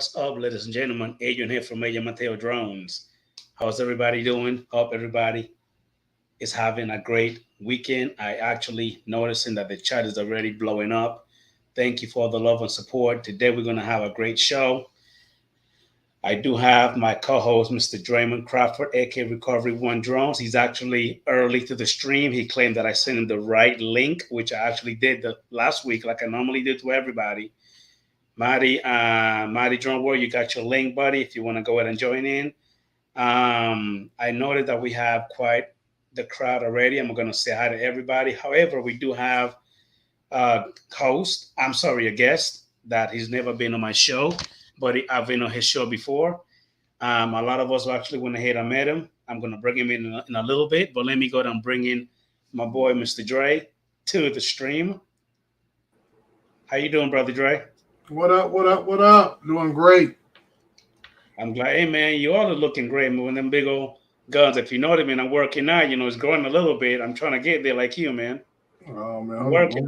What's up, ladies and gentlemen? Adrian here from Major Mateo Drones. How's everybody doing? Hope everybody is having a great weekend. I actually noticing that the chat is already blowing up. Thank you for the love and support. Today we're gonna have a great show. I do have my co-host, Mr. Draymond Crawford, aka Recovery One Drones. He's actually early to the stream. He claimed that I sent him the right link, which I actually did the last week, like I normally do to everybody. Marty Drone World, you got your link, buddy, if you want to go ahead and join in. I noted that we have quite the crowd already. I'm going to say hi to everybody. However, we do have a host, a guest that he's never been on my show, but I've been on his show before. A lot of us actually went ahead and met him. I'm going to bring him in a little bit, but let me go ahead and bring in my boy, Mr. Dre, to the stream. How you doing, brother Dre? What up? What up? What up? Doing great. I'm glad. Hey, man, you all are looking great, man. With them big old guns. If you know what I mean, I'm working out. It's growing a little bit. I'm trying to get there like you, man. Oh, man. I'm working.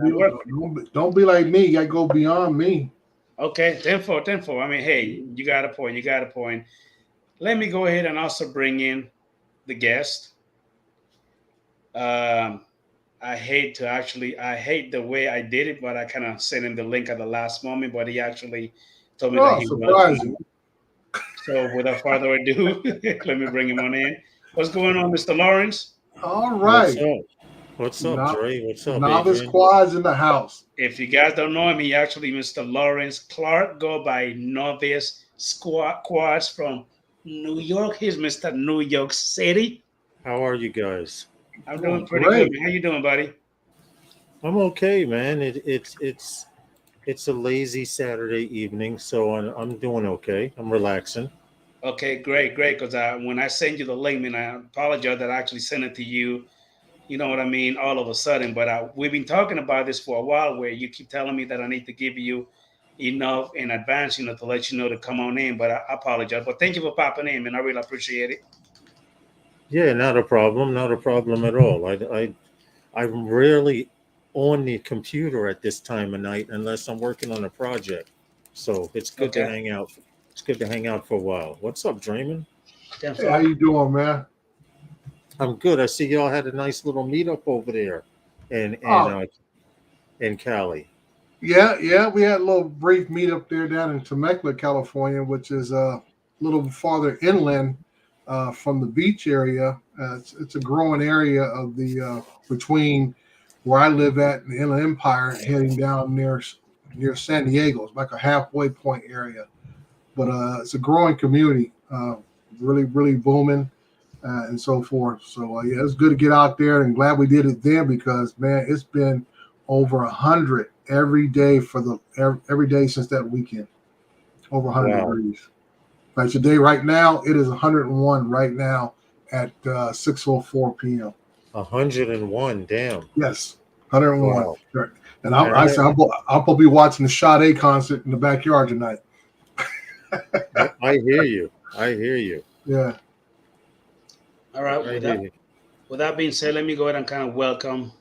Don't be like me. You got to go beyond me. Okay, 10-4. I mean, hey, you got a point. Let me go ahead and also bring in the guest. I hate the way I did it, but I kind of sent him the link at the last moment, but he actually told me that he was. So without further ado, let me bring him on in. What's going on, Mr. Lawrence? All right. What's up, Dre? What's up, Novice Quads in the house. If you guys don't know him, he actually Mr. Lawrence Clark, go by Novice Quads from New York. He's Mr. New York City. How are you guys? I'm doing pretty good, man. How you doing, buddy? I'm okay, man. It's a lazy Saturday evening, so I'm doing okay. I'm relaxing. Okay, great. Because when I send you the link, man, I apologize that I actually sent it to you. You know what I mean? All of a sudden, but we've been talking about this for a while. Where you keep telling me that I need to give you enough in advance, to let you know to come on in. But I apologize. But thank you for popping in, man. I really appreciate it. Yeah, not a problem at all. I'm rarely on the computer at this time of night unless I'm working on a project. So it's good to hang out. It's good to hang out for a while. What's up, Draymond? Hey, how you doing, man? I'm good. I see y'all had a nice little meetup over there in Cali. Yeah. We had a little brief meetup there down in Temecula, California, which is a little farther inland from the beach area. It's a growing area of the between where I live at in the Inland Empire, heading down near San Diego. It's like a halfway point area, but it's a growing community, really, really booming, and so forth. So yeah, it's good to get out there, and glad we did it then because man, it's been over 100 every day every day since that weekend. Over 100 degrees. Like today, right now, it is 101 right now at 6:04 p.m. 101, damn. Yes, 101. Wow. And I'm supposed to be watching the Sade concert in the backyard tonight. I hear you. Yeah. All right. With that being said, let me go ahead and kind of welcome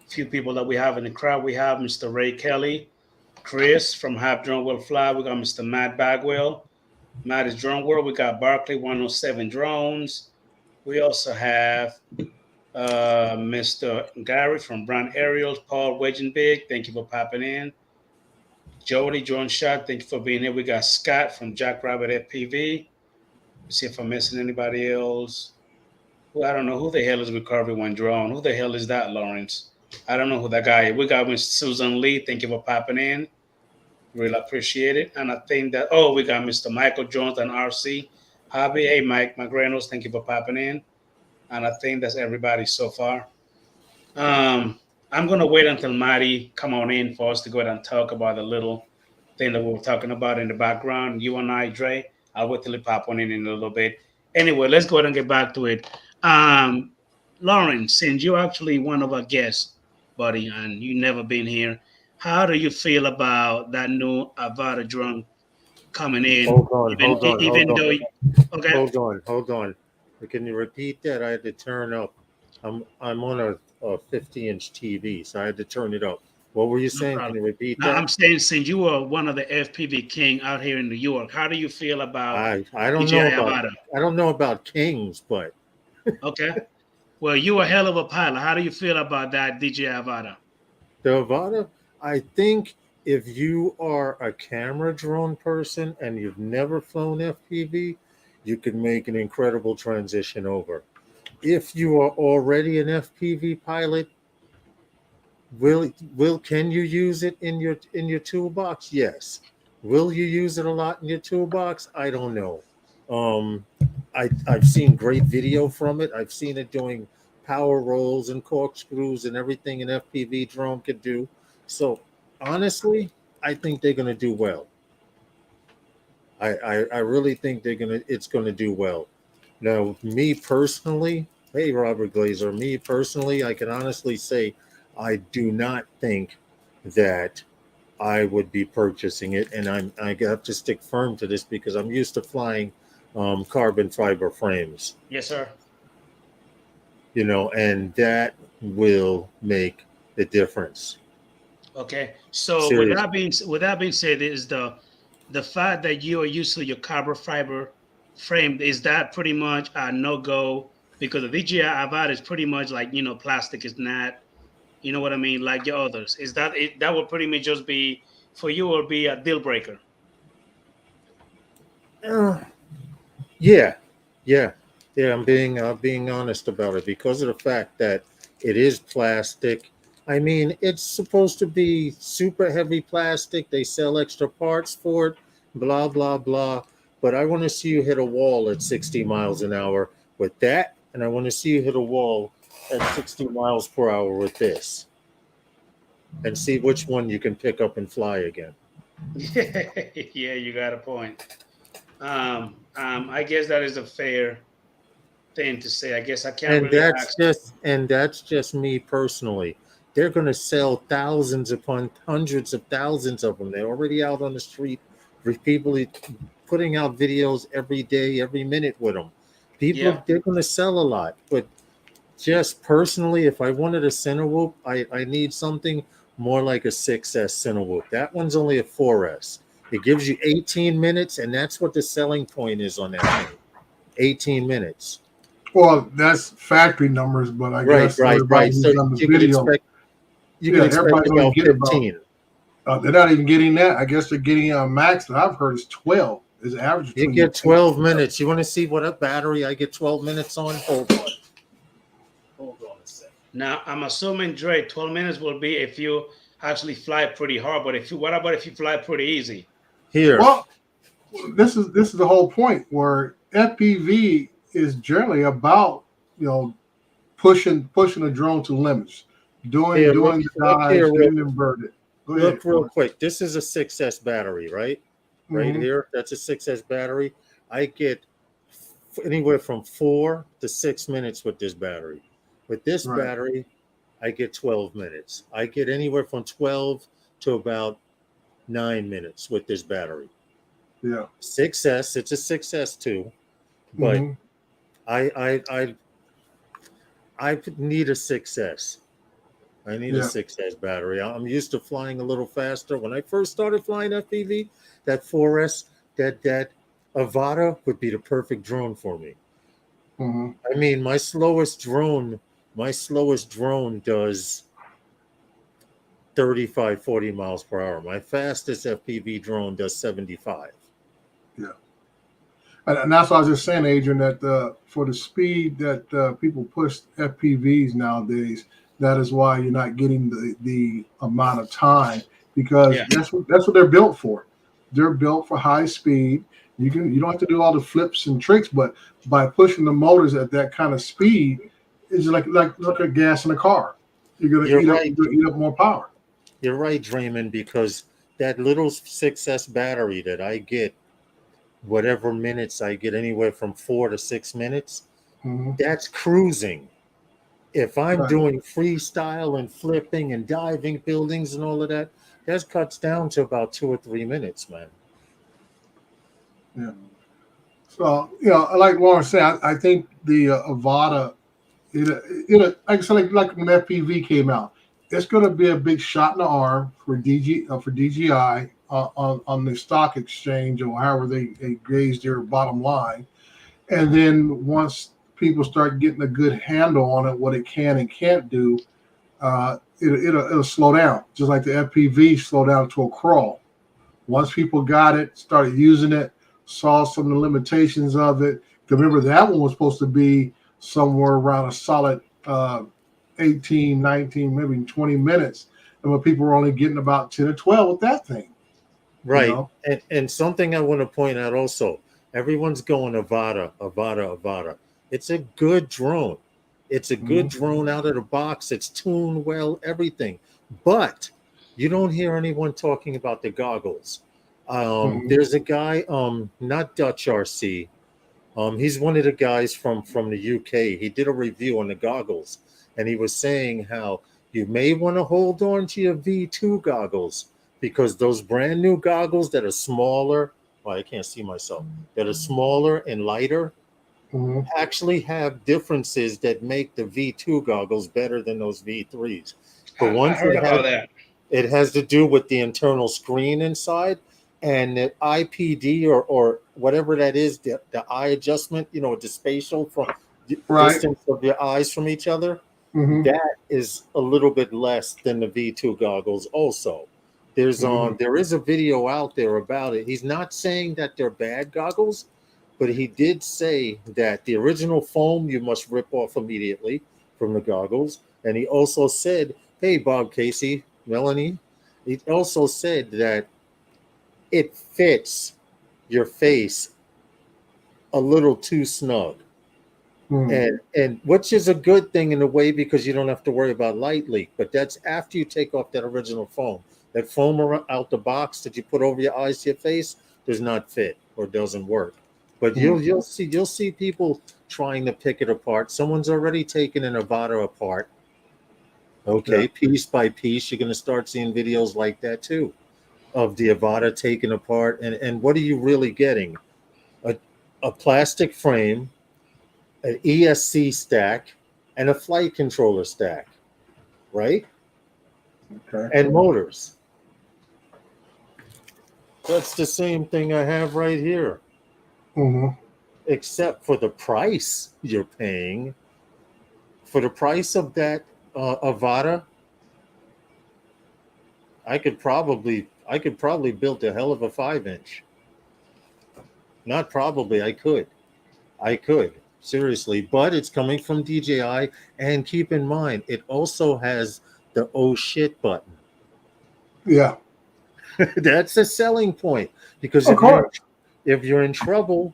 a few people that we have in the crowd. We have Mr. Ray Kelly, Chris from Half Drone Will Fly. We got Mr. Matt Bagwell. Matt is Drone World. We got Barkley 107 Drones. We also have Mr. Gary from Brown Aerials, Paul Wedgenbig. Thank you for popping in. Jody Drone Shot. Thank you for being here. We got Scott from Jackrabbit FPV. Let's see if I'm missing anybody else. Well, I don't know who the hell is Recovery One Drone. Who the hell is that, Lawrence? I don't know who that guy is. We got Miss Susan Lee. Thank you for popping in. Really appreciate it. And I think that, we got Mr. Michael Jones and RC Hobby. Hey, Mike Reynolds, thank you for popping in. And I think that's everybody so far. I'm going to wait until Marty come on in for us to go ahead and talk about the little thing that we were talking about in the background. You and I, Dre, I'll wait till he pop on in a little bit. Anyway, let's go ahead and get back to it. Lauren, since you're actually one of our guests, buddy, and you've never been here, how do you feel about that new Avata drone coming in? Hold on. Can you repeat that? I had to turn up. I'm on a 50-inch TV, so I had to turn it up. What were you No saying? Can problem. you repeat Now, that? I'm saying, since you are one of the FPV king out here in New York, how do you feel about I don't DJI know about Avata? kings, but Okay. Well, you a hell of a pilot. How do you feel about that DJI Avata? the Avata, I think if you are a camera drone person and you've never flown FPV, you could make an incredible transition over. If you are already an FPV pilot, will can you use it in your toolbox? Yes. Will you use it a lot in your toolbox? I don't know. Um, I've seen great video from it. I've seen it doing power rolls and corkscrews and everything an FPV drone could do. So honestly, I think they're gonna do well. I really think it's gonna do well. Now, me personally, hey Robert Glazer, me personally, I can honestly say I do not think that I would be purchasing it, and I have to stick firm to this because I'm used to flying carbon fiber frames, Yes, sir. and that will make the difference. Okay. So Seriously. with that being said, is the fact that you are used to your carbon fiber frame, is that pretty much a no go? Because the DJI Avata is pretty much like, plastic is not, you know what I mean, like your others. Is that it? That would pretty much just be for you, or be a deal breaker. Uh, yeah, yeah, yeah. I'm being honest about it because of the fact that it is plastic. I mean, it's supposed to be super heavy plastic. They sell extra parts for it, blah blah blah. But I want to see you hit a wall at 60 miles an hour with that, and I want to see you hit a wall at 60 miles per hour with this, and see which one you can pick up and fly again. Yeah, you got a point. I guess that is a fair thing to say. I guess I can't And really that's ask. just me personally. They're going to sell thousands upon hundreds of thousands of them. They're already out on the street, people putting out videos every day, every minute with them. Yeah. They're going to sell a lot. But just personally, if I wanted a center whoop, I need something more like a 6S center whoop. That one's only a 4S. It gives you 18 minutes, and that's what the selling point is on that thing. 18 minutes. Well, that's factory numbers, but I Right, guess right, everybody right. who's So done the you could video, expect yeah, everybody's only about getting about. 15. They're not even getting that. I guess they're getting a max that I've heard is 12. Is the average You between get the two. 12 minutes. You want to see what a battery I get 12 minutes on? Hold on. Hold on a second. Now I'm assuming, Dre, 12 minutes will be if you actually fly pretty hard. But what about if you fly pretty easy? Here. Well, this is the whole point where FPV is generally about pushing a drone to limits, doing Here, doing the look here dives, real getting inverted. Go ahead. look real quick. This is a 6S battery, right? Right Mm-hmm. here. That's a 6S battery. I get anywhere from 4 to 6 minutes with this battery. With this Right. battery, I get 12 minutes. I get anywhere from 12 to about 9 minutes with this battery. Yeah. 6S, it's a 6S too, but Mm-hmm. I I I need a 6S. I need a Yeah. 6S battery. I'm used to flying a little faster. When I first started flying FPV, that 4S, that Avata would be the perfect drone for me. Mm-hmm. I mean, my slowest drone does 35, 40 miles per hour. My fastest FPV drone does 75. Yeah. And that's what I was just saying, Adrian, that for the speed that people push FPVs nowadays, that is why you're not getting the amount of time, because Yeah. that's what they're built for. They're built for high speed. You don't have to do all the flips and tricks, but by pushing the motors at that kind of speed, it's like a gas in a car. You're right. You're gonna eat up more power. You're right, Draymond, because that little 6S battery that I get, whatever minutes I get, anywhere from 4 to 6 minutes, Mm-hmm. that's cruising. If I'm Right. doing freestyle and flipping and diving buildings and all of that, that cuts down to about 2 or 3 minutes, man. Yeah. So like Lauren said, I think the Avata, it like I said, like when FPV came out, it's going to be a big shot in the arm for DJI on the stock exchange or however they gauge their bottom line. And then once people start getting a good handle on it, what it can and can't do, it'll slow down, just like the FPV slowed down to a crawl. Once people got it, started using it, saw some of the limitations of it. Remember, that one was supposed to be somewhere around a solid 18, 19, maybe 20 minutes. And when people were only getting about 10 or 12 with that thing. Right. You know? And something I want to point out also, everyone's going Avata. It's a good drone. It's a good drone out of the box. It's tuned well, everything. But you don't hear anyone talking about the goggles. There's a guy, not Dutch RC. He's one of the guys from the UK. He did a review on the goggles, and he was saying how you may want to hold on to your V2 goggles, because those brand new goggles that are smaller, well, I can't see myself, that are smaller and lighter, actually have differences that make the V2 goggles better than those V3s. For one, I heard about that. It has to do with the internal screen inside, and the IPD or whatever that is, the eye adjustment, the spatial from distance of your eyes from each other, that is a little bit less than the V2 goggles also. There is a video out there about it. He's not saying that they're bad goggles, but he did say that the original foam you must rip off immediately from the goggles. And he also said, hey, Bob Casey, Melanie, he also said that it fits your face a little too snug. And which is a good thing in a way, because you don't have to worry about light leak. But that's after you take off that original foam. That foam out the box that you put over your eyes to your face does not fit or doesn't work. But you'll see people trying to pick it apart. Someone's already taken an Avata apart. Okay, piece by piece. You're going to start seeing videos like that too, of the Avata taken apart. And what are you really getting? A plastic frame, an ESC stack, and a flight controller stack, right? Okay. And motors. That's the same thing I have right here. Except for the price you're paying. For the price of that Avata, I could probably build a hell of a 5-inch. Not probably, I could. Seriously, but it's coming from DJI, and keep in mind, it also has the oh shit button. Yeah. That's a selling point, because if you're in trouble,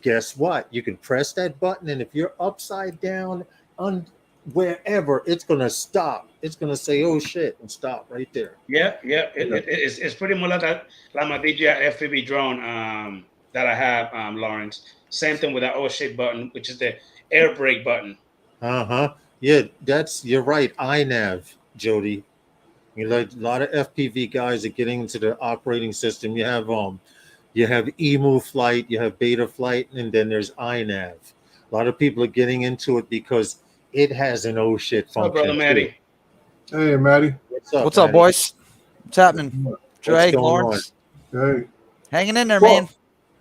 guess what? You can press that button, and if you're upside down on wherever, it's going to stop. It's going to say, oh shit, and stop right there. Yeah. It's pretty much like my DJI FPV drone that I have, Lawrence. Same thing with that oh shit button, which is the air brake button. Yeah, you're right. iNav, Jody. A lot of FPV guys are getting into the operating system. You have Emu Flight, you have Beta Flight, and then there's iNav. A lot of people are getting into it because it has an oh shit function. What's up, brother Matty? Hey, Matty. What's up, boys? What's happening? Dre, Lawrence. Hey. Hanging in there, man.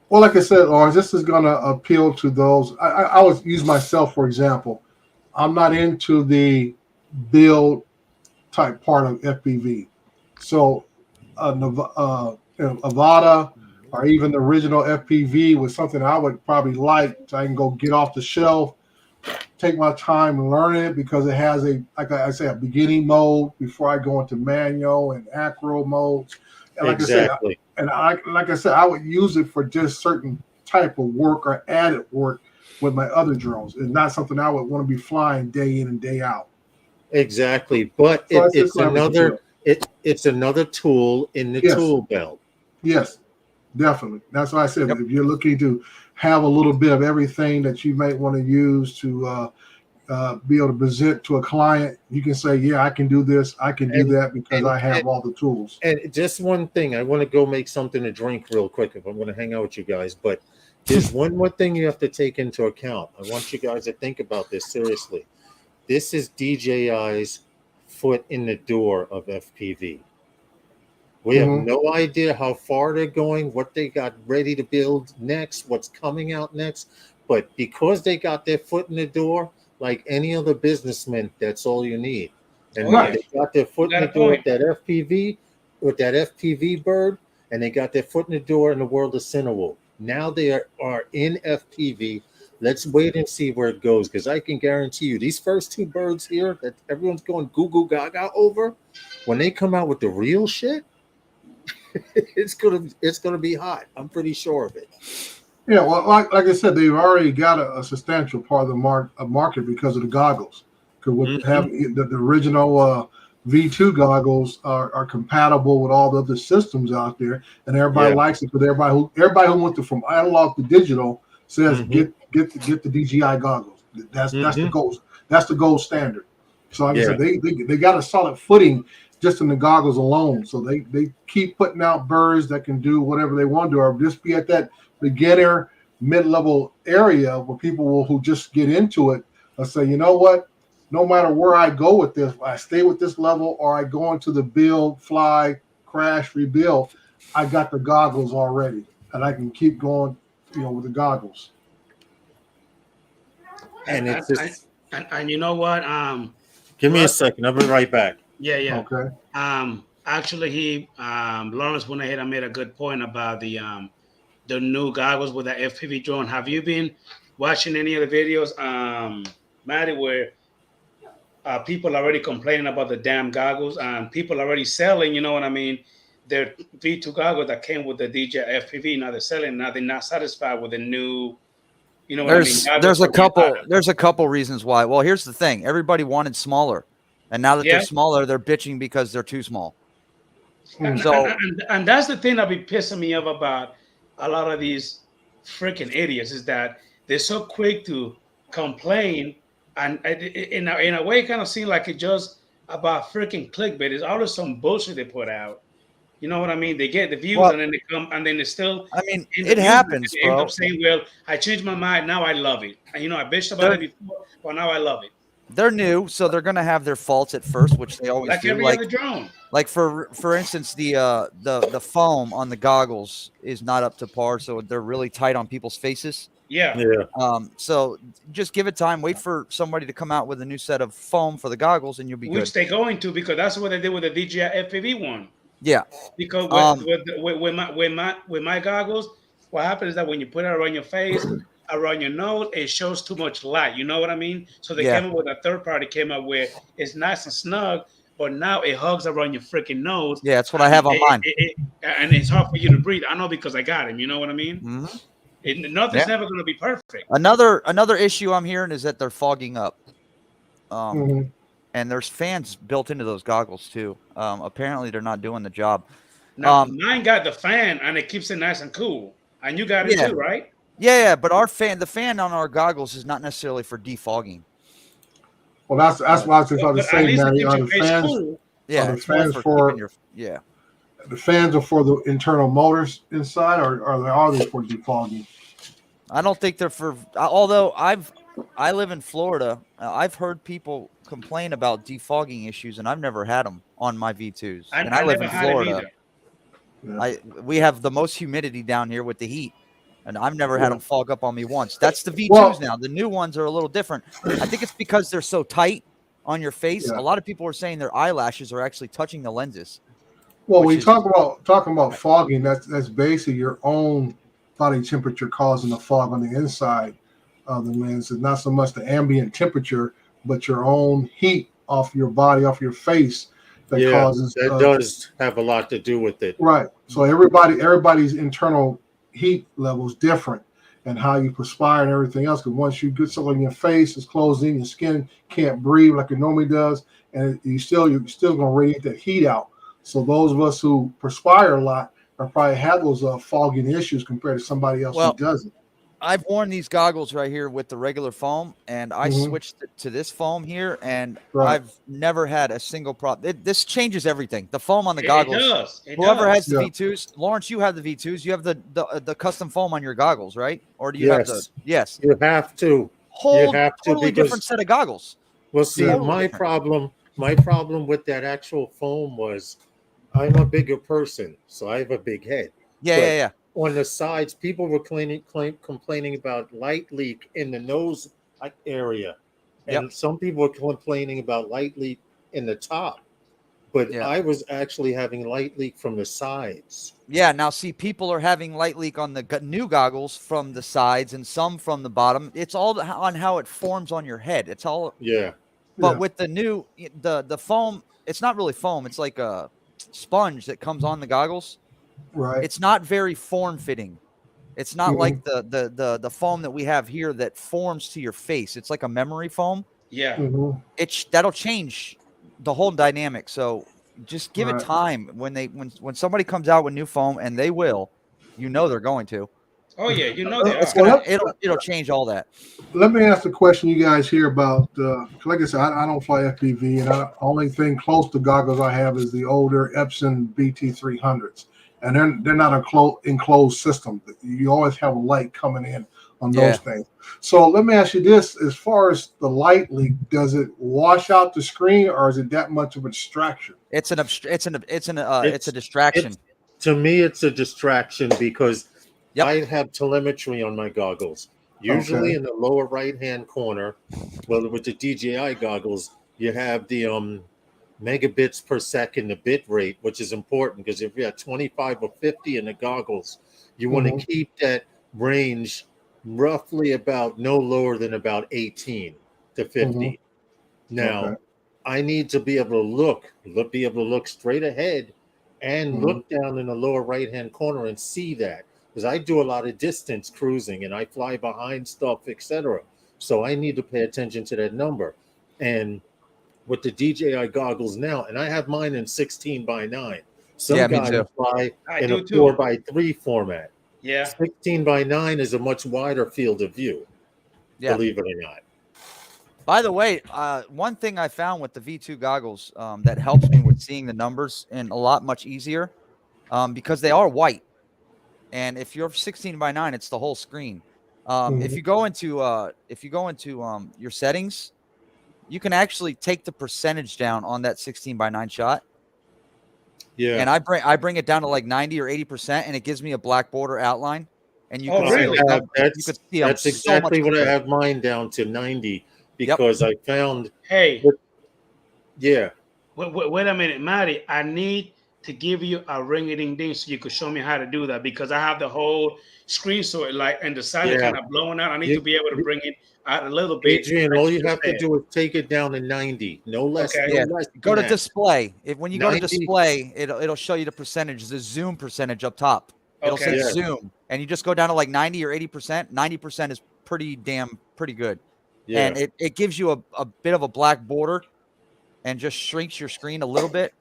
Well, like I said, Lawrence, this is going to appeal to those. I would use myself, for example. I'm not into the build type part of FPV. So Avata or even the original FPV was something I would probably like, so I can go get off the shelf, take my time and learn it, because it has like I say, a beginning mode before I go into manual and acro modes. And like exactly. I said, I would use it for just certain type of work or added work with my other drones. It's not something I would want to be flying day in and day out. Exactly, but So it's another tool in the tool belt. Yes, definitely. That's why I said, if you're looking to have a little bit of everything that you might want to use to be able to present to a client, you can say, yeah, I can do this, I can do that, because I have all the tools. And just one thing, I want to go make something to drink real quick if I'm going to hang out with you guys, but there's one more thing you have to take into account. I want you guys to think about this seriously. This is DJI's foot in the door of FPV. We have no idea how far they're going, what they got ready to build next, what's coming out next. But because they got their foot in the door, like any other businessman, that's all you need. And they got their foot in the door with that FPV bird, and they got their foot in the door in the world of Cinewool. Now they are in FPV. Let's wait and see where it goes, because I can guarantee you these first two birds here that everyone's going goo goo gaga over, when they come out with the real shit, it's gonna be hot. I'm pretty sure of it. Yeah, well, like I said, they've already got a substantial part of the market because of the goggles. Because with having the original V2 goggles are compatible with all the other systems out there, and everybody likes it. Because everybody who went from analog to digital says get the DJI goggles. That's the gold. That's the gold standard. So like I said, they got a solid footing just in the goggles alone. So they keep putting out birds that can do whatever they want to do, or just be at that beginner mid-level area where people who just get into it will say, you know what, no matter where I go with this, I stay with this level or I go into the build, fly, crash, rebuild, I got the goggles already and I can keep going, with the goggles. And it's just, and you know what? Give me a second. I'll be right back. Yeah. Okay. Actually, Lawrence went ahead and made a good point about the new goggles with the FPV drone. Have you been watching any of the videos, Maddie, where people are already complaining about the damn goggles and people are already selling, you know what I mean? Their V2 goggles that came with the DJI FPV, now they're selling. Now they're not satisfied with the new, you know what I mean? There's a couple reasons why. Well, here's the thing. Everybody wanted smaller. And now that they're smaller, they're bitching because they're too small. And that's the thing that be pissing me off about a lot of these freaking idiots is that they're so quick to complain, and in a way, it kind of seems like it's just about freaking clickbait. It's always some bullshit they put out. You know what I mean? They get the views, and then they come, and then they still. I mean, it happens, bro. End up saying, "Well, I changed my mind. Now I love it." And I bitched about it before, but now I love it. They're new, so they're gonna have their faults at first, which they always do. Every other drone. Like for instance, the foam on the goggles is not up to par, so they're really tight on people's faces. Yeah. So just give it time. Wait for somebody to come out with a new set of foam for the goggles, and you'll be good. Which they're going to, because that's what they did with the DJI FPV one. Yeah. Because with my goggles, what happens is that when you put it around your face, around your nose, it shows too much light. You know what I mean? So they came up with a third party, came up where it's nice and snug, but now it hugs around your freaking nose. Yeah, that's what I have on mine. And it's hard for you to breathe. I know because I got him. You know what I mean? Mm-hmm. Nothing's never going to be perfect. Another issue I'm hearing is that they're fogging up. And there's fans built into those goggles too. Apparently they're not doing the job. Now, mine got the fan and it keeps it nice and cool. And you got it too, right? Yeah, but the fan on our goggles is not necessarily for defogging. Well, that's why I was about to say, Manny, are the fans? Cool. Yeah, the fans the fans are for the internal motors inside, or are they for defogging? I don't think they're for. Although I live in Florida, I've heard people complain about defogging issues, and I've never had them on my V2s. And I live in Florida. Yeah. We have the most humidity down here with the heat. And I've never had them fog up on me once. That's the V2s now. The new ones are a little different. I think it's because they're so tight on your face. A lot of people are saying their eyelashes are actually touching the lenses. Well, when you talking about fogging, that's basically your own body temperature causing the fog on the inside of the lens. It's not so much the ambient temperature, but your own heat off your body, off your face that causes. That does have a lot to do with it. Right. So everybody's internal heat levels different, and how you perspire and everything else. Because once you get something in your face, it's closed in, your skin can't breathe like it normally does, and you're still gonna radiate that heat out. So those of us who perspire a lot are probably have those fogging issues compared to somebody else who doesn't. I've worn these goggles right here with the regular foam, and I switched to this foam here, and I've never had a single problem. This changes everything. The foam on the goggles. It does. Whoever has the V2s, Lawrence, you have the V2s. You have the custom foam on your goggles, right? Or do you have the? Yes. You have to. Totally different set of goggles. Well, see, my problem My problem with that actual foam was I'm a bigger person, so I have a big head. Yeah, But yeah, yeah. on the sides, people were complaining about light leak in the nose area, Yep. and some people were complaining about light leak in the top. But Yeah. I was actually having light leak from the sides. Yeah. Now, see, people are having light leak on the new goggles from the sides and some from the bottom. It's all on how it forms on your head. It's all. Yeah, But Yeah. with the new the foam, it's not really foam. It's like a sponge that comes on the goggles. Right. It's not very form fitting. It's not Mhm. like the foam that we have here that forms to your face. It's like a memory foam. Yeah. Mhm. That'll change the whole dynamic. So just give it Right. time. When somebody comes out with new foam, and they will, they're going to. Oh yeah, you know they It's are. Well, it'll change all that. let me ask the question you guys hear about. Like I said, I don't fly FPV, and the only thing close to goggles I have is the older Epson BT300s, and they're not a enclosed system. You always have a light coming in on Yeah. those things. So let me ask you this: as far as the light leak, does it wash out the screen, or is it that much of a distraction? It's a distraction. to me, it's a distraction because Yep. I have telemetry on my goggles. Usually Okay. in the lower right-hand corner, well, with the DJI goggles, you have the megabits per second, the bit rate, which is important because if you have 25 or 50 in the goggles, you want Mhm. to keep that range roughly about no lower than about 18 to 50. Now, Okay. I need to be able to be able to look straight ahead and Mhm. look down in the lower right-hand corner and see that because I do a lot of distance cruising and I fly behind stuff, etc. So I need to pay attention to that number. And with the DJI goggles now, and I have mine in 16 by 9. Some Yeah, me guys too. fly I in a do too. 4 by 3 format. Yeah. 16 by 9 is a much wider field of view, Yeah. believe it or not. By the way, one thing I found with the V2 goggles that helps me with seeing the numbers and a lot much easier because they are white. And if you're 16 by 9, it's the whole screen. If Mhm. you go into your settings, you can actually take the percentage down on that 16 by 9 shot. Yeah. And I bring it down to like 90 or 80%, and it gives me a black border outline. And you Oh, can see really? those numbers. You can see them That's so much exactly what I clearer. have mine down to 90 Yep. because I found Hey, yeah. wait a minute, Marty. I need to give you a ring a ding ding so you could show me how to do that because I have the whole screen so it like and the side is Yeah. kind of blowing out. I need to You, be able to you- bring it out a little bit. Adrian, Like all you you just have to said. do is take it down to 90. No less, Okay. no Yeah, less go than to that. display. When you go to 90. display, it'll show you the percentage, the zoom percentage up top. It'll say Okay. Yeah. zoom, and you just go down to like 90 or 80%. 90% is pretty good, Yeah. and it gives you a bit of a black border, and just shrinks your screen a little bit,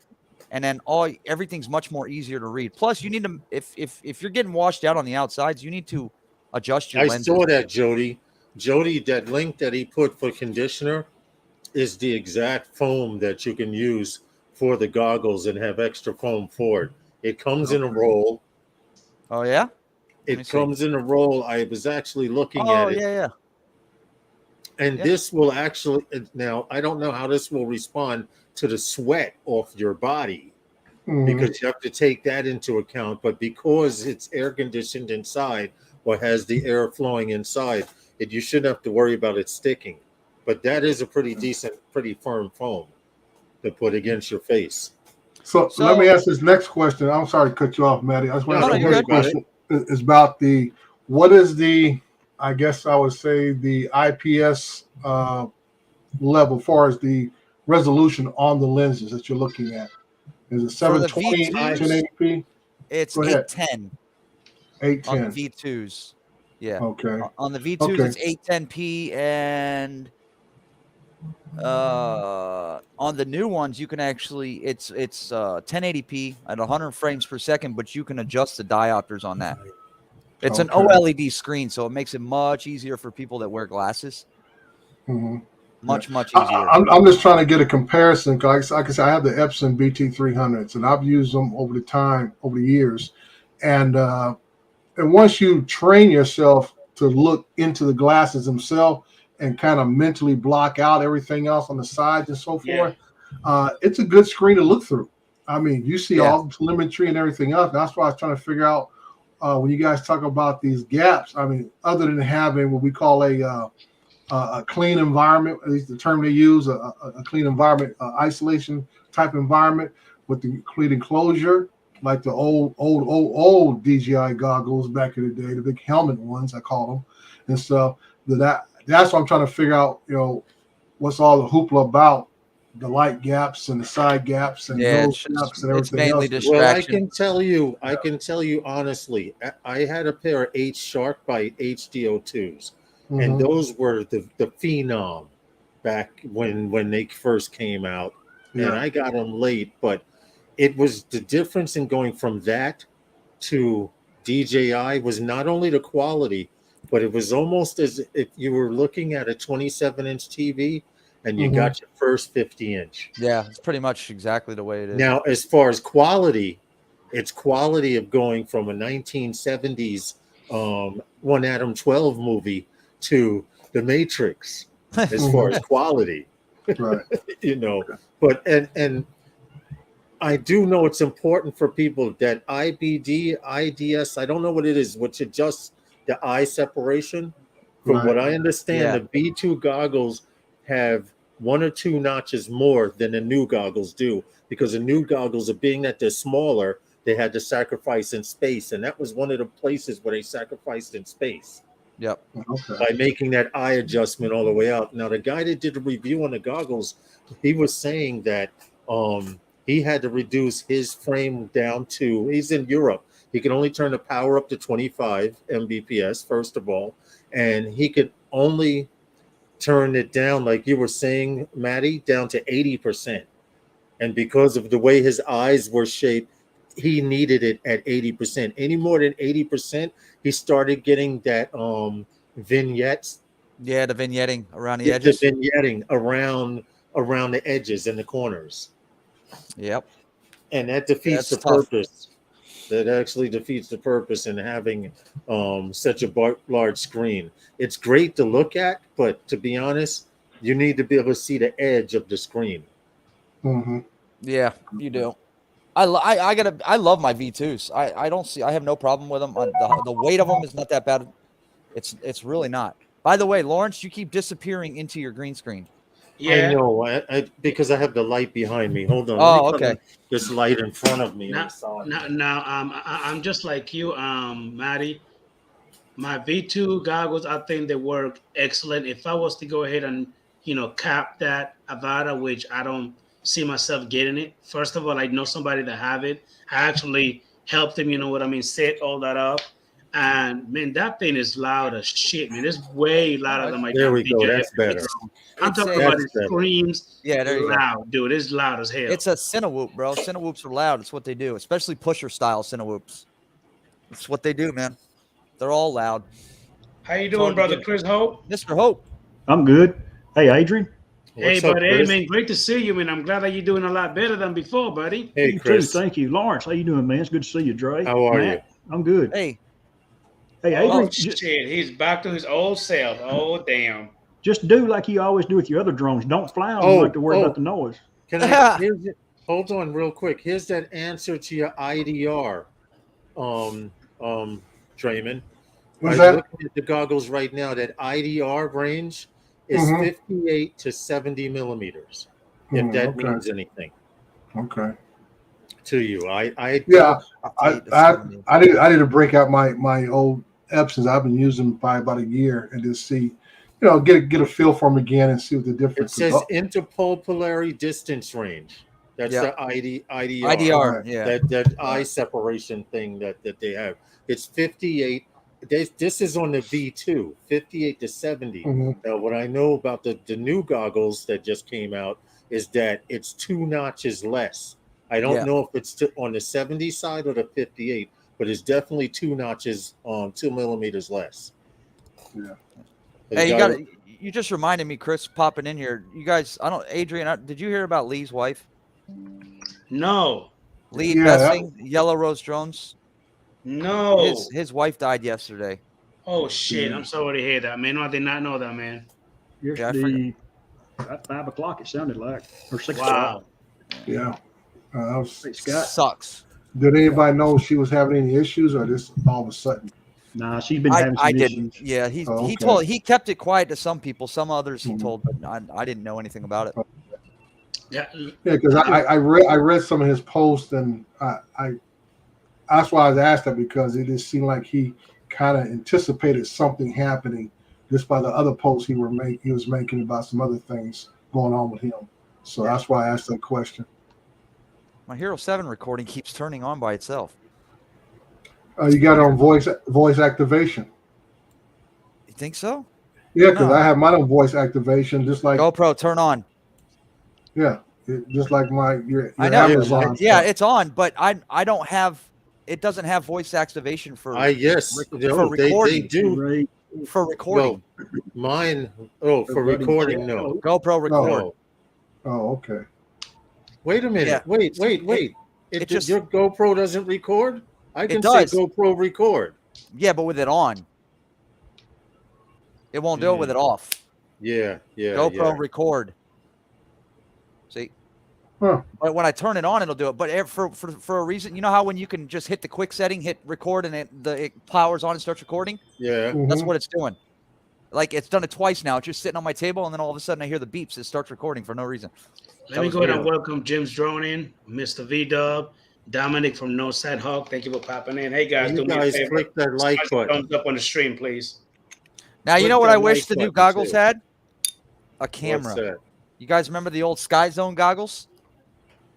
and then everything's much more easier to read. Plus, you need to if you're getting washed out on the outsides, you need to adjust your I lenses. saw that, Jody. Jody, that link that he put for conditioner is the exact foam that you can use for the goggles and have extra foam for it. It comes in a roll. Oh yeah, let me It see. comes in a roll. I was actually looking Oh at it. yeah. And Yeah. this will actually, now, I don't know how this will respond to the sweat off your body Mhm. because you have to take that into account. But because it's air conditioned inside or has the air flowing inside, you shouldn't have to worry about it sticking. But that is a pretty decent, pretty firm foam to put against your face. So let me So ask this next question. I'm sorry to cut you off, Maddie. I just want No, to ask don't the you're worry next good. about it. question. Is about what is I guess I would say the IPS level, as far as the resolution on the lenses that you're looking at. Is it For the 720, V2s, 1080p? it's Go ahead. 810 on the 810. V2s. Yeah. Okay. On the V2s, Okay. it's 810p, and on the new ones, you can actually it's 1080p at 100 frames per second, but you can adjust the diopters on that. It's an Okay. OLED screen, so it makes it much easier for people that wear glasses. Mhm. Much easier. I'm just trying to get a comparison because, like I said, I have the Epson BT300s, and I've used them over the years, and once you train yourself to look into the glasses themselves and kind of mentally block out everything else on the sides and so Yeah. forth, it's a good screen to look through. I mean, you see Yeah. all the telemetry and everything else. That's why I was trying to figure out when you guys talk about these gaps. I mean, other than having what we call a clean environment, at least the term they use, a clean environment, isolation type environment with the complete enclosure, like the old DJI goggles back in the day, the big helmet ones, I call them, and stuff. That's what I'm trying to figure out, what's all the hoopla about the light gaps and the side gaps and Yeah, those gaps and it's everything mainly else. Well, I distraction. can tell you honestly, I had a pair of Sharkbite HDO2s, and Mhm. those were the phenom back when they first came out, and Yeah. I got them late, but it was the difference in going from that to DJI was not only the quality, but it was almost as if you were looking at a 27-inch TV and you Mhm. got your first 50-inch. Yeah, it's pretty much exactly the way it is. Now, as far as quality, it's quality of going from a 1970s One Atom 12 movie to The Matrix, as far as quality, Right. But and I do know it's important for people that IBD, IDS, I don't know what it is, which adjusts the eye separation. From Right. what I understand, Yeah. the B2 goggles have 1 or 2 notches more than the new goggles do, because the new goggles, are being that they're smaller, they had to sacrifice in space. And that was one of the places where they sacrificed in space Yep. Okay. by making that eye adjustment all the way out. Now, the guy that did the review on the goggles, he was saying that he had to reduce his frame down to, he's in Europe. He can only turn the power up to 25 Mbps, first of all, and he could only turn it down, like you were saying, Maddie, down to 80%. And because of the way his eyes were shaped, he needed it at 80%. Any more than 80%, he started getting that vignettes, Yeah, the vignetting around the the edges. vignetting around the edges and the corners. Yep. And that defeats That's the tough. purpose. That actually defeats the purpose in having such a large screen. It's great to look at, but to be honest, you need to be able to see the edge of the screen. Mhm. Yeah, you do. I love my V2s. I have no problem with them. The weight of them is not that bad. It's really not. By the way, Lawrence, you keep disappearing into your green screen. I Yeah. know, because I have the light behind me. Hold on, Oh, let me okay. put this light in front of me. Now, I'm just like you, Maddie. My V2 goggles, I think they work excellent. If I was to go ahead and cap that Avada, which I don't see myself getting it. First of all, I know somebody that have it. I actually helped them. You know what I mean? Set all that up, and man, that thing is loud as shit, man. It's way louder than my There damn we go. DJI. That's better. I'm It's talking a- about That's it better. screams Yeah, there you go. loud, dude. It's loud as hell. It's a Cinewhoop, bro. Cinewhoops are loud. It's what they do, especially pusher style Cinewhoops. It's what they do, man. They're all loud. How you It's doing, hard to brother get. Chris Hope? Mr. Hope. I'm good. Hey, Adrian. Hey, What's up, buddy. Hey, Chris? man. Great to see you, man. I'm glad that you're doing a lot better than before, buddy. Hey, You Chris. too. Thank you. Lawrence, how you doing, man? It's good to see you, Dre. How are Matt, I'm good. Hey, Hey, Oh, Adrian, shit. He's back to his old self. Oh, damn. just do like you always do with your other drones. Don't fly them. You don't have to worry about the noise. Can I? Hold on, real quick. Here's that answer to your IDR, Draymond. What's I'm that? looking at the goggles right now. That IDR range is Mhm. 58 to 70 millimeters. If that Okay. means anything Okay. to you, Yeah, I I need to break out my old Epsons. I've been using them by about a year and just see, get a feel for them again and see what the It difference says is. interpolary distance range. That's Yeah. the IDR. IDR. Right. Yeah. That eye separation thing that they have. It's 58. This is on the V2, 58 to 70. Mhm. Now, what I know about the new goggles that just came out is that it's 2 notches less. I don't Yeah. know if it's on the 70 side or the 58, but it's definitely 2 notches, 2 millimeters less. Yeah. Hey, you just reminded me, Chris, popping in here. You guys, Adrian, did you hear about Lee's wife? No. Lee Yeah, Bessing, Yellow Rose Drones. No. His wife died yesterday. Oh, shit. Yeah. I'm sorry to hear that, man. No, I did not know that, man. Yes, Yeah, I the At 5 o'clock, it sounded like, or 6 Wow. o'clock. Yeah. Hey, Scott. Sucks. Did anybody know she was having any issues, or this all of a sudden? Nah, she's been having some I issues. didn't. Yeah, he Oh, he okay. told he kept it quiet to some people. Some others he Mhm. told, but I didn't know anything about it. Yeah. Yeah, because I read some of his posts, and I that's why I was asked that, because it just seemed like he kind of anticipated something happening just by the other posts he was making about some other things going on with him. So that's why I asked that question. My Hero 7 recording keeps turning on by itself. You got it on voice activation. You think so? Yeah, because No. I have mine on voice activation, just like GoPro, turn on. just like your I know. Amazon. Yeah, stuff. it's on, but I don't have. It doesn't have voice activation for Yes, for no, they recording. do. Right. For recording. Mine. Oh, for recording, no. GoPro record. No. Oh, okay. Wait a minute. Yeah. Wait. It just- Your GoPro doesn't record? I can say does. GoPro record. Yeah, but with it on, it won't do it with it off. Yeah. GoPro record. See. Huh. But when I turn it on, it'll do it. But for a reason, you know how when you can just hit the quick setting, hit record, and it powers on and starts recording? Yeah. That's Mhm. what it's doing. Like, it's done it twice now. It's just sitting on my table, and then all of a sudden I hear the beeps. It starts recording for no reason. Let me go ahead and welcome Jim's Drone in, Mr. V-Dub, Dominic from Northside Hawk. Thank you for popping in. Hey, guys, do You me a guys favor. click that like Smash button. thumbs up on the stream, please. Now, you Click know what that I wish like the new button, goggles too. had? A What's camera. that? You guys remember the old Sky Zone goggles?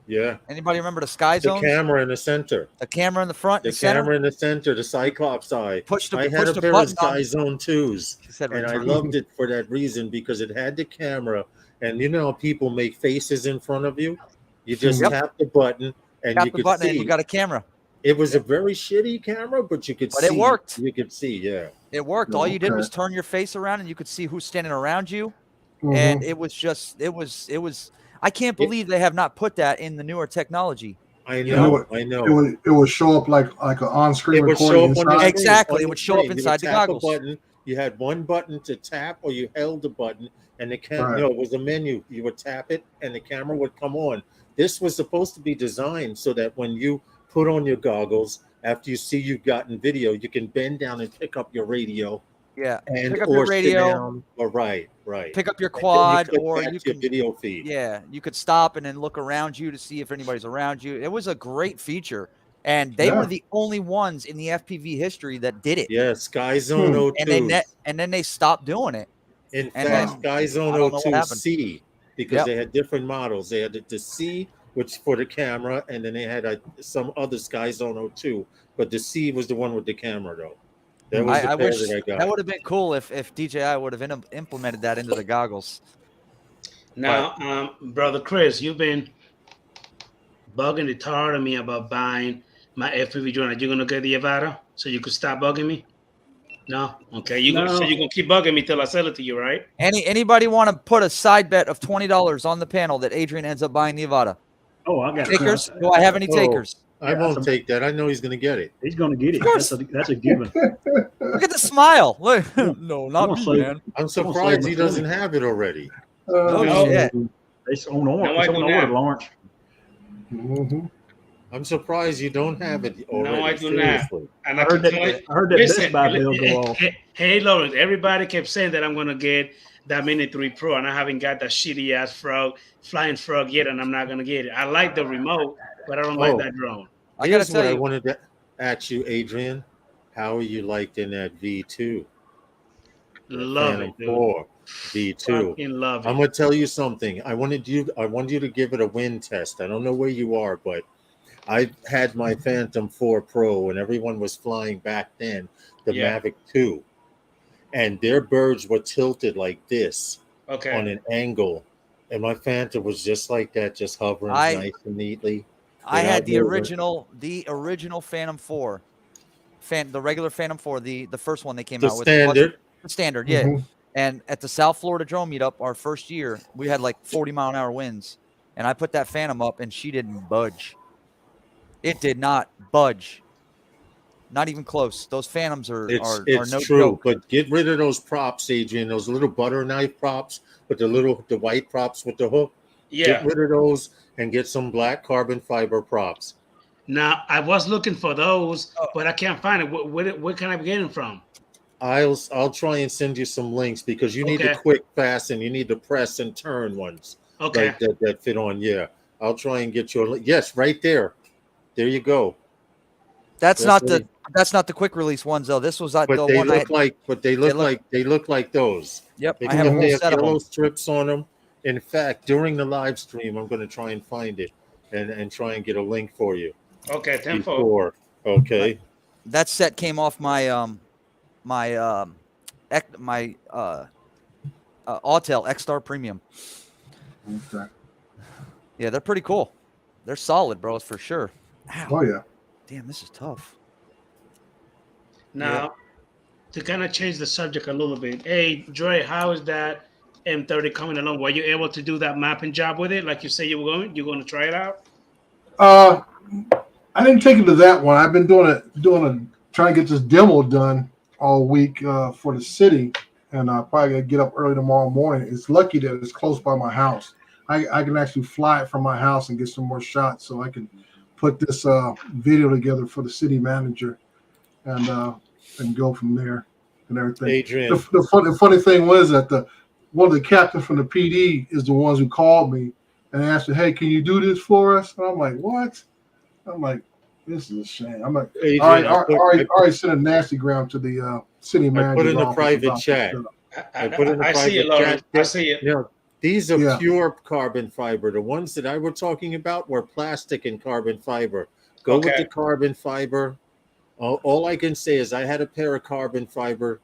Yeah. Anybody remember the Sky The Zones? camera in the center. The camera in the front The and center? camera in the center, the Cyclops eye. I had a push the pair of button Sky on. Zone 2s, He said and I return. loved it for that reason, because it had the camera, and you know how people make faces in front of you? You just Yep. tap the button, and Tap you the could button see. and you got a camera. It was a very shitty camera, but you could But see. it worked. You could see, yeah. It worked. All you did Okay. was turn your face around and you could see who's standing around you. Mhm. And it was just, it was, I can't believe they have not put that in the newer technology. I You know. It would show up like an on-screen It would recording show up on your inside. screen, Exactly, on it your would show up screen. You inside the tap a goggles. button. You had one button to tap, or you held the button, and the camera. Right. No, it was a menu. You would tap it, and the camera would come on. This was supposed to be designed so that when you put on your goggles, after you see you've gotten video, you can bend down and pick up your radio, Yeah. and Pick up or your sit radio, down. Or right. pick up your And then quad, click or back you to your can, video feed. yeah, you could stop and then look around you to see if anybody's around you. It was a great feature. And they were Yeah. the only ones in the FPV history that did it. Yeah, Sky Zone 02. And then they stopped doing it. In And fact, then Sky I Zone don't know what 02 happened. C, because Yep. they had different models. They had the C, which for the camera, and then they had some other Sky Zone 02. But the C was the one with the camera, though. That was the I pair wish that I got. that would have been cool if DJI would have implemented that into the goggles. Now, brother Chris, you've been bugging the tar out of me about buying my FPV drone. Are you gonna get the Avata so you could stop bugging me? No, okay. So you're gonna keep bugging me till I sell it to you, right? Anybody want to put a side bet of $20 on the panel that Adrian ends up buying the Avata? Oh, I got Takers? Do I have any takers? I won't take that. I know he's going to get it. He's going to get it. Of course. That's a given. Look at the smile. Look, no, not I'm me, gonna man. I'm say surprised my he doesn't have it already. Oh, No. shit. It's on order. No, I It's on do order, not. Lawrence. Mhm. I'm surprised you don't have it already. No, I do Seriously. not. And I heard that listen, Best Buy bill go off. Hey, Lawrence, everybody kept saying that I'm gonna get that Mini 3 Pro, and I haven't got that shitty ass flying frog yet, and I'm not gonna get it. I like the remote, but I don't like that drone. I gotta Here's what tell I you, wanted to ask you, Adrian. How are you liked in that V2? Love Phantom it, dude. 4 V2. Fucking love it. I'm gonna tell you something. I want you to give it a wind test. I don't know where you are, but I had my Phantom 4 Pro, and everyone was flying back then the Mavic 2, and their birds were tilted like this on an angle, and my Phantom was just like that, just hovering nice and neatly. I had the original Phantom 4, the regular Phantom 4, the first one they came out with. The standard, yeah. Mhm. And at the South Florida drone meetup, our first year, we had like 40-mile-an-hour winds, and I put that Phantom up, and she didn't budge. It did not budge. Not even close. Those Phantoms are It's no true, joke. but get rid of those props, Adrian. Those little butter knife props with the white props with the hook. Yeah. Get rid of those and get some black carbon fiber props. Now I was looking for those, but I can't find it. Where can I get them from? I'll try and send you some links because you need the Okay. quick fasten. You need the press and turn ones. Okay. Like that fit on. Yeah, I'll try and get you a link. Yes, right there. There you go. That's not the quick release ones though. This was But the they one look they look like those. Yep, They I have a whole have set of yellow them. strips on them. In fact, during the live stream, I'm going to try and find it and try and get a link for you. Okay, tenfold. Before, okay. That set came off my Autel X-Star Premium. Okay. Yeah, they're pretty cool. They're solid, bro, for sure. Ow. Oh yeah. Damn, this is tough. Now, to kind of change the subject a little bit, hey, Dre, how is that M30 coming along? Were you able to do that mapping job with it, like you say you were going? You're going to try it out? I didn't take it to that one. I've been trying to get this demo done all week for the city, and I probably gotta get up early tomorrow morning. It's lucky that it's close by my house. I can actually fly it from my house and get some more shots, so I can put this video together for the city manager, and go from there and everything. Adrian. The funny thing was that one of the captains from the PD is the ones who called me and asked me, "Hey, can you do this for us?" And I'm like, "What?" I'm like, "This is a shame." I'm like, Adrian, all right, send a nasty gram to the city manager. I put in the private chat. I put in the I see it, private Lawrence. chat. I see it. You know, these are pure carbon fiber. The ones that I were talking about were plastic and carbon fiber. Go with the carbon fiber. All I can say is I had a pair of carbon fiber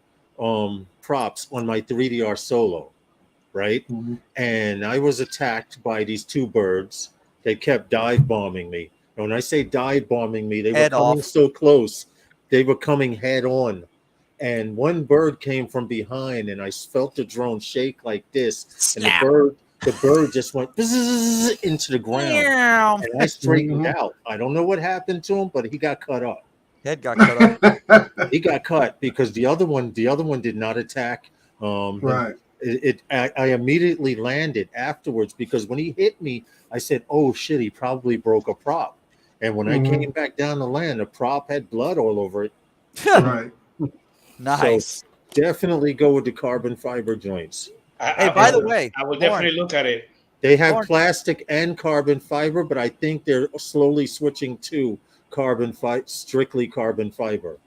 props on my 3DR Solo, right? Mm-hmm. And I was attacked by these two birds. They kept dive bombing me. And when I say dive bombing me, they were coming so close. They were coming head on. And one bird came from behind, and I felt the drone shake like this. Snap. And the bird just went into the ground. And I straightened out. I don't know what happened to him, but he got cut up. Head got cut up. He got cut because the other one did not attack. Right. I immediately landed afterwards because when he hit me, I said, "Oh shit, he probably broke a prop." And when I came back down to land, the prop had blood all over it. Right. Nice. So definitely go with the carbon fiber joints. Hey, by the way, I would definitely look at it. They have plastic and carbon fiber, but I think they're slowly switching to strictly carbon fiber.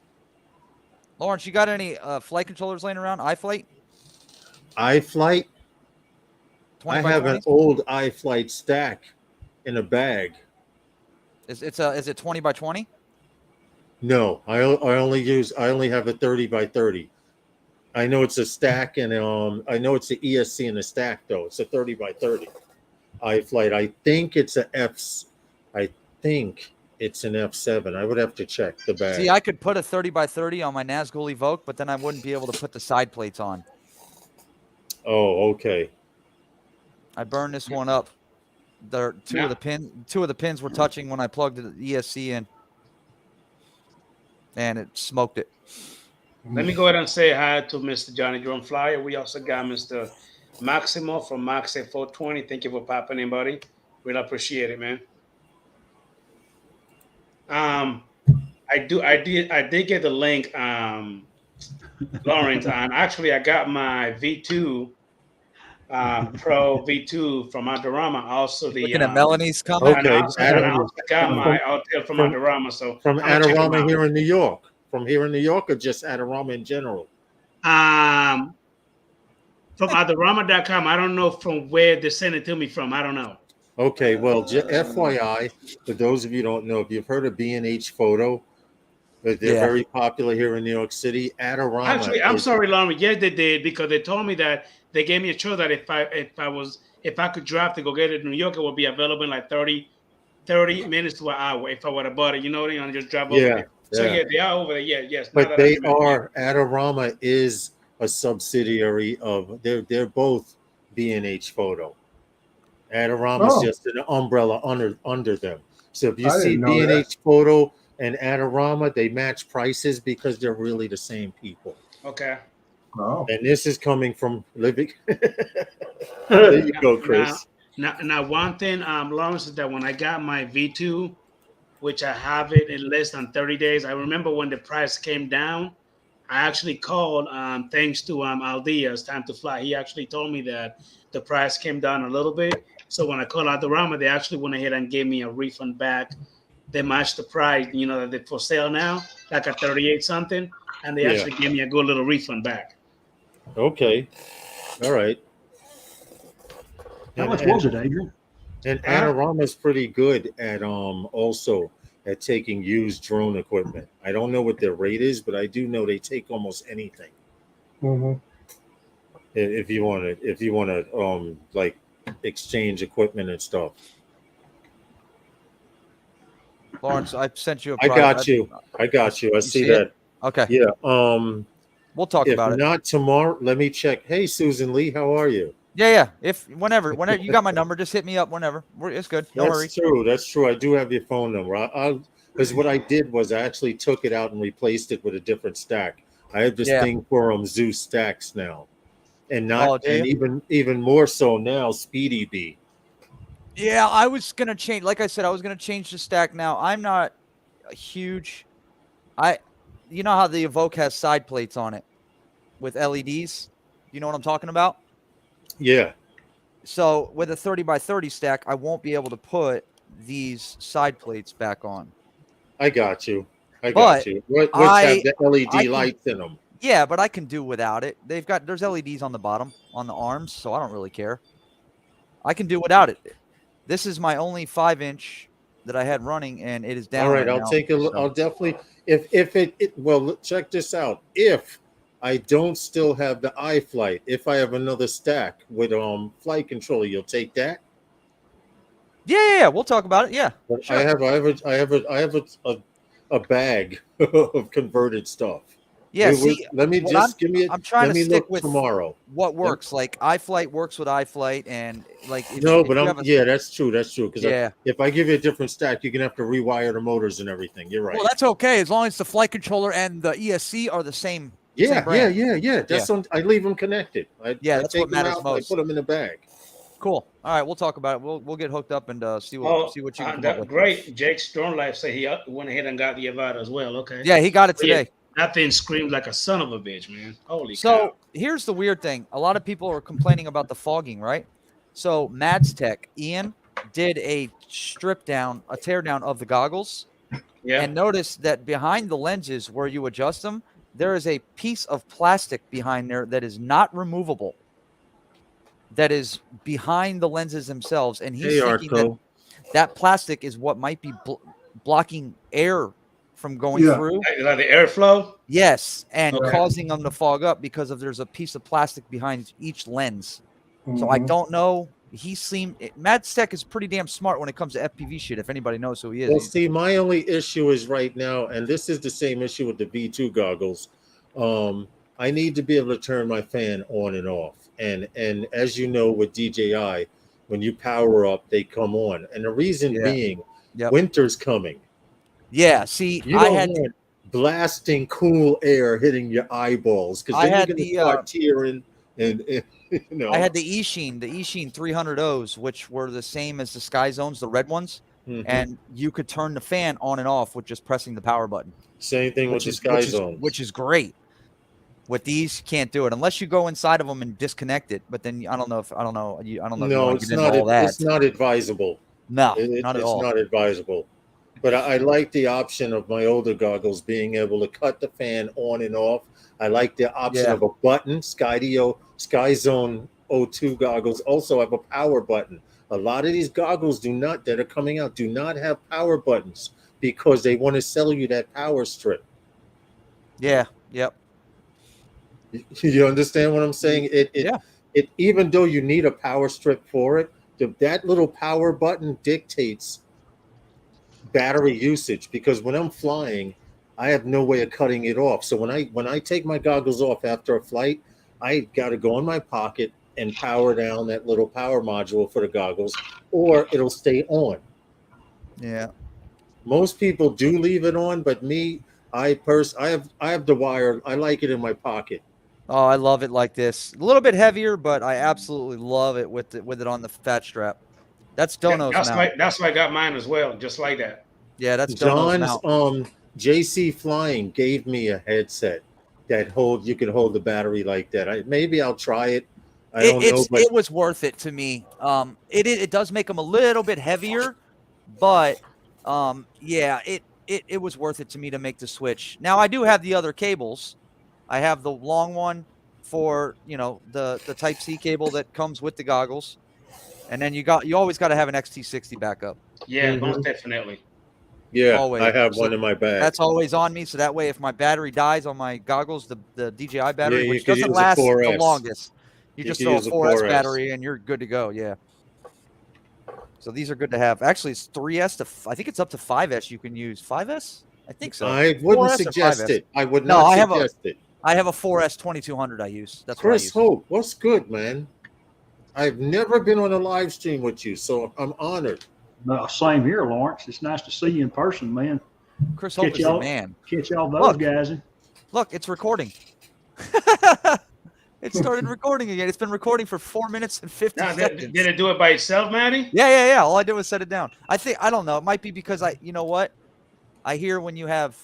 Lawrence, you got any flight controllers laying around? iFlight? iFlight? 20 I by have 20s? an old iFlight stack in a bag. Is it 20 by 20? No, I only have a 30 by 30. I know it's a stack, and I know it's the ESC in a stack though. It's a 30 by 30 iFlight. I think it's an F7. I would have to check the bag. See, I could put a 30 by 30 on my Nazgul Evoque, but then I wouldn't be able to put the side plates on. Oh, okay. I burned this one up. Two of the pins were touching when I plugged the ESC in, and it smoked it. Let me go ahead and say hi to Mr. Johnny Drone Flyer. We also got Mr. Maximo from Max 420. Thank you for popping in, buddy. Really appreciate it, man. I did get the link, Lawrence, and actually I got my V2 Pro V2 from Adorama. Also the Looking at Melanie's comment. Okay, and I also got my Autel from Adorama. So from Adorama here in New York. From here in New York, or just Adorama in general? From Adorama.com. I don't know from where they sent it to me from. I don't know. Okay, well, FYI, for those of you who don't know, if you've heard of B&H Photo, they're very popular here in New York City. Adorama. Actually, I'm sorry, Lauren. Yes, they did, because they told me that they gave me a show that if I could drive to go get it in New York, it would be available in like 30 minutes to an hour if I would have bought it. You know what I mean? And just drive over there. So they are over there. Yeah, yes. But they are. Adorama is a subsidiary of. They're both B&H Photo. Adorama is just an umbrella under them. So if you see B&H Photo and Adorama, they match prices because they're really the same people. Okay. Oh. And this is coming from living. There you go, Chris. Now, one thing, Lawrence, is that when I got my V2, which I have it in less than 30 days, I remember when the price came down, I actually called, thanks to Aldia's Time to Fly. He actually told me that the price came down a little bit. So when I called Adorama, they actually went ahead and gave me a refund back. They matched the price, that they're for sale now, like at 38 something, and they actually gave me a good little refund back. Okay. All right. How much was it, Adrian? And Adorama's pretty good at also at taking used drone equipment. I don't know what their rate is, but I do know they take almost anything. Mm-hmm. If you want to like exchange equipment and stuff. Lawrence, I sent you a I got you. I see that. It? Okay. Yeah. We'll talk about it. If not tomorrow, let me check. Hey, Susan Lee, how are you? Yeah. If whenever you got my number, just hit me up whenever. It's good. No hurry. That's true. I do have your phone number. Because what I did was I actually took it out and replaced it with a different stack. I have this thing for Zeus stacks now, and even more so now Speedy B. Yeah, I was gonna change. Like I said, I was gonna change the stack. Now I'm not a huge. You know how the Evoque has side plates on it with LEDs. You know what I'm talking about? Yeah. So with a 30x30 stack, I won't be able to put these side plates back on. I got you. Which have the LED lights in them. Yeah, but I can do without it. There's LEDs on the bottom, on the arms, so I don't really care. I can do without it. This is my only 5-inch that I had running, and it is down. All right, I'll take a look. I'll definitely well, check this out. If I don't still have the iFlight, if I have another stack with flight controller, you'll take that? Yeah, we'll talk about it. Yeah. Sure. I have a bag of converted stuff. Yeah, I'm trying to stick with tomorrow. What works? Like iFlight works with iFlight, and like that's true. That's true. Because if I give you a different stack, you're gonna have to rewire the motors and everything. You're right. Well, that's okay as long as the flight controller and the ESC are the same. Yeah. That's I leave them connected. That's what matters most. I put them in a bag. Cool. All right, we'll talk about it. We'll get hooked up and see what you can come up with. Great. Jake Stormlife said he went ahead and got the Avata as well. Okay. Yeah, he got it today. That thing screams like a son of a bitch, man. Holy cow. So here's the weird thing. A lot of people are complaining about the fogging, right? So Mads Tech, Ian, did a tear down of the goggles. Yeah. And notice that behind the lenses where you adjust them, there is a piece of plastic behind there that is not removable. That is behind the lenses themselves. And he's thinking that plastic is what might be blocking air from going through. Like the airflow? Yes, and causing them to fog up because there's a piece of plastic behind each lens. Mm-hmm. So I don't know. Mads Tech is pretty damn smart when it comes to FPV shit, if anybody knows who he is. Well, see, my only issue is right now, and this is the same issue with the V2 goggles. I need to be able to turn my fan on and off. And as you know, with DJI, when you power up, they come on. And the reason being, winter's coming. Yeah, see, you don't want blasting cool air hitting your eyeballs because then you're going to start tearing. And I had the Eachine 300Os, which were the same as the Sky Zones, the red ones, and you could turn the fan on and off with just pressing the power button. Same thing with the Sky Zones, which is great. With these, you can't do it unless you go inside of them and disconnect it. But then I don't know. No, it's not. It's not advisable. No, not at all. It's not advisable. But I like the option of my older goggles being able to cut the fan on and off. I like the option of a button. Sky Zone 02 goggles also have a power button. A lot of these goggles that are coming out do not have power buttons because they want to sell you that power strip. Yeah. Yep. You understand what I'm saying? It even though you need a power strip for it, that little power button dictates battery usage because when I'm flying, I have no way of cutting it off. So when I take my goggles off after a flight, I got to go in my pocket and power down that little power module for the goggles, or it'll stay on. Yeah. Most people do leave it on, but me, I have the wire. I like it in my pocket. Oh, I love it like this. A little bit heavier, but I absolutely love it with it on the fat strap. That's Dono's mount. That's why I got mine as well, just like that. Yeah, that's Dono's John's mount. JC Flying gave me a headset that you can hold the battery like that. Maybe I'll try it. I don't know, but It was worth it to me. It does make them a little bit heavier, but yeah, it was worth it to me to make the switch. Now I do have the other cables. I have the long one for the Type C cable that comes with the goggles, and then you always got to have an XT60 backup. Yeah, most definitely. yeah, Always. I have So one in my bag. that's always on me, so that way if my battery dies on my goggles, the DJI battery, Yeah, which you could doesn't use a last the 4S. longest, you just could throw a use a 4S 4S. battery and you're good to go. Yeah. So these are good to have. Actually, it's 3S to I think it's up to 5S. You can use 5S. I think so. I wouldn't 4S or suggest 5S? it. I would No, not I have suggest it. I have a 4S 2200 I use. That's Chris what I use. Hope, what's good, man? I've never been on a live stream with you, so I'm honored. No, same here, Lawrence. It's nice to see you in person, man. Chris Hope is a man. Catch all those Look. guys. Look, it's recording. It started recording again. It's been recording for 4 minutes and 50 seconds. Did it do it by itself, Matty? Yeah. All I did was set it down. I don't know. It might be because you know what? I hear when you have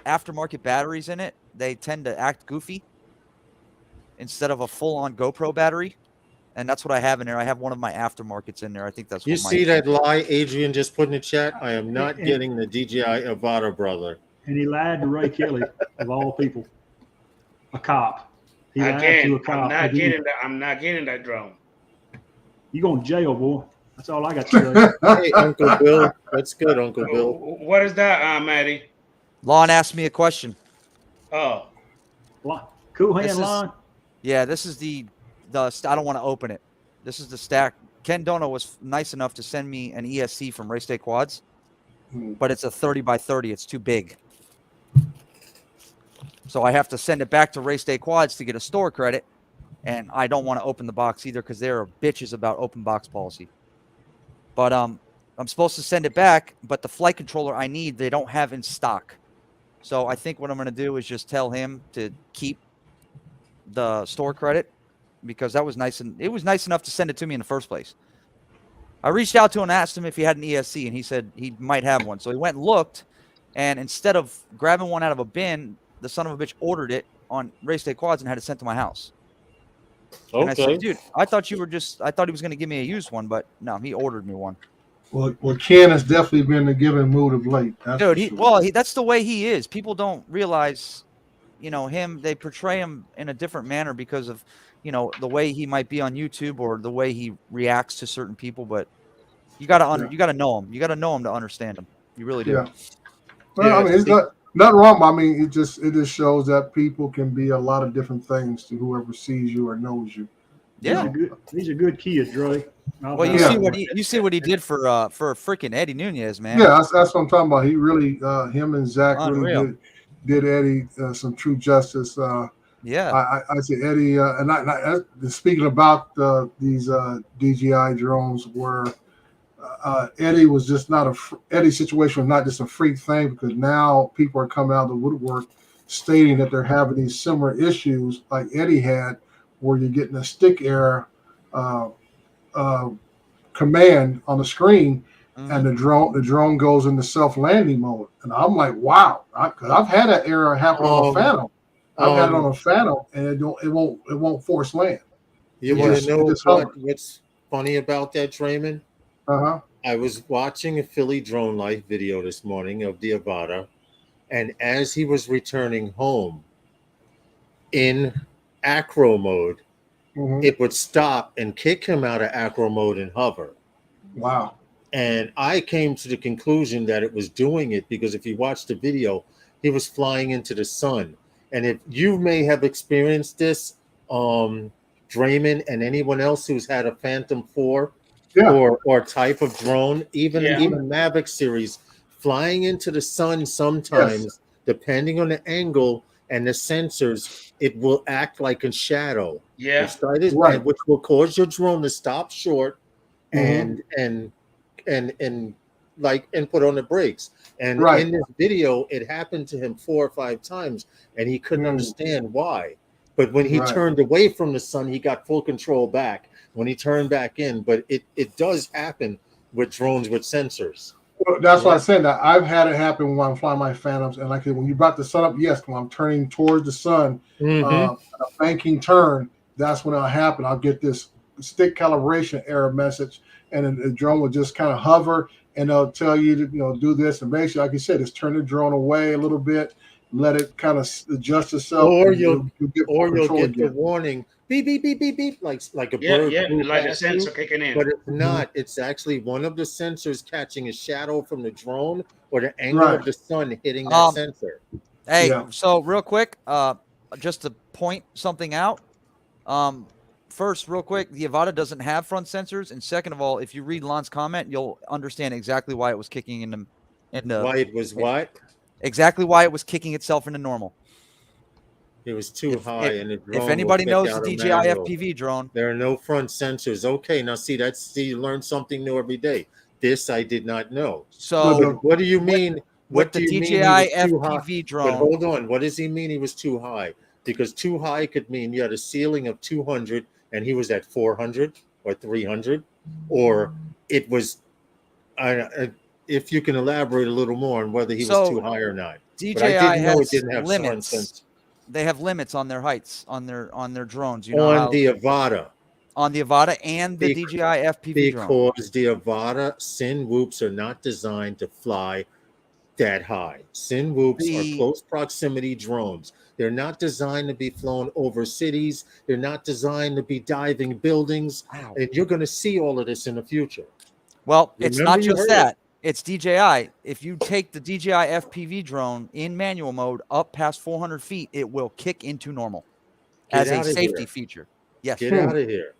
aftermarket batteries in it, they tend to act goofy instead of a full-on GoPro battery. And that's what I have in there. I have one of my aftermarkets in there. I think that's You what see that lie Adrian just put in the chat? I am not And- getting the DJI Avata, brother. And he lied to Ray Kelly, of all people. A cop. He lied to Again, a cop. I'm not getting that drone. You going to jail, boy. That's all I got to say. Hey, Uncle Bill. That's good, Uncle Bill. What is that, Matty? Lon asked me a question. Oh, Cool This hand is- line. Yeah, this is the I don't want to open it. This is the stack. Ken Dono was nice enough to send me an ESC from Race Day Quads, but it's a 30 by 30. It's too big. So I have to send it back to Race Day Quads to get a store credit, and I don't want to open the box either because they're bitches about open box policy. But I'm supposed to send it back, but the flight controller I need, they don't have in stock. So I think what I'm going to do is just tell him to keep the store credit because that was nice, and it was nice enough to send it to me in the first place. I reached out to him and asked him if he had an ESC, and he said he might have one. So he went and looked, and instead of grabbing one out of a bin, the son of a bitch ordered it on Race Day Quads and had it sent to my house. And I said, dude, I thought he was going to give me a used one, but no, he ordered me one. Well, Ken has definitely been in a giving mood of late. Dude, that's the way he is. People don't realize, him. They portray him in a different manner because of, the way he might be on YouTube or the way he reacts to certain people. But you got to you got to know him. You got to know him to understand him. You really do. Yeah. Well, I mean, it's not wrong. But I mean, it just shows that people can be a lot of different things to whoever sees you or knows you. Yeah, These are good kids, Dre. Well, you see what he did for freaking Eddie Nunez, man. Yeah, that's what I'm talking about. He really, him and Zach Unreal. really did Eddie some true justice. Yeah, I say Eddie, and I speaking about these DJI drones, where Eddie was just not Eddie's situation was not just a freak thing, because now people are coming out of the woodwork stating that they're having these similar issues like Eddie had, where you're getting a stick error command on the screen, and the drone goes into self-landing mode, and I'm like, wow, because I've had that error happen on a Phantom. I've had it on a Phantom, and it won't force land. You want to know what's funny about that, Draymond? I was watching a Philly Drone Life video this morning of the Avata, and as he was returning home in acro mode, it would stop and kick him out of acro mode and hover. Wow. And I came to the conclusion that it was doing it because if you watch the video, he was flying into the sun. And if you may have experienced this, Draymond and anyone else who's had a Phantom 4 or type of drone, even Mavic series, flying into the sun sometimes, depending on the angle and the sensors, it will act like a shadow. Yeah. Which will cause your drone to stop short and like and put on the brakes. And Right. in this video, it happened to him 4 or 5 times, and he couldn't understand why. But when he turned away from the sun, he got full control back. When he turned back in, but it does happen with drones with sensors. Well, that's what I said. That I've had it happen when I'm flying my Phantoms, and like when you brought the sun up, yes, when I'm turning towards the sun, a banking turn, that's when it'll happen. I'll get this stick calibration error message, and then the drone will just kind of hover, and they'll tell you to do this, and basically, like you said, just turn the drone away a little bit, let it kind of adjust itself, or you'll get again. the warning beep beep beep beep beep like a bird. Like a sensor kicking in. But it's not. It's actually one of the sensors catching a shadow from the drone or the angle of the sun hitting that sensor. Hey, so real quick, just to point something out. First, real quick, the Avata doesn't have front sensors, and second of all, if you read Lon's comment, you'll understand exactly why it was kicking into why it was what? Exactly why it was kicking itself into normal. It was too high, and the drone if anybody knows the DJI manual. FPV drone, there are no front sensors. Okay, now see you learn something new every day. This I did not know. So what do you mean? With the DJI FPV drone? But hold on, what does he mean? He was too high, because too high could mean you had a ceiling of 200 and he was at 400 or 300, or it was. If you can elaborate a little more on whether he was too high or not. DJI but I didn't know has it didn't have limits. They have limits on their heights on their drones. The Avata. On the Avata and the DJI FPV drone. Because the Avata Sin Whoops are not designed to fly that high. Sin Whoops are close proximity drones. They're not designed to be flown over cities. They're not designed to be diving buildings. Wow. And you're going to see all of this in the future. Well, it's not just that. It's DJI. If you take the DJI FPV drone in manual mode up past 400 feet, it will kick into normal as a safety feature. Yes. Get out of here.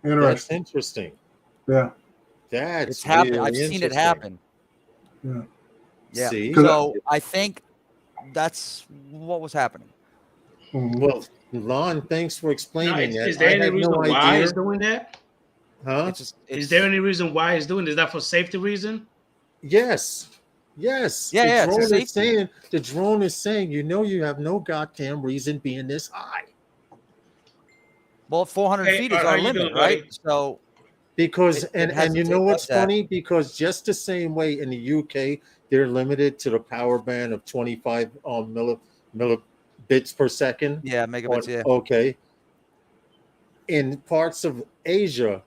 That's interesting. Yeah. That's happened. I've seen it happen. Yeah. Yeah. See? So I think that's what was happening. Well, Lon, thanks for explaining that. Is there any reason why he's doing that? Huh? Is there any reason why he's doing this? Is that for safety reason? Yes. Yeah. The drone is saying, you have no goddamn reason being this high. Well, 400 feet is our limit, right? So because and you know what's funny? Because just the same way in the UK, they're limited to the power band of 25 millibits per second. Yeah, megabits. Yeah. Okay. In parts of Asia,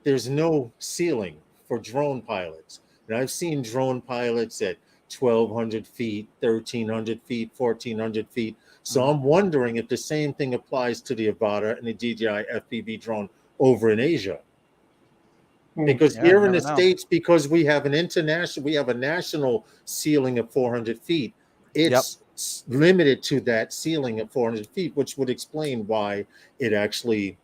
there's no ceiling for drone pilots. And I've seen drone pilots at 1,200 feet, 1,300 feet, 1,400 feet. So I'm wondering if the same thing applies to the Avata and the DJI FPV drone over in Asia. Because here in the States, because we have a national ceiling of 400 feet, it's limited to that ceiling of 400 feet, which would explain why it actually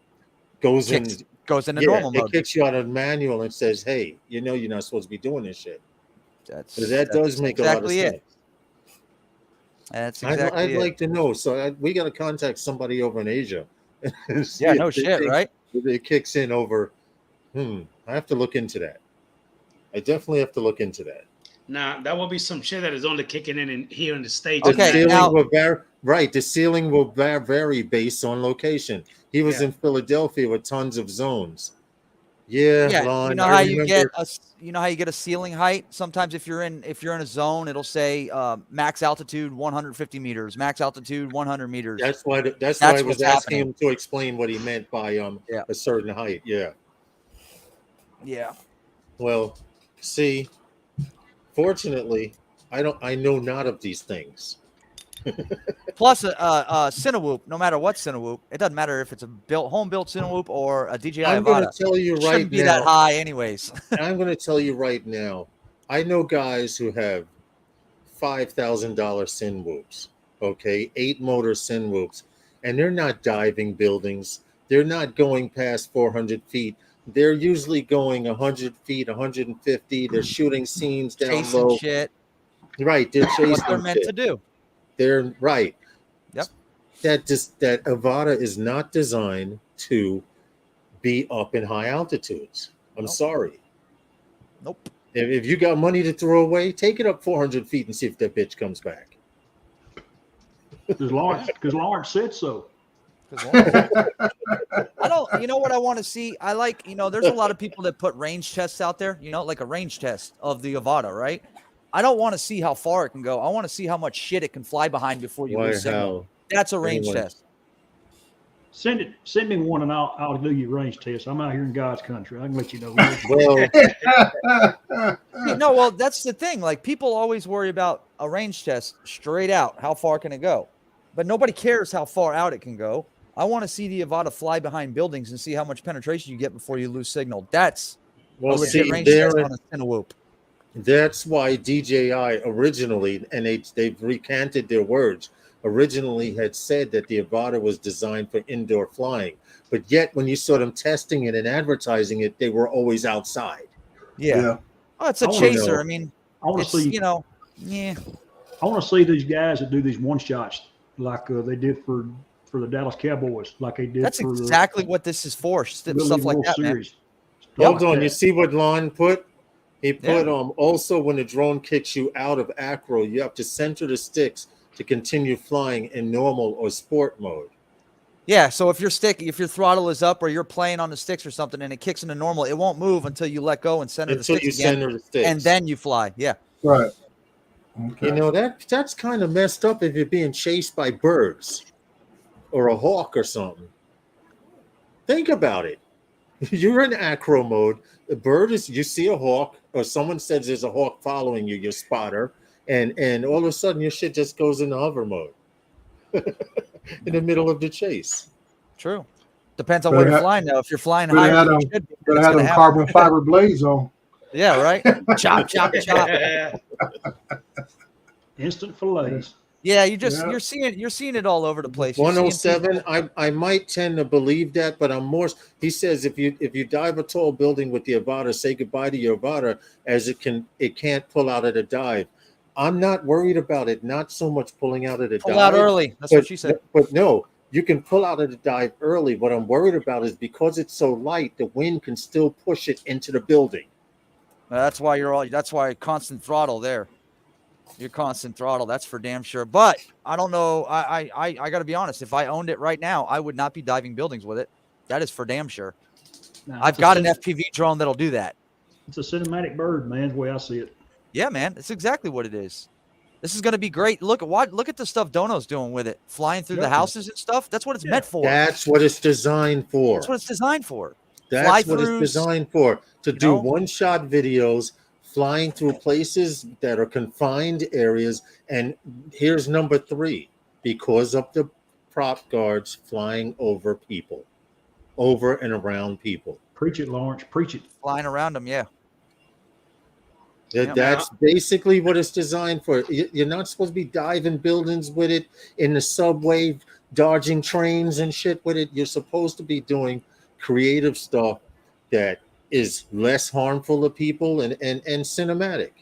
goes into normal mode. It kicks you out of manual and says, hey, you're not supposed to be doing this shit. That does make a lot of sense. That's exactly I'd like to know. So we got to contact somebody over in Asia. Yeah, no shit, right? It kicks in over. I have to look into that. I definitely have to look into that. Now, that will be some shit that is only kicking in here in the States. The ceiling will vary based on location. He was in Philadelphia with tons of zones. Yeah, Lon, you know how you get a ceiling height. Sometimes if you're in a zone, it'll say max altitude 150 meters, max altitude 100 meters. That's why I was asking him to explain what he meant by a certain height. Yeah. Yeah. Well, see, fortunately, I know not of these things. Plus, a Cinewhoop, no matter what Cinewhoop, it doesn't matter if it's a home-built Cinewhoop or a DJI I'm going to tell you right now. Shouldn't be that high anyways. I'm going to tell you right now. I know guys who have $5,000 Cinewhoops, okay, 8-motor Cinewhoops, and they're not diving buildings. They're not going past 400 feet. They're usually going 100 feet, 150. They're shooting scenes down chasing low. Shit. Right, they're chasing what they're meant to do. They're right. Yep. That Avata is not designed to be up in high altitudes. I'm sorry. Nope. If you got money to throw away, take it up 400 feet and see if that bitch comes back. Because Lawrence said so. I don't, you know what I want to see? I like, there's a lot of people that put range tests out there, like a range test of the Avata, right? I don't want to see how far it can go. I want to see how much shit it can fly behind before you lose signal. That's a range test. Send me one and I'll do your range test. I'm out here in God's country. I can let you know. Well, that's the thing. Like, people always worry about a range test straight out. How far can it go? But nobody cares how far out it can go. I want to see the Avata fly behind buildings and see how much penetration you get before you lose signal. That's a legit range test on a Cinewhoop. That's why DJI originally, and they've recanted their words, originally had said that the Avata was designed for indoor flying. But yet, when you saw them testing it and advertising it, they were always outside. Yeah. Oh, it's a chaser. I mean, I want to see, yeah. I want to see these guys that do these one shots like they did for the Dallas Cowboys, like they did. That's exactly what this is for. Stuff like that, man. Hold on, you see what Lon put? He put also when the drone kicks you out of acro, you have to center the sticks to continue flying in normal or sport mode. Yeah, so if your throttle is up or you're playing on the sticks or something and it kicks into normal, it won't move until you let go and center the sticks and then you fly. Yeah. Right. Okay. That's kind of messed up if you're being chased by birds or a hawk or something. Think about it. You're in acro mode. The bird you see a hawk, or someone says there's a hawk following you, your spotter, and all of a sudden your shit just goes into hover mode in the middle of the chase. True. Depends on where you're flying now. If you're flying higher, but had them carbon fiber blades on. Yeah, right. Chop, chop, chop. Instant fillets. Yeah, you're seeing it all over the place. 107. I might tend to believe that, but I'm more. He says if you dive a tall building with the Avata, say goodbye to your Avata, as it can't pull out of the dive. I'm not worried about it. Not so much pulling out of the dive. Pull out early. That's what she said. But no, you can pull out of the dive early. What I'm worried about is because it's so light, the wind can still push it into the building. That's why constant throttle there. Your constant throttle, that's for damn sure. But I don't know. I got to be honest. If I owned it right now, I would not be diving buildings with it. That is for damn sure. I've got an FPV drone that'll do that. It's a cinematic bird, man. The way I see it. Yeah, man. It's exactly what it is. This is going to be great. Look at the stuff Dono's doing with it, flying through the houses and stuff. That's what it's meant for. That's what it's designed for. That's what it's designed for. That's what it's designed for. To do one-shot videos, flying through places that are confined areas. And here's number 3, because of the prop guards flying over people, over and around people. Preach it, Lawrence. Preach it. Flying around them, yeah. That's basically what it's designed for. You're not supposed to be diving buildings with it, in the subway, dodging trains and shit with it. You're supposed to be doing creative stuff that is less harmful to people and cinematic.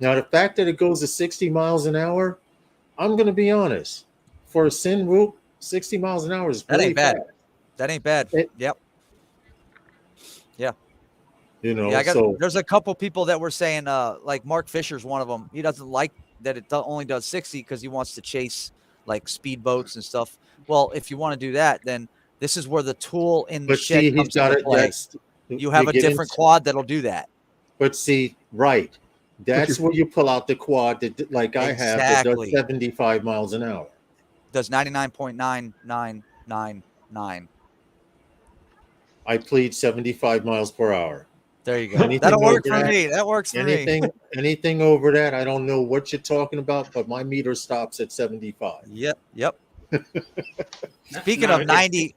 Now, the fact that it goes to 60 miles an hour, I'm going to be honest. For a Cinewhoop, 60 miles an hour is pretty fast. That ain't bad. Yep. Yeah. There's a couple people that were saying, like Mark Fisher's one of them. He doesn't like that it only does 60 because he wants to chase like speedboats and stuff. Well, if you want to do that, then this is where the tool in the shed comes into play. You have a different quad that'll do that. But see, right. That's where you pull out the quad that, like I have, that does 75 miles an hour. Does 99.9999. I plead 75 miles per hour. There you go. That'll work for me. That works for me. Anything over that, I don't know what you're talking about, but my meter stops at 75. Yep. Speaking of 90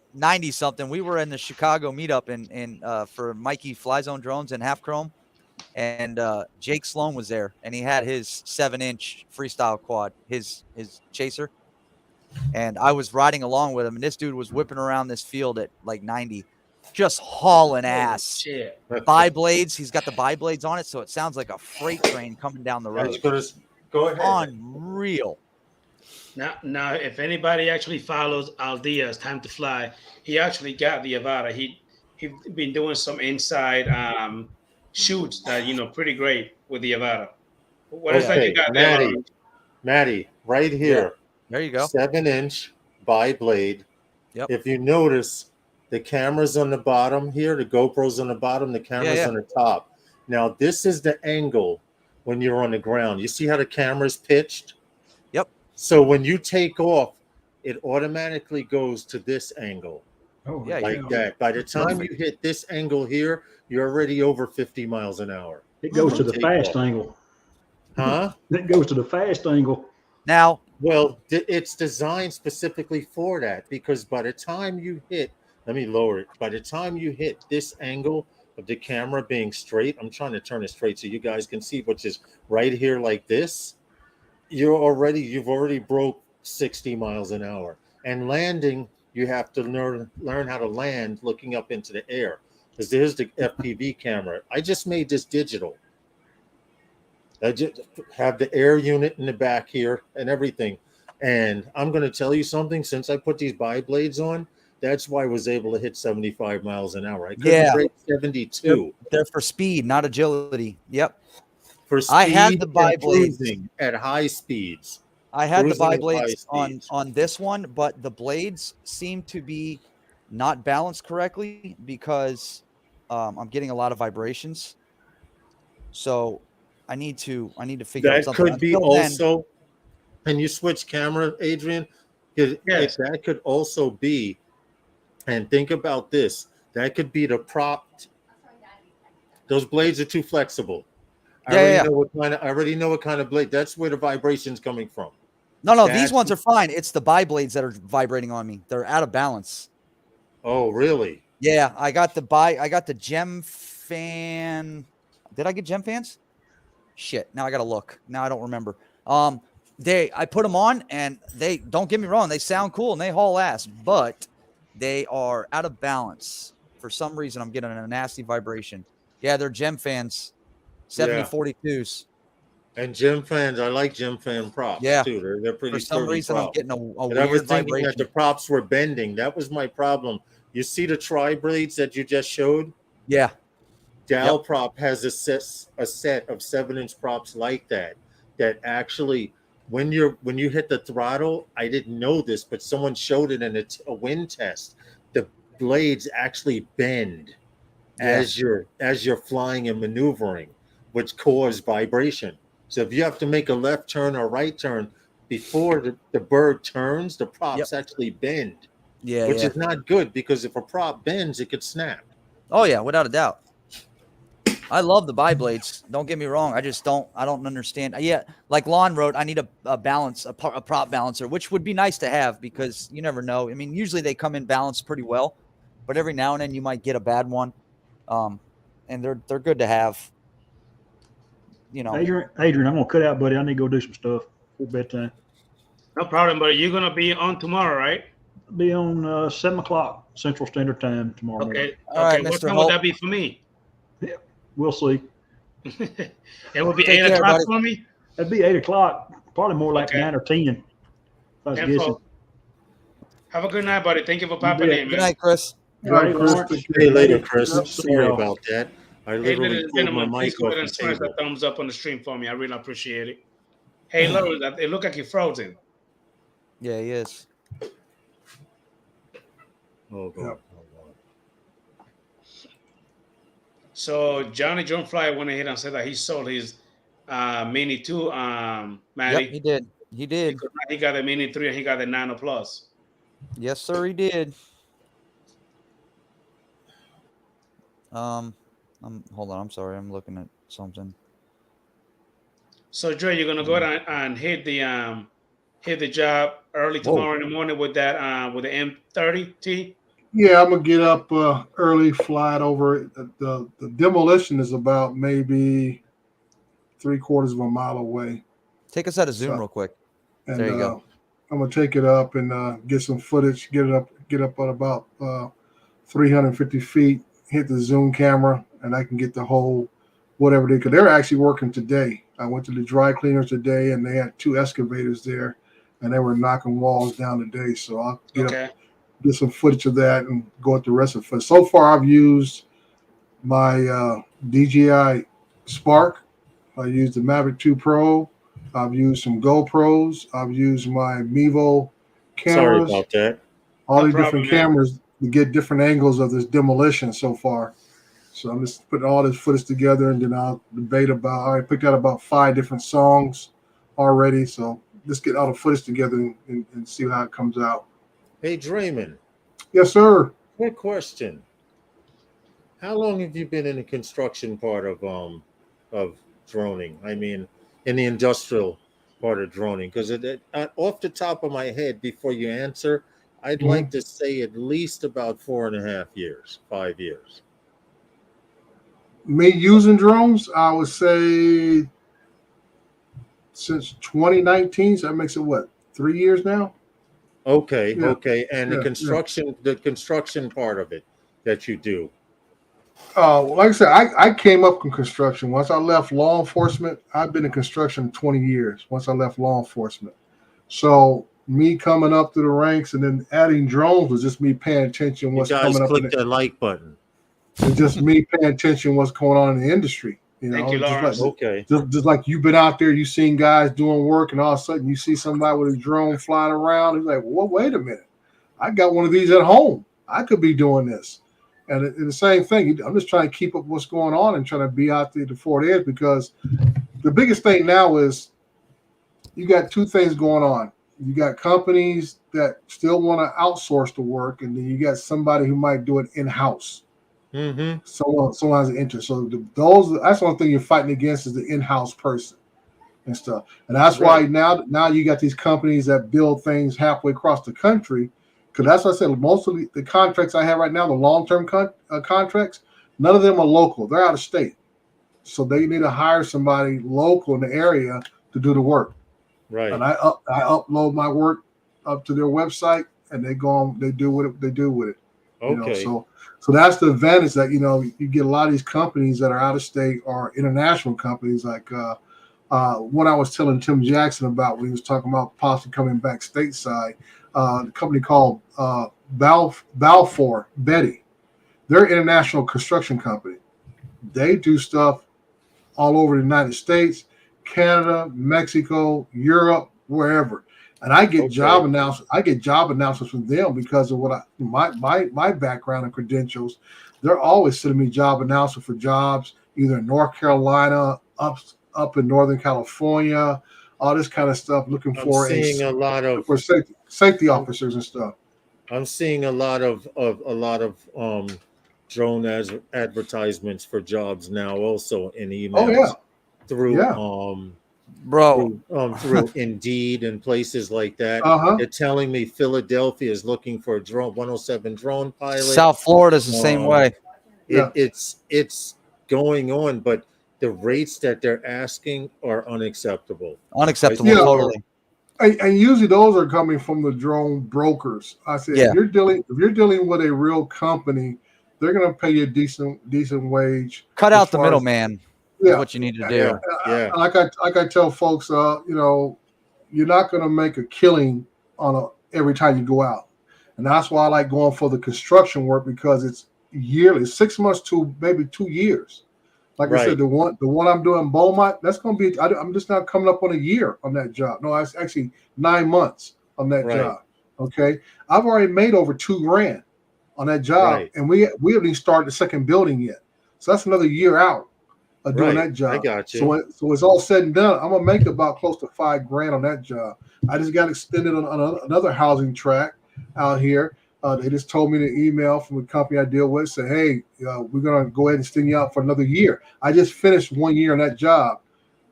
something, we were in the Chicago meetup in for Mikey Fly Zone drones and half chrome, and Jake Sloan was there, and he had his 7-inch freestyle quad, his chaser, and I was riding along with him, and this dude was whipping around this field at like 90. Just hauling ass. Bi blades. He's got the bi blades on it, so it sounds like a freight train coming down the road. Go ahead. Unreal. Now, if anybody actually follows Aldea's Time to Fly, he actually got the Avata. He'd been doing some inside shoots that pretty great with the Avata. What is that Okay, you got there, Maddie. Lawrence? Maddie, right here, There you go. 7-inch bi-blade. Yep. If you notice, the camera's on the bottom here, the GoPro's on the bottom, the camera's on the top. Now, this is the angle when you're on the ground. You see how the camera's pitched? Yep. So when you take off, it automatically goes to this angle. Oh, Yeah, Like that. By the time you hit this angle here, you're already over 50 miles an hour. it goes to the Take fast off. angle. Huh? It goes to the fast angle. Now, Well, it's designed specifically for that because by the time you hit, let me lower it. By the time you hit this angle of the camera being straight, I'm trying to turn it straight so you guys can see, which is right here like this. You've already broke 60 miles an hour. And landing, you have to learn how to land looking up into the air because there's the FPV camera. I just made this digital. I just have the air unit in the back here and everything. And I'm going to tell you something. Since I put these bi-blades on, that's why I was able to hit 75 miles an hour. I couldn't break 72. they're for speed, not agility. Yep. For speed I had the and bi-blades. cruising at high speeds. I had the Cruising at bi-blades high speeds. on this one, but the blades seem to be not balanced correctly because I'm getting a lot of vibrations. So I need to figure out That something. could be Until then- also, and you switch camera, Adrian? Yes. That could also be, and think about this, that could be the prop. Those blades are too flexible. I already know what kind of blade. That's where the vibration's coming from. No, these ones are fine. It's the bi-blades that are vibrating on me. They're out of balance. Oh, really? Yeah, I got the Gem fan. Did I get Gem fans? Shit. Now I gotta look. Now I don't remember. I put them on and they, don't get me wrong, they sound cool and they haul ass, but they are out of balance. For some reason, I'm getting a nasty vibration. Yeah, they're Gem fans, 7042s. And Gem fans, I like Gem fan props too. They're pretty. For some reason, props. I'm getting a And I was weird thinking vibration. that the props were bending. That was my problem. You see the tri-blades that you just showed? Yeah. Dow prop has a set of 7-inch props like that actually when you hit the throttle, I didn't know this, but someone showed it in a wind test. The blades actually bend as you're flying and maneuvering, which cause vibration. So if you have to make a left turn or right turn before the bird turns, the props actually bend. Which is not good because if a prop bends, it could snap. Oh yeah, without a doubt. I love the bi-blades. Don't get me wrong. I don't understand. Yeah, like Lon wrote, I need a balance, a prop balancer, which would be nice to have because you never know. I mean, usually they come in balanced pretty well, but every now and then you might get a bad one. And they're good to have. You know, Adrian, I'm gonna cut out, buddy. I need to go do some stuff for bedtime. No problem, but you're gonna be on tomorrow, right? I'll be on 7 o'clock Central Standard Time tomorrow morning. All right, What Mr. time Holt. would that be for me? We'll see. It will be Take 8 care, o'clock buddy. for me. That'd be 8 o'clock. Probably more like Okay. 9 or 10. If I was 10 guessing. folk. Have a good night, buddy. Thank you for popping in, Good man. night, Chris. All right, Chris, Lawrence. take See you later, Chris. Yep. Sorry about that. I Hey, literally ladies and pulled my gentlemen, please mic go off ahead and the smash table. that thumbs up on the stream for me. I really appreciate it. Hey, Lawrence, it look like you're frozen. Yeah, he is. Oh, God. Yep. So Johnny John Fly went ahead and said that he sold his Mini 2, Maddie. Yep, he did. He did. Because he got the Mini 3 and he got the Nano Plus. Yes, sir, he did. Hold on. I'm sorry. I'm looking at something. So Joe, you're gonna go ahead and hit the job early tomorrow in the morning with that with the M30T. Yeah, I'm gonna get up early, fly it over. The demolition is about maybe 3/4 of a mile away. Take us out of Zoom So- real quick. And There you go. I'm gonna take it up and get some footage. Get up at about 350 feet. Hit the zoom camera, and I can get the whole whatever they could. They're actually working today. I went to the dry cleaners today, and they had 2 excavators there, and they were knocking walls down today. So I'll get some footage of that and go at the rest of it. So far, I've used my DJI Spark. I use the Mavic 2 Pro. I've used some GoPros. I've used my Mevo Sorry cameras. about that. All No these problem, different man. cameras to get different angles of this demolition so far. So I'm just putting all this footage together, and then I'll debate about. I picked out about 5 different songs already. So let's get all the footage together and see how it comes out. Hey, Draymond, Yes, sir. quick question. How long have you been in the construction part of droning? I mean, in the industrial part of droning? Because off the top of my head, before you answer, I'd like to say at least about 4.5 years, 5 years. Me using drones, I would say since 2019. So that makes it what, 3 years now? Okay, Yeah. okay. And Yeah, the construction part of it that you do. Like I said, I came up in construction. Once I left law enforcement, I've been in construction 20 years. Once I left law enforcement. So me coming up through the ranks and then adding drones was just me paying attention You what's guys coming up. click that like button. It's just me paying attention what's going on in the industry. You know, Thank you, Lawrence. Okay. just like you've been out there, you've seen guys doing work, and all of a sudden you see somebody with a drone flying around. It's like, well, wait a minute. I got one of these at home. I could be doing this. And the same thing. I'm just trying to keep up what's going on and trying to be out there before it is, because the biggest thing now is you got 2 things going on. You got companies that still want to outsource the work, and then you got somebody who might do it in-house. Mm-hmm. Someone has an interest. So that's one thing you're fighting against is the in-house person and stuff. And that's why now you got these companies that build things halfway across the country. Because that's what I said. Most of the contracts I have right now, the long-term contracts, none of them are local. They're out of state. So they need to hire somebody local in the area to do the work. Right. And I upload my work up to their website, and they go on. They do what they do with it. Okay. You know, so that's the advantage that, you know, you get a lot of these companies that are out of state or international companies, like what I was telling Tim Jackson about when he was talking about possibly coming back stateside. The company called Balfour Betty. They're an international construction company. They do stuff all over the United States, Canada, Mexico, Europe, wherever. And I get job announcements. I get job announcements from them because of what my background and credentials. They're always sending me job announcements for jobs either in North Carolina, up in Northern California, all this kind of stuff. Looking for safety officers and stuff. I'm seeing a lot of drone advertisements for jobs now, also in emails through through Indeed and places like that. They're telling me Philadelphia is looking for a drone 107 drone pilot. South Florida's the same way. It's going on, but the rates that they're asking are unacceptable. Totally. And usually those are coming from the drone brokers. I said, if you're dealing with a real company, they're going to pay you a decent wage. Cut out the middleman. Is what you need to do. Like I tell folks, you know, you're not going to make a killing every time you go out, and that's why I like going for the construction work, because it's yearly, 6 months to maybe 2 years. Like I said, the one I'm doing in Beaumont, that's going to be. I'm just not coming up on a year on that job. No, it's actually 9 months on that job. Okay, I've already made over $2,000 on that job, and we haven't even started the second building yet. So that's another year out of doing that job. I got you. So it's all said and done, I'm gonna make about close to $5,000 on that job. I just got extended on another housing track out here. They just told me in an email from the company I deal with, say, hey, we're gonna go ahead and extend you out for another year. I just finished 1 year on that job.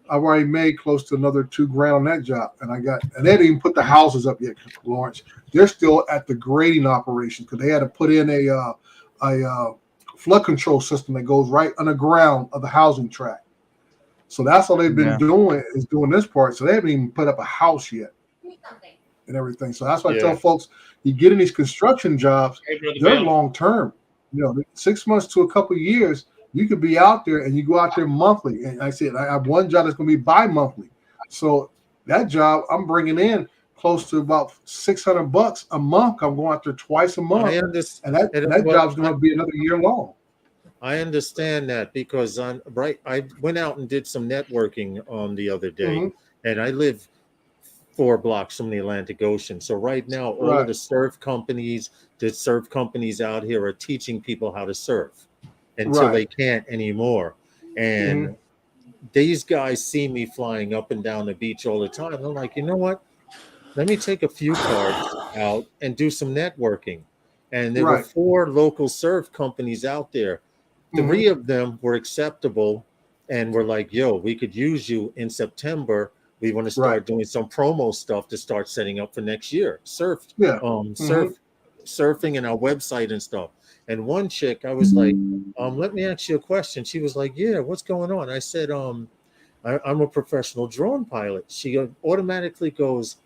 I've already made close to another $2,000 on that job, and they didn't even put the houses up yet, Lawrence. They're still at the grading operation because they had to put in a flood control system that goes right underground of the housing tract. So that's all they've been doing is doing this part. So they haven't even put up a house yet and everything. So that's why I tell folks, you get in these construction jobs, they're long term. You know, 6 months to a couple of years, you could be out there and you go out there monthly. And I said, I have one job that's going to be bi-monthly. So that job, I'm bringing in close to about $600 a month. I'm going out there twice a month. And that job's going to be another year long. I understand that because I went out and did some networking the other day, Mm-hmm. and I live 4 blocks from the Atlantic Ocean. So right now, all of Right. the surf companies out here are teaching people how to surf until Right. they can't anymore. Mm-hmm. And these guys see me flying up and down the beach all the time. I'm like, you know what? Let me take a few cards out and do some networking. And there were Right. 4 local surf companies out there. Mm-hmm. 3 of them were acceptable and were like, yo, we could use you in September. We want to Right. start doing some promo stuff to start setting up for next year. Yeah. Mm-hmm. Surfing and our website and stuff. And one chick, I was like, let me ask you a question. She was like, yeah, what's going on? I said, I'm a professional drone pilot. She automatically goes,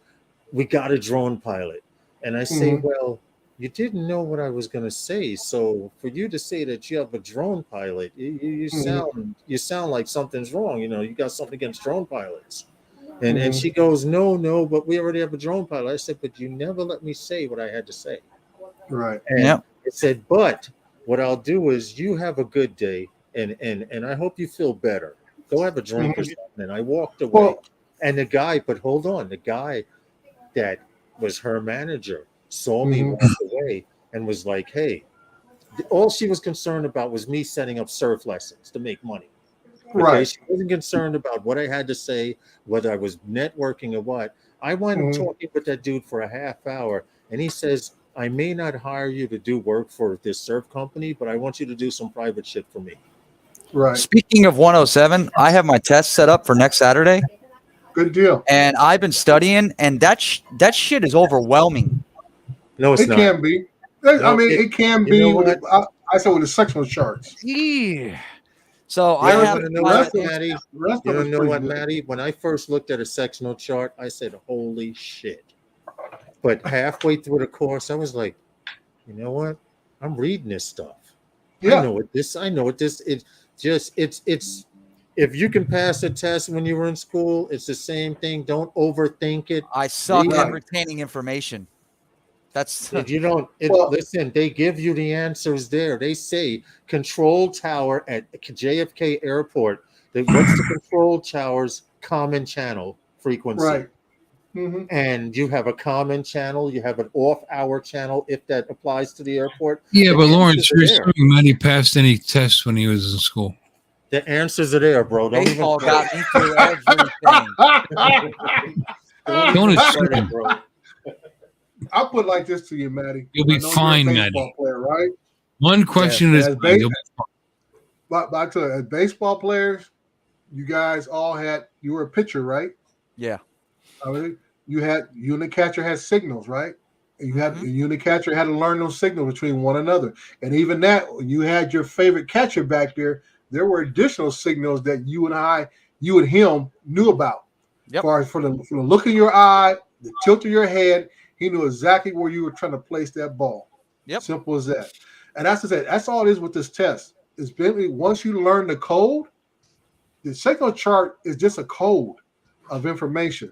we got a drone pilot. And I say, Mm-hmm. well, you didn't know what I was going to say. So for you to say that you have a drone pilot, Mm-hmm. you sound like something's wrong. You know, you got something against drone pilots. And Mm-hmm. she goes, no, but we already have a drone pilot. I said, but you never let me say what I had to say. Right. And Yep. it said, but what I'll do is you have a good day and I hope you feel better. Go have a drink or Mm-hmm. something. And I walked away. Well. And the guy, but hold on, the guy that was her manager saw me Mm-hmm. walk away and was like, hey, all she was concerned about was me setting up surf lessons to make money. Okay. Right. She wasn't concerned about what I had to say, whether I was networking or what. I wound up Mm-hmm. talking with that dude for a half hour, and he says, I may not hire you to do work for this surf company, but I want you to do some private shit for me. Right. Speaking of 107, I have my test set up for next Saturday, Good deal. and I've been studying, and that shit is overwhelming. No, it's It not. can be. I No, mean, it can you know be. what? I said with the sectional charts. Yeah. So You I know, have you know The my what, rest of Maddie? the rest You of don't it's know pretty what, good. Maddie? When I first looked at a sectional chart, I said, holy shit. But halfway through the course, I was like, you know what? I'm reading this stuff. Yeah. I know what this it just it's if you can pass a test when you were in school, it's the same thing. Don't overthink it. I suck Read at it. Right. retaining information. That's If you don't Well. listen, they give you the answers there. They say control tower at JFK Airport. What's the control tower's common channel frequency? Right. Mm-hmm. And you have a common channel, you have an off-hour channel if that applies to the airport. Yeah, The but answers Lawrence, are you're there. assuming Manny passed any tests when he was in school. The answers are there, bro. Don't even baseball sweat got me through everything. it. Don't Don't even sweat it, assume. bro. I'll put it like this to you, Maddie. You'll I be know you're a fine, baseball Manny. player, right? One question And at a as, time. You'll be fine. but I tell you, as baseball players, you guys all had. You were a pitcher, right? Yeah. I mean, you and the catcher had signals, right? And Mhm. you and the catcher had to learn those signals between one another. And even that, when you had your favorite catcher back there were additional signals that you and him knew about. As Yep. far as for the look in your eye, the tilt of your head, he knew exactly where you were trying to place that ball. Yep. Simple as that. And that's all it is with this test. It's basically once you learn the code, the signal chart is just a code of information.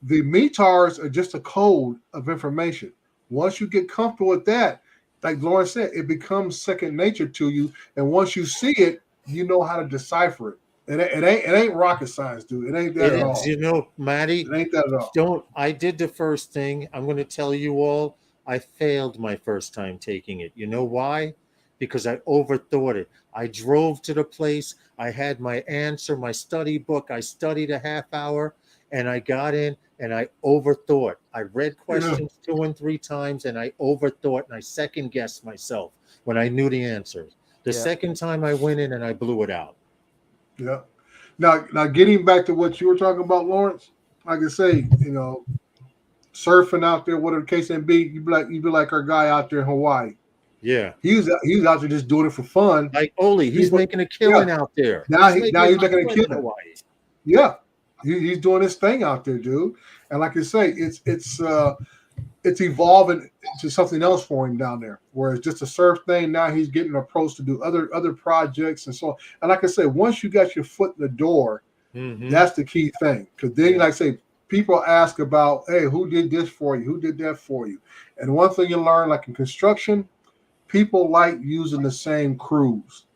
The METARs are just a code of information. Once you get comfortable with that, like Lauren said, it becomes second nature to you. And once you see it, you know how to decipher it. It ain't rocket science, dude. It ain't that It at is, all. you know, Maddie, It ain't that at all. I did the first thing. I'm going to tell you all, I failed my first time taking it. You know why? Because I overthought it. I drove to the place. I had my answer, my study book. I studied a half hour and I got in and I overthought. I read Yeah. questions 2 and 3 times and I overthought and I second guessed myself when I knew the answers. The Yeah. second time I went in and I blew it out. Yeah. Now getting back to what you were talking about, Lawrence, like I say, surfing out there, whatever the case may be, you'd be like our guy out there in Hawaii. Yeah. He was out there just doing it for fun. Like Oli, he's People- making a killing out there. Now he's making making a killing in killing. Hawaii. Yeah, he's doing his thing out there, dude. And like I say, it's evolving to something else for him down there. Whereas just a surf thing, now he's getting approached to do other projects and so on. And like I say, once you got your foot in the door, Mhm. that's the key thing. Because then, Yeah. like I say, people ask about, hey, who did this for you? Who did that for you? And one thing you learn, like in construction, people like using the same crews.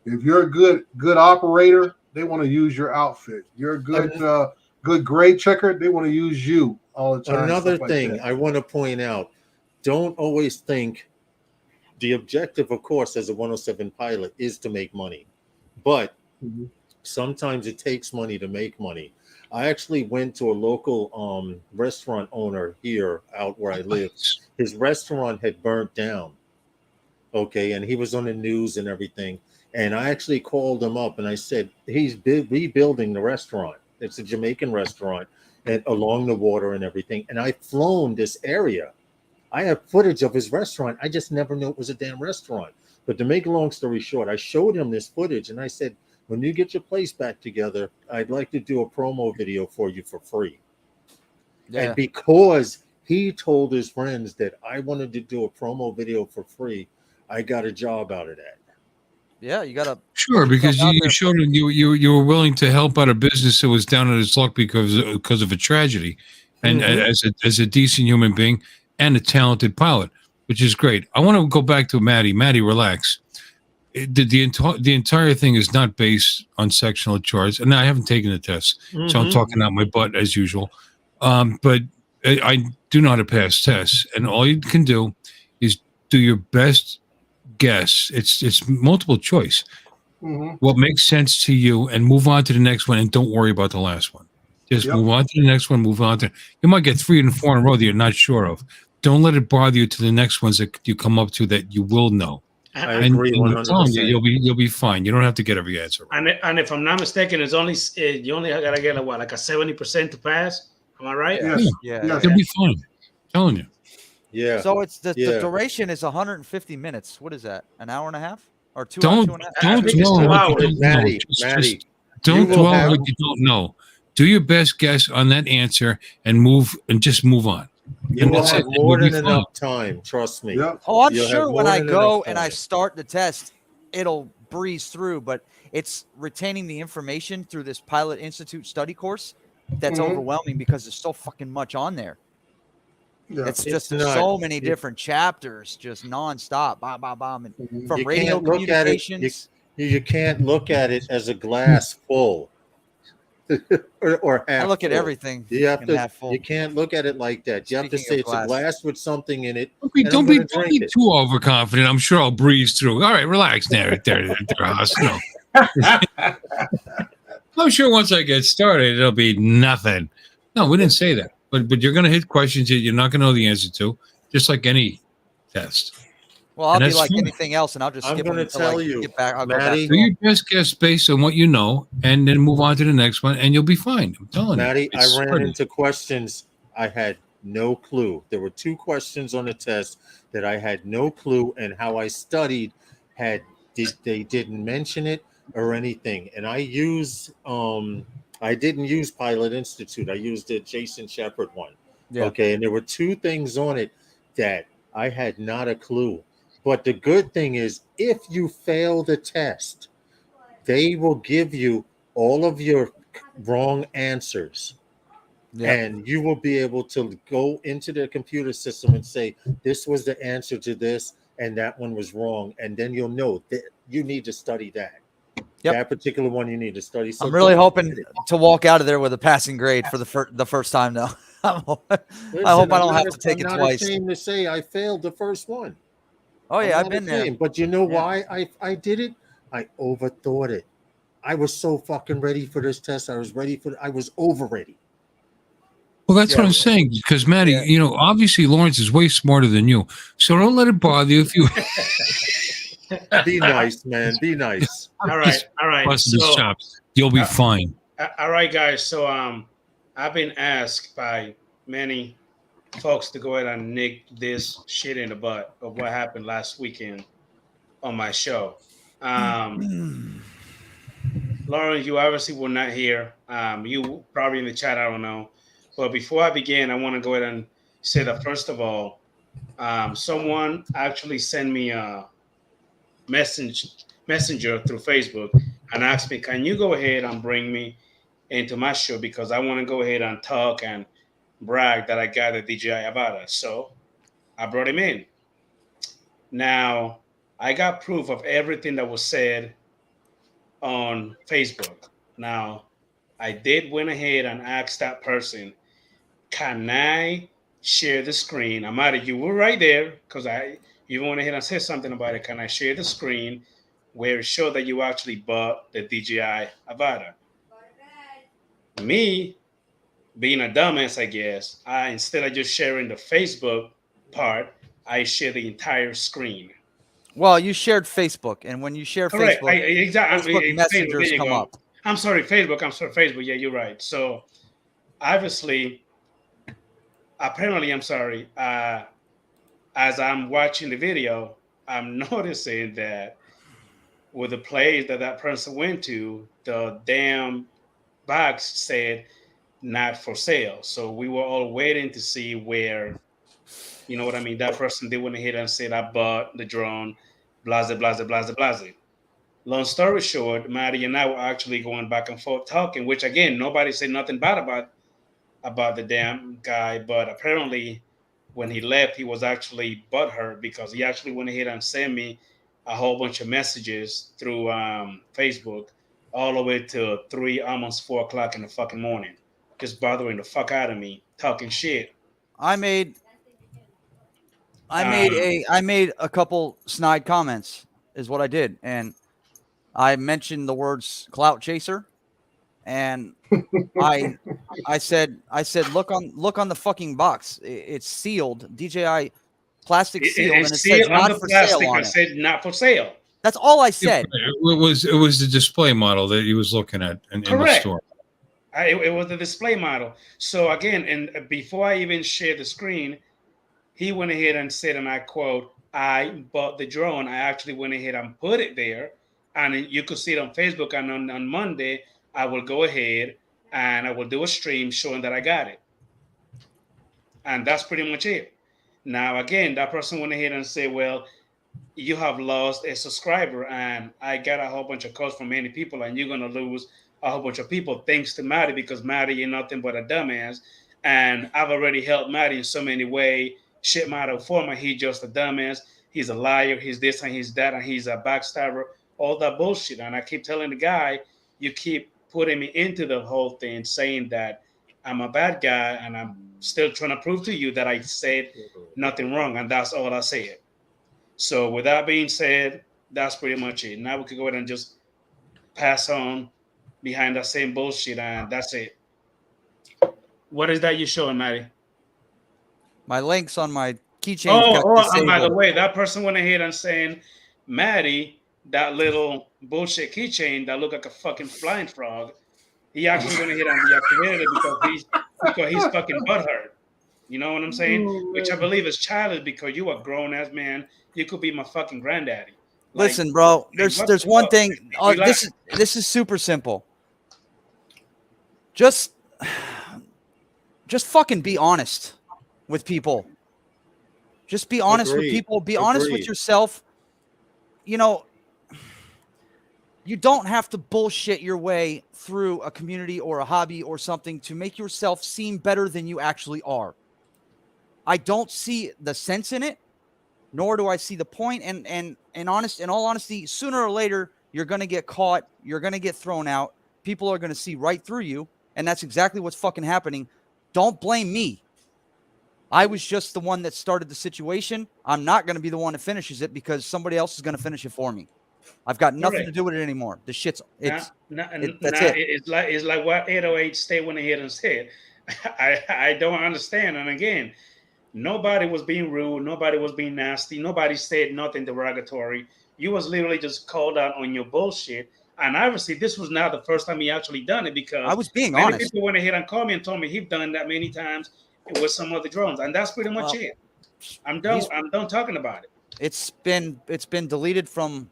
If you're a good operator, they want to use your outfit. You're a good grade checker, they want to use you all the time. Another stuff thing like that. I want to point out, don't always think the objective, of course, as a 107 pilot is to make money, but sometimes it takes money to make money. I actually went to a local restaurant owner here out where I live. His restaurant had burnt down. Okay. And he was on the news and everything. And I actually called him up and I said, he's rebuilding the restaurant. It's a Jamaican restaurant and along the water and everything. And I've flown this area. I have footage of his restaurant. I just never knew it was a damn restaurant. But to make a long story short, I showed him this footage and I said, when you get your place back together, I'd like to do a promo video for you for free. Yeah. And because he told his friends that I wanted to do a promo video for free, I got a job out of that. Yeah, you gotta because you showed him you were willing to help out a business that was down at its luck because of a tragedy, and as a decent human being and a talented pilot, which is great. I want to go back to Maddie. Maddie, relax. The entire thing is not based on sectional charts, and I haven't taken the test, so I'm talking out my butt as usual. But I do know how to pass tests, and all you can do is do your best guess. It's multiple choice. What makes sense to you, and move on to the next one, and don't worry about the last one. Just move on to the next one. Move on to. You might get 3 and 4 in a row that you're not sure of. Don't let it bother you to the next ones that you come up to that you will know. I agree 100%. You'll be fine. You don't have to get every answer right. And if I'm not mistaken, it's only you only gotta get like a 70% to pass. Am I right? Yes. Yeah. You'll be fine. I'm telling you. Yeah. So it's the duration is 150 minutes. What is that? An hour and a half or 2 don't, hours? Don't dwell on what you don't know. Maddie, don't dwell on what you don't know. Do your best guess on that answer and just move on. You will have more than enough time. Trust me. Yep. Oh, I'm sure when I go and I start the test, it'll breeze through, but it's retaining the information through this Pilot Institute study course that's overwhelming because there's so fucking much on there. Yeah. It's just so many different chapters, just nonstop, and from radio communications. You can't look at it as a glass full. or half. I look at full. everything. You have to. You can't look at it like that. You have to say it's a glass with something in it. Okay, don't be too overconfident. I'm sure I'll breeze through. All right, relax there, Ross. No. I'm sure once I get started, it'll be nothing. No, we didn't say that. But you're going to hit questions that you're not going to know the answer to, just like any test. Well, I'll be like anything else, and I'll just skip them until I get back. I'll go back. Do your best guess based on what you know, and then move on to the next one, and you'll be fine. I'm telling you. Maddie, I ran into questions I had no clue. There were 2 questions on the test that I had no clue, and how I studied they didn't mention it or anything. And I didn't use Pilot Institute. I used the Jason Shepard one. Yeah. Okay, and there were 2 things on it that I had not a clue. But the good thing is, if you fail the test, they will give you all of your wrong answers. Yeah. And you will be able to go into the computer system and say, this was the answer to this, and that one was wrong. And then you'll know that you need to study that. Yep. That particular one you need to study. So I'm really hoping to walk out of there with a passing grade for the first time, though. I hope I don't have to take it twice. I'm not ashamed to say I failed the first one. Oh, yeah, I've been there. But you know why I did it? I overthought it. I was so fucking ready for this test. I was over ready. Well, that's what I'm saying. Because, Maddie, obviously Lawrence is way smarter than you. So don't let it bother you if you... Be nice, man. Be nice. All right. So, you'll be fine. All right, guys. So I've been asked by many folks to go ahead and nick this shit in the butt of what happened last weekend on my show. Lauren, you obviously were not here. You probably in the chat, I don't know. But before I begin, I want to go ahead and say that, first of all, someone actually sent me a messenger through Facebook and asked me, can you go ahead and bring me into my show, because I want to go ahead and talk and brag that I got a DJI Avata. So I brought him in. Now, I got proof of everything that was said on Facebook. Now, I did went ahead and asked that person, can I share the screen? Amari, you were right there because you went ahead and said something about it. Can I share the screen where it showed that you actually bought the DJI Avata? Me, being a dumbass, I guess, instead of just sharing the Facebook part, I share the entire screen. Well, you shared Facebook, and when you share Correct. Facebook, Exactly. Facebook Facebook. There messengers you come go. up. I'm sorry, Facebook. I'm sorry, Facebook. Yeah, you're right. So obviously, apparently, I'm sorry. As I'm watching the video, I'm noticing that with the place that person went to, the damn box said not for sale. So we were all waiting to see where, you know what I mean? That person, they went ahead and said, I bought the drone, blase, blase, blase, blase. Long story short, Maddie and I were actually going back and forth talking, which again, nobody said nothing bad about the damn guy, but apparently when he left, he was actually butthurt because he actually went ahead and sent me a whole bunch of messages through Facebook all the way to 3, almost 4 o'clock in the fucking morning, just bothering the fuck out of me, talking shit. I made Um, I made a couple snide comments is what I did, and I mentioned the words clout chaser, and I said look on the fucking box. It's sealed, DJI plastic sealed, and it's it says sealed on not the for sale plastic on and it. said not for sale. That's all I It said. was the display model that he was looking at in the Correct. store. It was the display model. So again, and before I even shared the screen, he went ahead and said, and I quote, I bought the drone. I actually went ahead and put it there. And you could see it on Facebook. And on Monday, I will go ahead and I will do a stream showing that I got it. And that's pretty much it. Now, again, that person went ahead and said, well, you have lost a subscriber. And I got a whole bunch of calls from many people, and you're going to lose a whole bunch of people thanks to Maddie, because Maddie is nothing but a dumbass. And I've already helped Maddie in so many ways. Shit Matter for me. He's just a dumbass. He's a liar. He's this and he's that, and he's a backstabber. All that bullshit. And I keep telling the guy, you keep putting me into the whole thing, saying that I'm a bad guy, and I'm still trying to prove to you that I said nothing wrong, and that's all I said. So with that being said, that's pretty much it. Now we could go ahead and just pass on behind that same bullshit, and that's it. What is that you showing, Maddie? My links on my keychain got And disabled. by the way, that person went ahead and saying, Maddie, that little bullshit keychain that looked like a fucking flying frog, he actually went ahead and deactivated it because he's fucking butthurt. You know what I'm saying? Which I believe is childish, because you a grown ass man. You could be my fucking granddaddy. Like, Listen, bro. There's one fuck? thing. This is super simple. Just fucking be honest with people. Just be honest with people. Be honest with yourself. You know, you don't have to bullshit your way through a community or a hobby or something to make yourself seem better than you actually are. I don't see the sense in it, nor do I see the point. And in all honesty, sooner or later, you're going to get caught. You're going to get thrown out. People are going to see right through you. And that's exactly what's fucking happening. Don't blame me. I was just the one that started the situation. I'm not going to be the one that finishes it, because somebody else is going to finish it for me. I've got nothing to do with it anymore. The shit's that's it. It's like what 808 State went ahead and said. I don't understand. And again, nobody was being rude. Nobody was being nasty. Nobody said nothing derogatory. You was literally just called out on your bullshit. And obviously, this was not the first time he actually done it, because I was being many honest. people went ahead and called me and told me he'd done that many times with some other drones, and that's pretty much it. I'm done. I'm done talking about it. It's been deleted from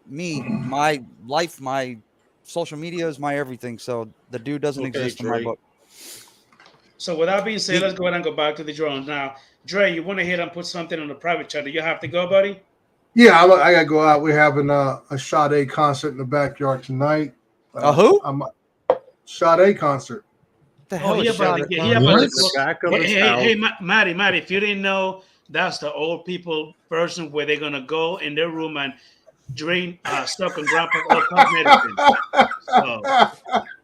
me, my life, my social medias, my everything. So the dude doesn't exist in my book. So with that being said, let's go ahead and go back to the drones now. Dre, you went ahead and put something on the private chat. Do you have to go, buddy? Yeah, I gotta go out. We're having a Sade concert in the backyard tonight. Who? Sade concert. The hell is Sade? Hey, Maddie, if you didn't know, that's the old people version where they're gonna go in their room and drink, suck on grandpa's old cough medicine. So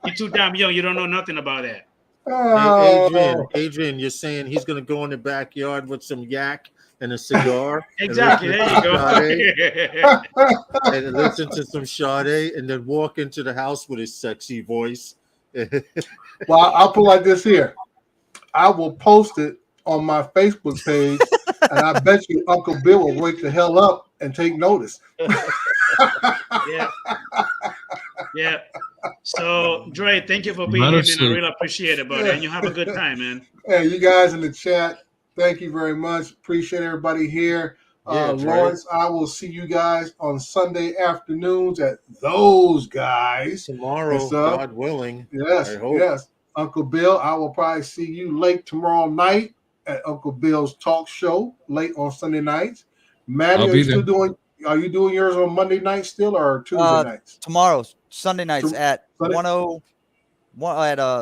you're too damn young. You don't know nothing about that. Oh, Adrian, you're saying he's gonna go in the backyard with some yak and a cigar Exactly. There you go. and listen to some Sade, and then walk into the house with his sexy voice. well, I'll put it like this here. I will post it on my Facebook page, and I bet you Uncle Bill will wake the hell up and take notice. Yeah. Yeah. So, Dre, thank you for being Let here, us man. I see. really appreciate it, buddy. And you have a good time, man. Hey, you guys in the chat, thank you very much. Appreciate everybody here. Yeah, Dre. Lawrence, I will see you guys on Sunday afternoons at Those Guys. Tomorrow, Yes, sir. God willing. Yes, I hope. yes. Uncle Bill, I will probably see you late tomorrow night at Uncle Bill's talk show, late on Sunday nights. Maddie, I'll are be you still there. doing? Are you doing yours on Monday night still, or Tuesday nights? Tomorrow, Sunday nights at Sunday?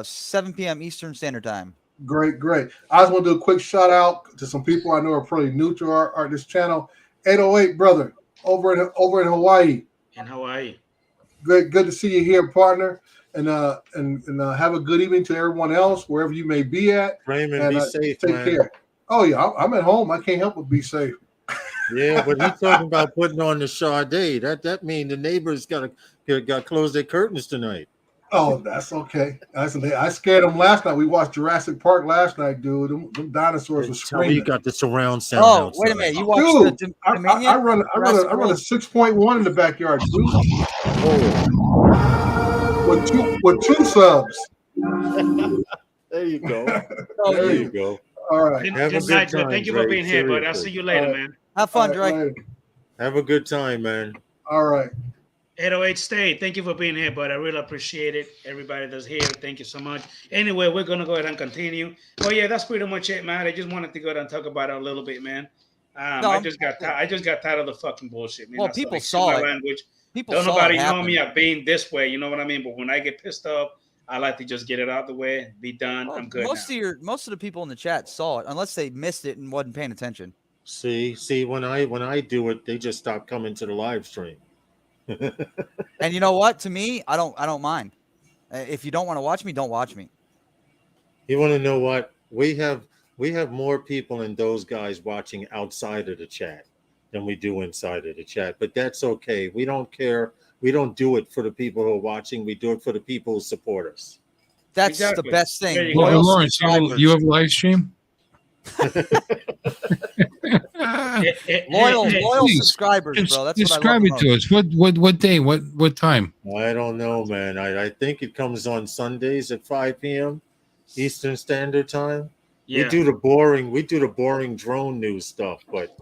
7 p.m. Eastern Standard Time. Great, great. I just want to do a quick shout out to some people I know are probably new to our this channel. 808 brother over in Hawaii. In Hawaii. Good to see you here, partner. And have a good evening to everyone else wherever you may be at. Raymond, And be safe, take man. care. Oh yeah, I'm at home. I can't help but be safe. Yeah, but he's talking about putting on the Sade. That means the neighbors got to close their curtains tonight. Oh, that's okay. I scared them last night. We watched Jurassic Park last night, dude. Them dinosaurs were Tell me you screaming. got the surround sound. Oh, outside. wait a minute. You watched Dude, the Dominion? I run a 6.1 in the backyard, dude. With two subs. There you go. Oh, There you. you go. All right. Have a Good night, good Dre. time, Thank you for Dre. being here, buddy. I'll see you later, All right. man. Have fun, All Dre. right, Have a good time, man. all right. 808 State, thank you for being here, bud. I really appreciate it. Everybody that's here, thank you so much. Anyway, we're going to go ahead and continue. Oh, yeah, that's pretty much it, man. I just wanted to go ahead and talk about it a little bit, man. I just got tired of the fucking bullshit, man. Well, That's people like, saw my it. language. People Don't saw nobody it know happen. me at being this way, you know what I mean? But when I get pissed off, I like to just get it out the way, be done. Well, I'm good most now. of the people in the chat saw it, unless they missed it and wasn't paying attention. See, when I do it, they just stop coming to the live stream. And you know what? To me, I don't mind. If you don't want to watch me, don't watch me. You want to know what? We have more people in Those Guys watching outside of the chat than we do inside of the chat. But that's okay. We don't care. We don't do it for the people who are watching. We do it for the people who support us. That's Exactly. the best There thing. you go. Well, Loyal Lawrence, subscribers. you have a live stream? Loyal Please, subscribers, bro. That's what I love describe the it to us. What day? What time? I don't know, man. I think it comes on Sundays at 5 p.m. Eastern Standard Time. Yeah. We do the boring drone news stuff, but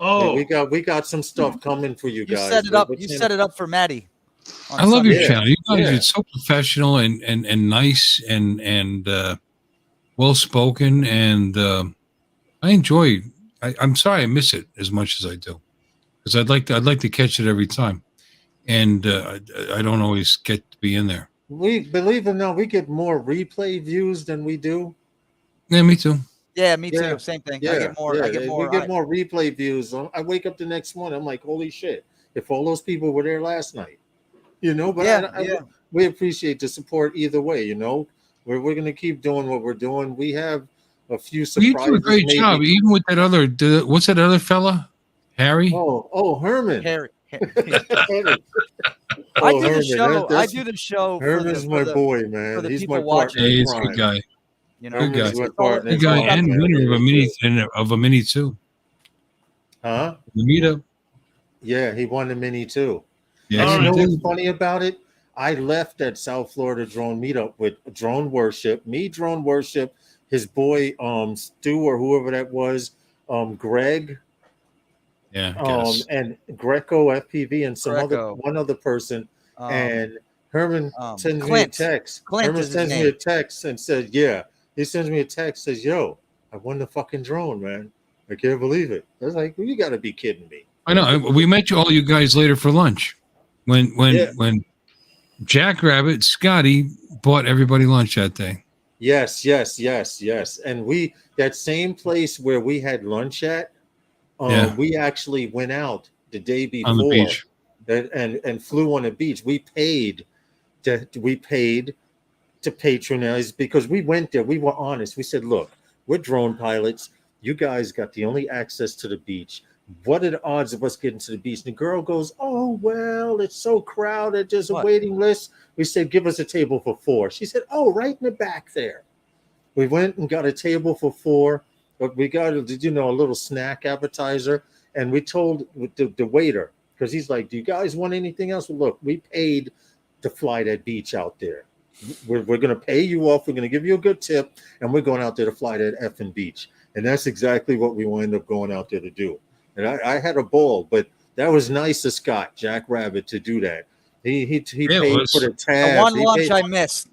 yeah, we got some stuff coming for you You guys. set it up. You set it up for Maddie. on I love your Sunday. channel. You guys Yeah. are so professional and nice and well spoken, and I enjoy. I'm sorry I miss it as much as I do, because I'd like to catch it every time, and I don't always get to be in there. We believe it or not, we get more replay views than we do. Yeah, me too. Yeah, me too. Yeah. Same thing. Yeah, I get more. I get more. We get more replay views. I wake up the next morning, I'm like, holy shit! If all those people were there last night, But Yeah, we appreciate the support either way. We're gonna keep doing what we're doing. We have a few You surprises. do a great maybe. job, even with that other. What's that other fella? Harry. Oh, Herman. Harry. Herman. I do Herman, the show. I that's- do the show. Herman's my boy, man. for the He's people my watching. partner. Yeah, in he's a crime. good guy. You know, Good guy. Herman's my it's all- partner. Good it's guy all about and the- winner of a mini too. Huh? The meetup. Yeah, he won the mini too. Yes, And he you know did. what's funny about it? I left that South Florida drone meetup with Drone Worship, Drone Worship, his boy Stu or whoever that was, Greg, Yeah. I guess. and Greco FPV and Greco. one other person. And Herman sends Clint. me a text. Clint Herman is his sends me name. a text and says, "Yeah." He sends me a text, says, "Yo, I won the fucking drone, man. I can't believe it." I was like, well, "You got to be kidding me." I know. We met all you guys later for lunch. When Jackrabbit Scotty bought everybody lunch that day. Yes. And that same place where we had lunch at, Yeah. we actually went out the day before. On the beach. and flew on the beach. We paid to patronize because we went there. We were honest. We said, look, we're drone pilots. You guys got the only access to the beach. What are the odds of us getting to the beach? And the girl goes, oh, well, it's so crowded. There's a waiting list. We said, give us a table for 4. She said, oh, right in the back there. We went and got a table for 4, but we got, a little snack appetizer. And we told the waiter, because he's like, do you guys want anything else? Well, look, we paid to fly that beach out there. We're going to pay you off. We're going to give you a good tip. And we're going out there to fly that effing beach. And that's exactly what we wind up going out there to do. And I had a ball, but that was nice of Scott, Jack Rabbit, to do that. He paid for the tab. The one lunch I missed.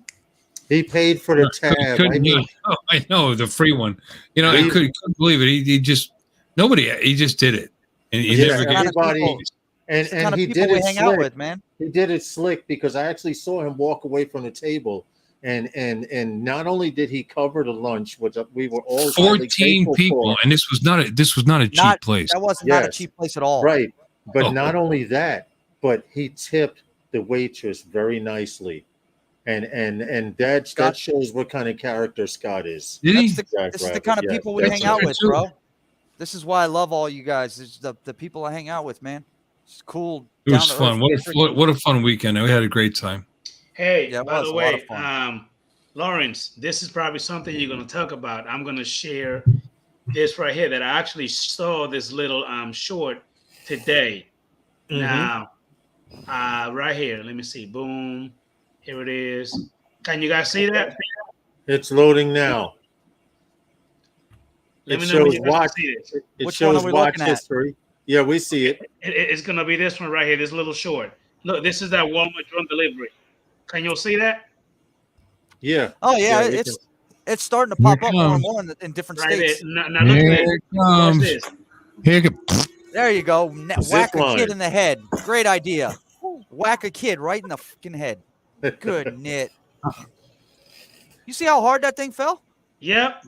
He paid for the tab. I know, the free one. I couldn't believe it. He just did it. And he never got anybody. And he did it hang slick. Out with, man. He did it slick because I actually saw him walk away from the table. And not only did he cover the lunch, which we were all 14 people, and this was not a cheap place. That was not a cheap place at all. Right. But not only that, but he tipped the waitress very nicely. And that shows what kind of character Scott is. This is the kind of people we hang out with, bro. This is why I love all you guys. This is the people I hang out with, man. It's cool. It was fun. What a fun weekend. We had a great time. Hey, by the way, Lawrence, this is probably something you're going to talk about. I'm going to share this right here that I actually saw this little short today. Now, right here, let me see. Boom. Here it is. Can you guys see that? It's loading now. Let me know when you guys see this. It shows watch history. Yeah, we see it. It's going to be this one right here, this little short. Look, this is that Walmart drone delivery. Can you see that? Yeah. Oh, yeah. It's starting to pop up more and more in different states. Now look at this. There you go. Whack a kid in the head. Great idea. Whack a kid right in the fucking head. Good knit. You see how hard that thing fell? Yep.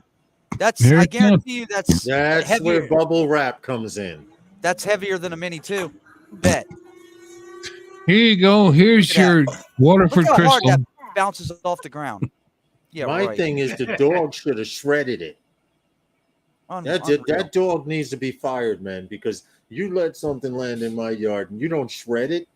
I guarantee you that's heavier. Where bubble wrap comes in. That's heavier than a Mini 2. Bet. Here you go. Here's your Waterford Look how crystal. hard that bounces off the ground. Yeah, My thing is the dog should have shredded it. That dog needs to be fired, man, because you let something land in my yard and you don't shred it,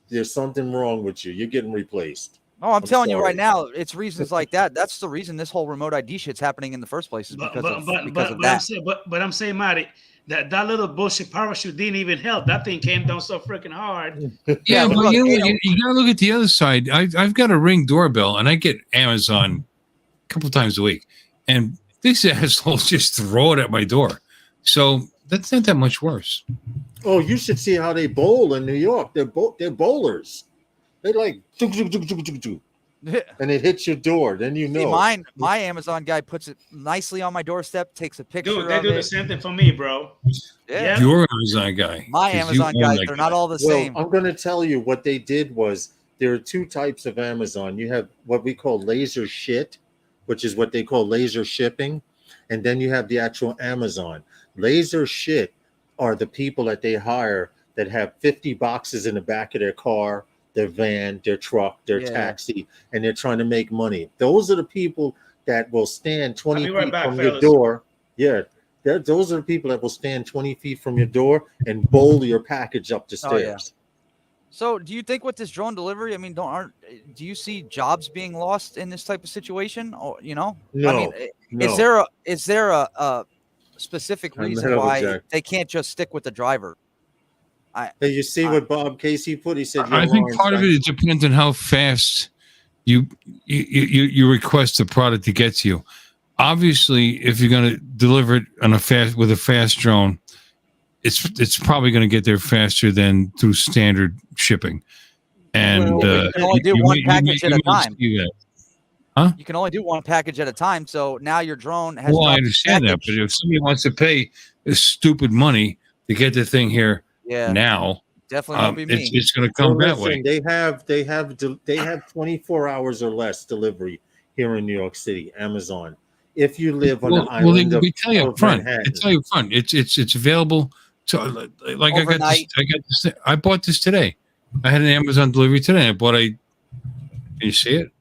there's something wrong with you. You're getting replaced. Oh, I'm telling you right now, it's reasons like that. That's the reason this whole remote ID shit's happening in the first place is because of that. But I'm saying, Marty, that little bullshit parachute didn't even help. That thing came down so freaking hard. Yeah, but look, you gotta look at the other side. I've got a Ring doorbell, and I get Amazon a couple times a week, and these assholes just throw it at my door. So that's not that much worse. Oh, you should see how they bowl in New York. They're bowlers. They like and it hits your door. Then you know. See, my Amazon guy puts it nicely on my doorstep, takes a picture. Dude, they do the same thing for me, bro. Yeah. Your Amazon guy. My Amazon guys, they're not all the same. I'm going to tell you what they did was there are two types of Amazon. You have what we call laser shit, which is what they call laser shipping, and then you have the actual Amazon. Laser shit are the people that they hire that have 50 boxes in the back of their car, their van, their truck, their taxi, and they're trying to make money. Those are the people that will stand 20 feet from your door. Yeah, those are the people that will stand 20 feet from your door and bowl your package up the stairs. Oh, yeah. So do you think with this drone delivery, I mean, do you see jobs being lost in this type of situation? Or, No. I mean, no. Is there a specific reason why they can't just stick with the driver? Hey, you see what Bob Casey put? He said, I think part of it depends on how fast you request the product to get to you. Obviously, if you're going to deliver it with a fast drone, it's probably going to get there faster than through standard shipping. And you can only do one package at a time. Huh? You can only do one package at a time. So now your drone has. Well, I understand that, but if somebody wants to pay this stupid money to get the thing here now, definitely won't be me. It's going to come that way. They have 24 hours or less delivery here in New York City. Amazon. If you live on the island of tell you up front. It's available. So, like overnight. I bought this today. I had an Amazon delivery today. I bought can you see it?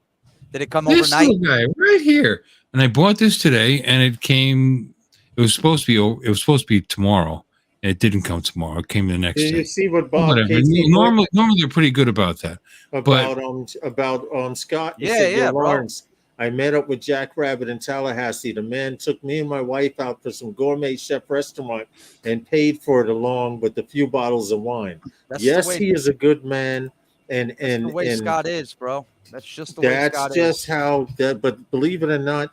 Did it come This overnight? little guy right here. And I bought this today, and it came. It was supposed to be tomorrow, and it didn't come tomorrow. It came the next Did day. you see what Well, Bob whatever. Casey Normally they're pretty good about that. about Scott? He Yeah, said, yeah, bro. Lawrence, I met up with Jack Rabbit in Tallahassee. The man took me and my wife out for some gourmet chef restaurant and paid for it along with a few bottles of wine. That's Yes, the way, he is a good man, and that's the way and Scott is, bro. That's just the way that's Scott just is. how that. But believe it or not,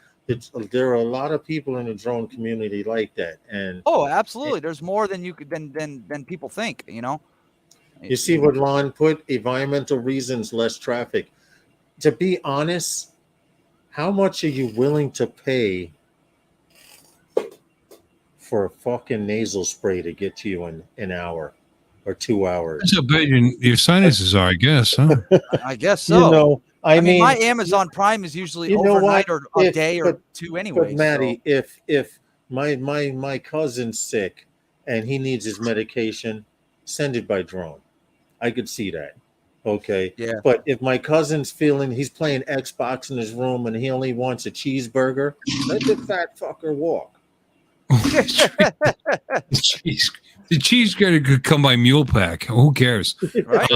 there are a lot of people in the drone community like that, and Oh, absolutely. There's more than you could than people think. You know. you see what Lon put: environmental reasons, less traffic. To be honest, how much are you willing to pay for a fucking nasal spray to get to you in an hour or 2 hours? That's how bad your sinuses are, I guess. Huh? I guess so. You know, I mean, my Amazon Prime is usually you know overnight what? or a day or two anyway. But Maddie, if my cousin's sick and he needs his medication, send it by drone. I could see that. Okay. Yeah. But if my cousin's feeling he's playing Xbox in his room and he only wants a cheeseburger, let the fat fucker walk. The cheese grater could come by mule pack. Who cares? Right?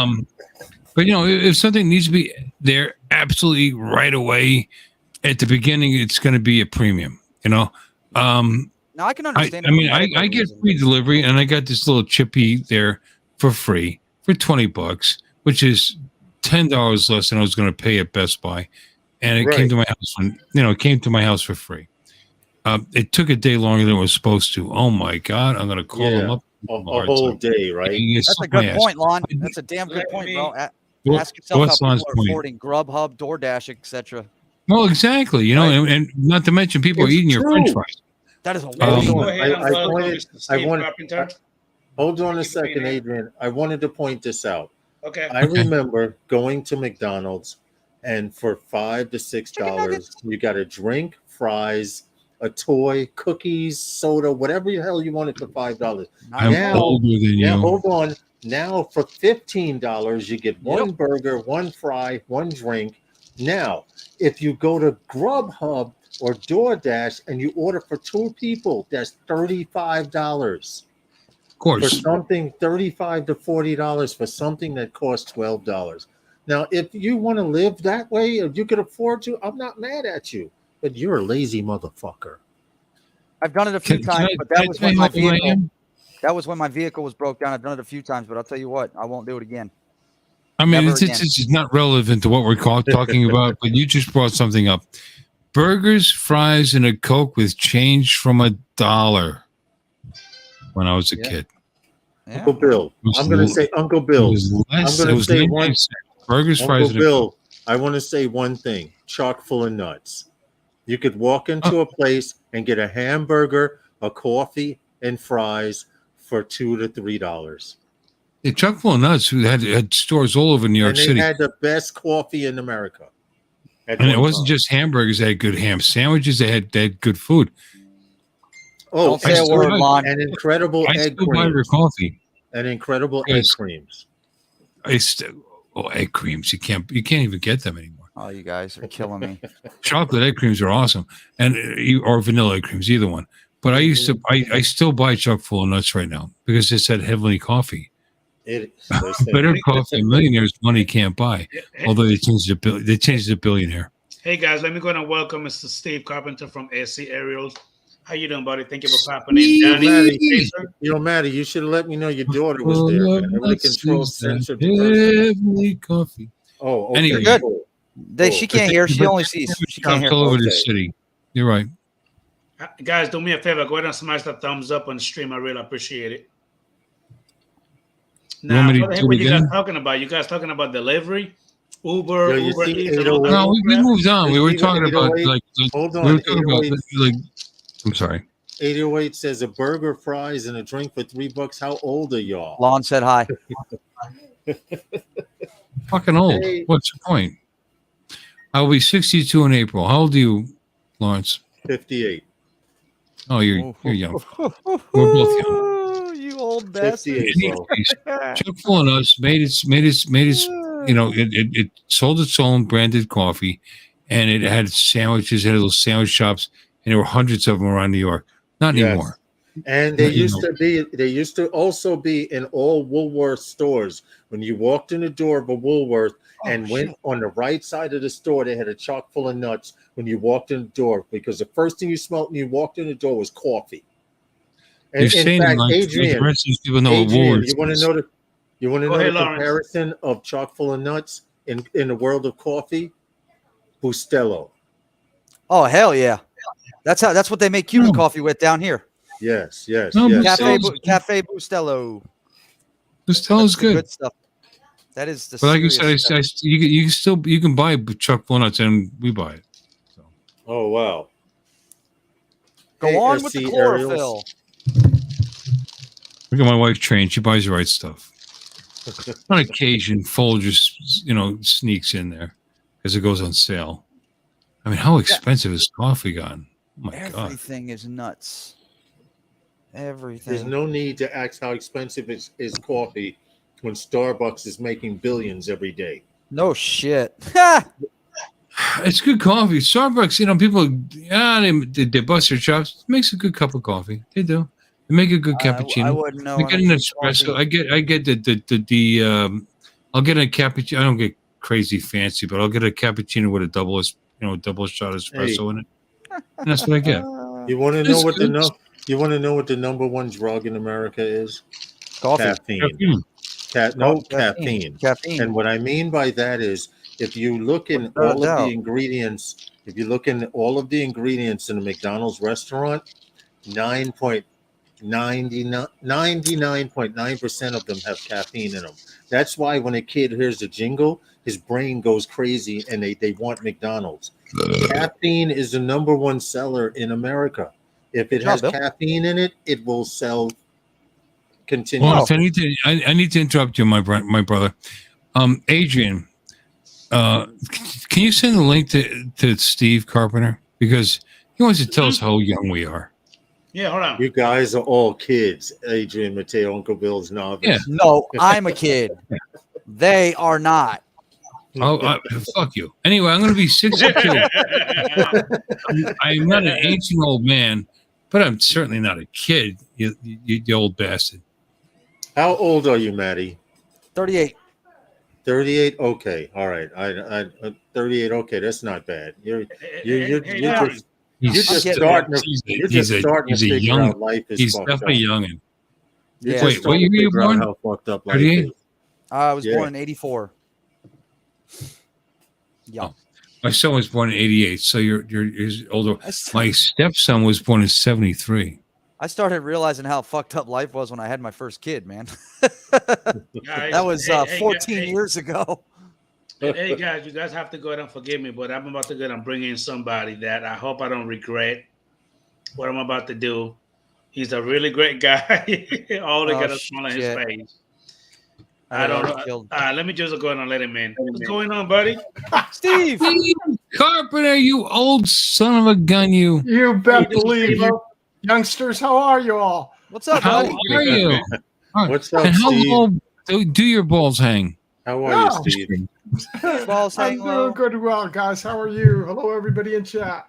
But if something needs to be there absolutely right away at the beginning, it's going to be a premium. Now I can understand. I get free delivery, and I got this little chippy there for free for $20, which is $10 less than I was going to pay at Best Buy, and it came to my house. It came to my house for free. It took a day longer than it was supposed to. Oh my God! I'm going to call them up. A whole day, right? That's a good point, Lon. That's a damn good point, bro. Ask yourself how people are affording Grubhub, DoorDash, etc. Well, exactly. And not to mention people are eating your French fries. That is a hold on a second, Adrian. I wanted to point this out. Okay. I remember going to McDonald's, and for $5 to $6, you got a drink, fries, a toy, cookies, soda, whatever the hell you wanted for $5. I'm older than you. Now, hold on. Now for $15, you get one burger, one fry, one drink. Now, if you go to Grubhub or DoorDash and you order for 2 people, that's $35. Of course. For something $35 to $40 for something that costs $12. Now, if you want to live that way or you could afford to, I'm not mad at you, but you're a lazy motherfucker. I've done it a few times, but that was when my vehicle. That was when my vehicle was broke down. I've done it a few times, but I'll tell you what, I won't do it again. I mean, it's not relevant to what we're talking about, but you just brought something up. Burgers, fries, and a Coke with change from $1 when I was a kid. Yeah. Uncle Bill. I'm going to say Uncle Bill. I'm going to say one. Burgers, fries, Uncle Bill, I want to say one thing. Chock full of nuts. You could walk into a place and get a hamburger, a coffee, and fries for $2 to $3. Yeah, chock full of nuts who had stores all over New York City. They had the best coffee in America. And it wasn't just hamburgers. They had good ham sandwiches. They had good food. Oh, don't say a word, Lon. And incredible egg creams. Coffee. And incredible egg creams. Egg creams. You can't even get them anymore. Oh, you guys are killing me. Chocolate egg creams are awesome, or vanilla egg creams, either one. But I still buy chock full of nuts right now because it's that heavenly coffee. Better coffee, millionaires' money can't buy. Although they changed the billionaire. Hey guys, let me go and welcome Mr. Steve Carpenter from SC Aerials. How you doing, buddy? Thank you for popping in. Maddie, you should have let me know your daughter was there. Man. I would have controlled censored heavenly coffee. Oh, okay. Anyway, good. She can't hear. She only sees. She can't hear. All over the city. You're right. Guys, do me a favor. Go ahead and smash that thumbs up on the stream. I really appreciate it. Now, what you guys talking about? You guys talking about delivery? Uber Eats? No, we moved on. We were talking about hold on. I'm sorry. 808 says a burger, fries, and a drink for $3. How old are y'all? Lon said hi. Fucking old. Hey. What's the point? I'll be 62 in April. How old are you, Lawrence? 58. Oh, you're young. We're both young. You old bastard. 58, bro. Chuck Full of Nuts made its. You know, it sold its own branded coffee, and it had sandwiches, it had little sandwich shops, and there were hundreds of them around New York. Not Yes. anymore. And they used to also be in all Woolworth stores. When you walked in the door of a Woolworth and went on the right side of the store, they had a chock full of nuts when you walked in the door, because the first thing you smelled when you walked in the door was coffee. And You're saying fact, like Adrian, the rest of these people know what Adrian, Woolworths you want to is. know the Lawrence. comparison of chock full of nuts in the world of coffee? Bustelo. Oh hell yeah! That's what they make Cuban coffee with down here. Yes, yes, No, yes. Cafe Bustelo. Bustelo's good. Good stuff. That is the. But like you serious said, stuff. you can buy Chuck Full of Nuts, and we buy it. So. Oh wow. Go on with the chlorophyll. Look at my wife trained. She buys the right stuff. On occasion, Folgers, sneaks in there because it goes on sale. I mean, how expensive is coffee gone? Oh my God. Everything is nuts. Everything. There's no need to ask how expensive is coffee when Starbucks is making billions every day. No shit. It's good coffee. Starbucks, people, they bust their chops. It makes a good cup of coffee. They do. They make a good cappuccino. I wouldn't know. I get an espresso. I get I'll get a cappuccino. I don't get crazy fancy, but I'll get a cappuccino with a double shot espresso in it. And that's what I get. You want to know what the number one drug in America is? Coffee. Caffeine. Caffeine. Caffeine. And what I mean by that is, if you look in all of the ingredients, in a McDonald's restaurant, 99.9% of them have caffeine in them. That's why when a kid hears a jingle, his brain goes crazy and they want McDonald's. Caffeine is the number one seller in America. If it has caffeine in it, it will sell continuously. Well, I need to interrupt you, my brother. Adrian, can you send the link to Steve Carpenter? Because he wants to tell us how young we are. Yeah, hold on. You guys are all kids. Adrian, Mateo, Uncle Bill's novice. Yeah. No, I'm a kid. They are not. Oh, fuck you. Anyway, I'm going to be 62. I'm not an ancient old man, but I'm certainly not a kid, you old bastard. How old are you, Maddie? 38. 38. Okay, all right. I 38. Okay, that's not bad. You're just starting to figure out life is he's fucked definitely up. youngin'. Yeah. Wait, what year were you born? How fucked up life 38? is. I was born in 84. Yeah. Oh. My son was born in 88, so you're older. My stepson was born in 73. I started realizing how fucked up life was when I had my first kid, man. That was 14 years ago. Hey guys, you guys have to go ahead and forgive me, but I'm about to go ahead and bring in somebody that I hope I don't regret what I'm about to do. He's a really great guy. All they got a smile on his face. I don't know. Let me just go ahead and let him in. What's going on, buddy? Steve Carpenter, you old son of a gun, you. You bet believe you. Youngsters, how are you all? What's up, How buddy? are you? What's up, And how Steve? low do your balls hang? How are you, Steve? Balls I'm hang low. doing good, well, guys. How are you? Hello, everybody in chat.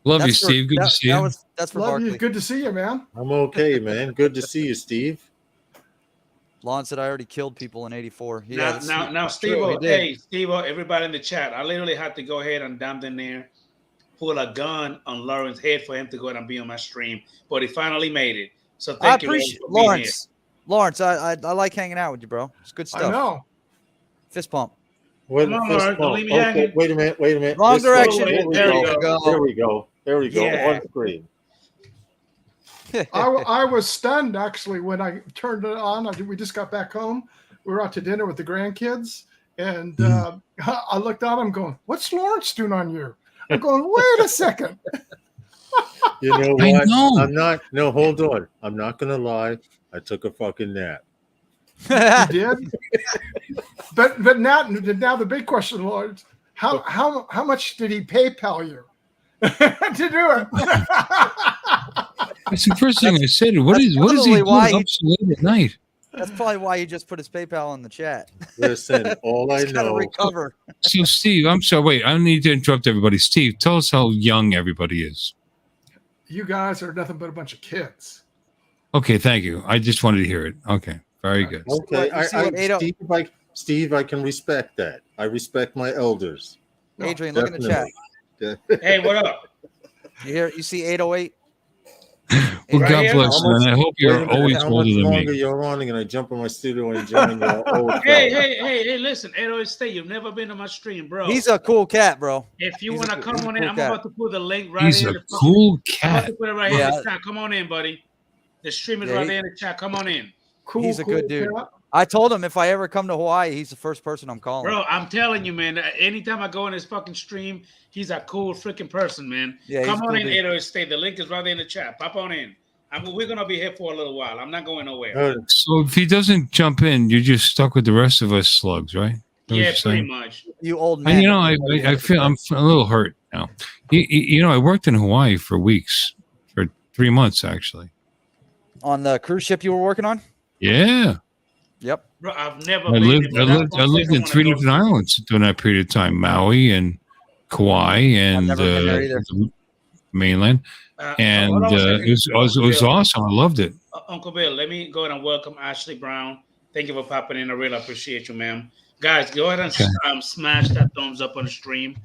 Love you, That's for- Steve. Good to see you. That's for Love Barkley. you. Good to see you, man. I'm okay, man. Good to see you, Steve. Lon said I already killed people in 84. Now, Steve-O, hey, Steve-O, everybody in the chat, I literally had to go ahead and down in there, pull a gun on Lawrence's head for him to go ahead and be on my stream, but he finally made it. So thank you, appreciate for being Lawrence. Lawrence, I like hanging out with you, bro. It's good stuff. I know. Fist pump. Come on, Lawrence, don't leave me hanging. Wait a minute. Wrong direction. There we go. There we go. Yeah. On screen. I was stunned, actually, when I turned it on. We just got back home. We were out to dinner with the grandkids, and I looked at him going, what's Lawrence doing on you? I'm going, wait a second. You know I what? know. I'm not. No, hold on. I'm not gonna lie. I took a fucking nap. You did? But now the big question, Lawrence, how much did he PayPal you to do it? That's the first thing I said. What is he probably why doing up so late at night? That's probably why he just put his PayPal in the chat. Listen, all I He's got to know. recover. So, Steve, I'm sorry. Wait, I need to interrupt everybody. Steve, tell us how young everybody is. You guys are nothing but a bunch of kids. Okay, thank you. I just wanted to hear it. Okay, very good. Okay, You see what Ado- Steve, I can respect that. I respect my elders. Adrian, look in the chat. Definitely. Hey, what up? You see 808? Well, Right God here? bless you, and I hope Wait a you're minute, always how older much than longer me. you're on, and I jump in my studio and join your old Hey, fella. hey, listen, Edo State, you've never been on my stream, bro. He's a cool cat, bro. If you he's want a to cool- come he's a on in, cool I'm cat. about to put the link right He's here. a in the fucking- cool I'm about cat. to put it right here in Yeah. the chat. Come on in, buddy. The stream is Yeah, right he- there in the chat. Come on in. Cool, He's a good cool dude. cat. I told him if I ever come to Hawaii, he's the first person I'm calling. Bro, I'm telling you, man, anytime I go in his fucking stream, he's a cool freaking person, man. Yeah, he's Come a on cool in, dude. Edo State. The link is right there in the chat. Pop on in. We're going to be here for a little while. I'm not going nowhere. So if he doesn't jump in, you're just stuck with the rest of us slugs, right? Is that what Yeah, you're pretty saying? much. You old And, man. you know, I feel I'm a little hurt now. You know, I worked in Hawaii for weeks, for 3 months actually. On the cruise ship you were working on? Yeah, Yep. Bro, I've never I been lived. there, I but lived. that's I one lived place in I 3 wanna go different to. islands during that period of time: Maui and Kauai and never been there either. the mainland. And Hold on a second. it was Bill, awesome. I loved it. Uncle Bill, let me go ahead and welcome Ashley Brown. Thank you for popping in. I really appreciate you, ma'am. Guys, go ahead and Okay. smash that thumbs up on the stream.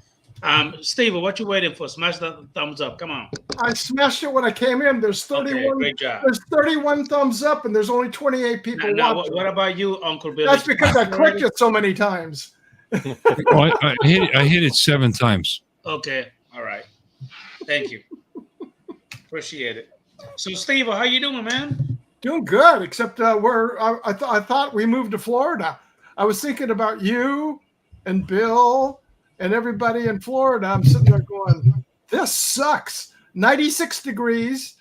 Steve, what you waiting for? Smash that thumbs up. Come on. I smashed it when I came in. There's 31. Okay, great job. There's 31 thumbs up, and there's only 28 people Now, watching. what about you, Uncle Bill? That's Did you because I smash it clicked already? it so many times. Oh, I hit it 7 times. Okay, all right. Thank you. Appreciate it. So, Steve, how you doing, man? Doing good, except I thought we moved to Florida. I was thinking about you and Bill and everybody in Florida. I'm sitting there going, this sucks. 96 degrees,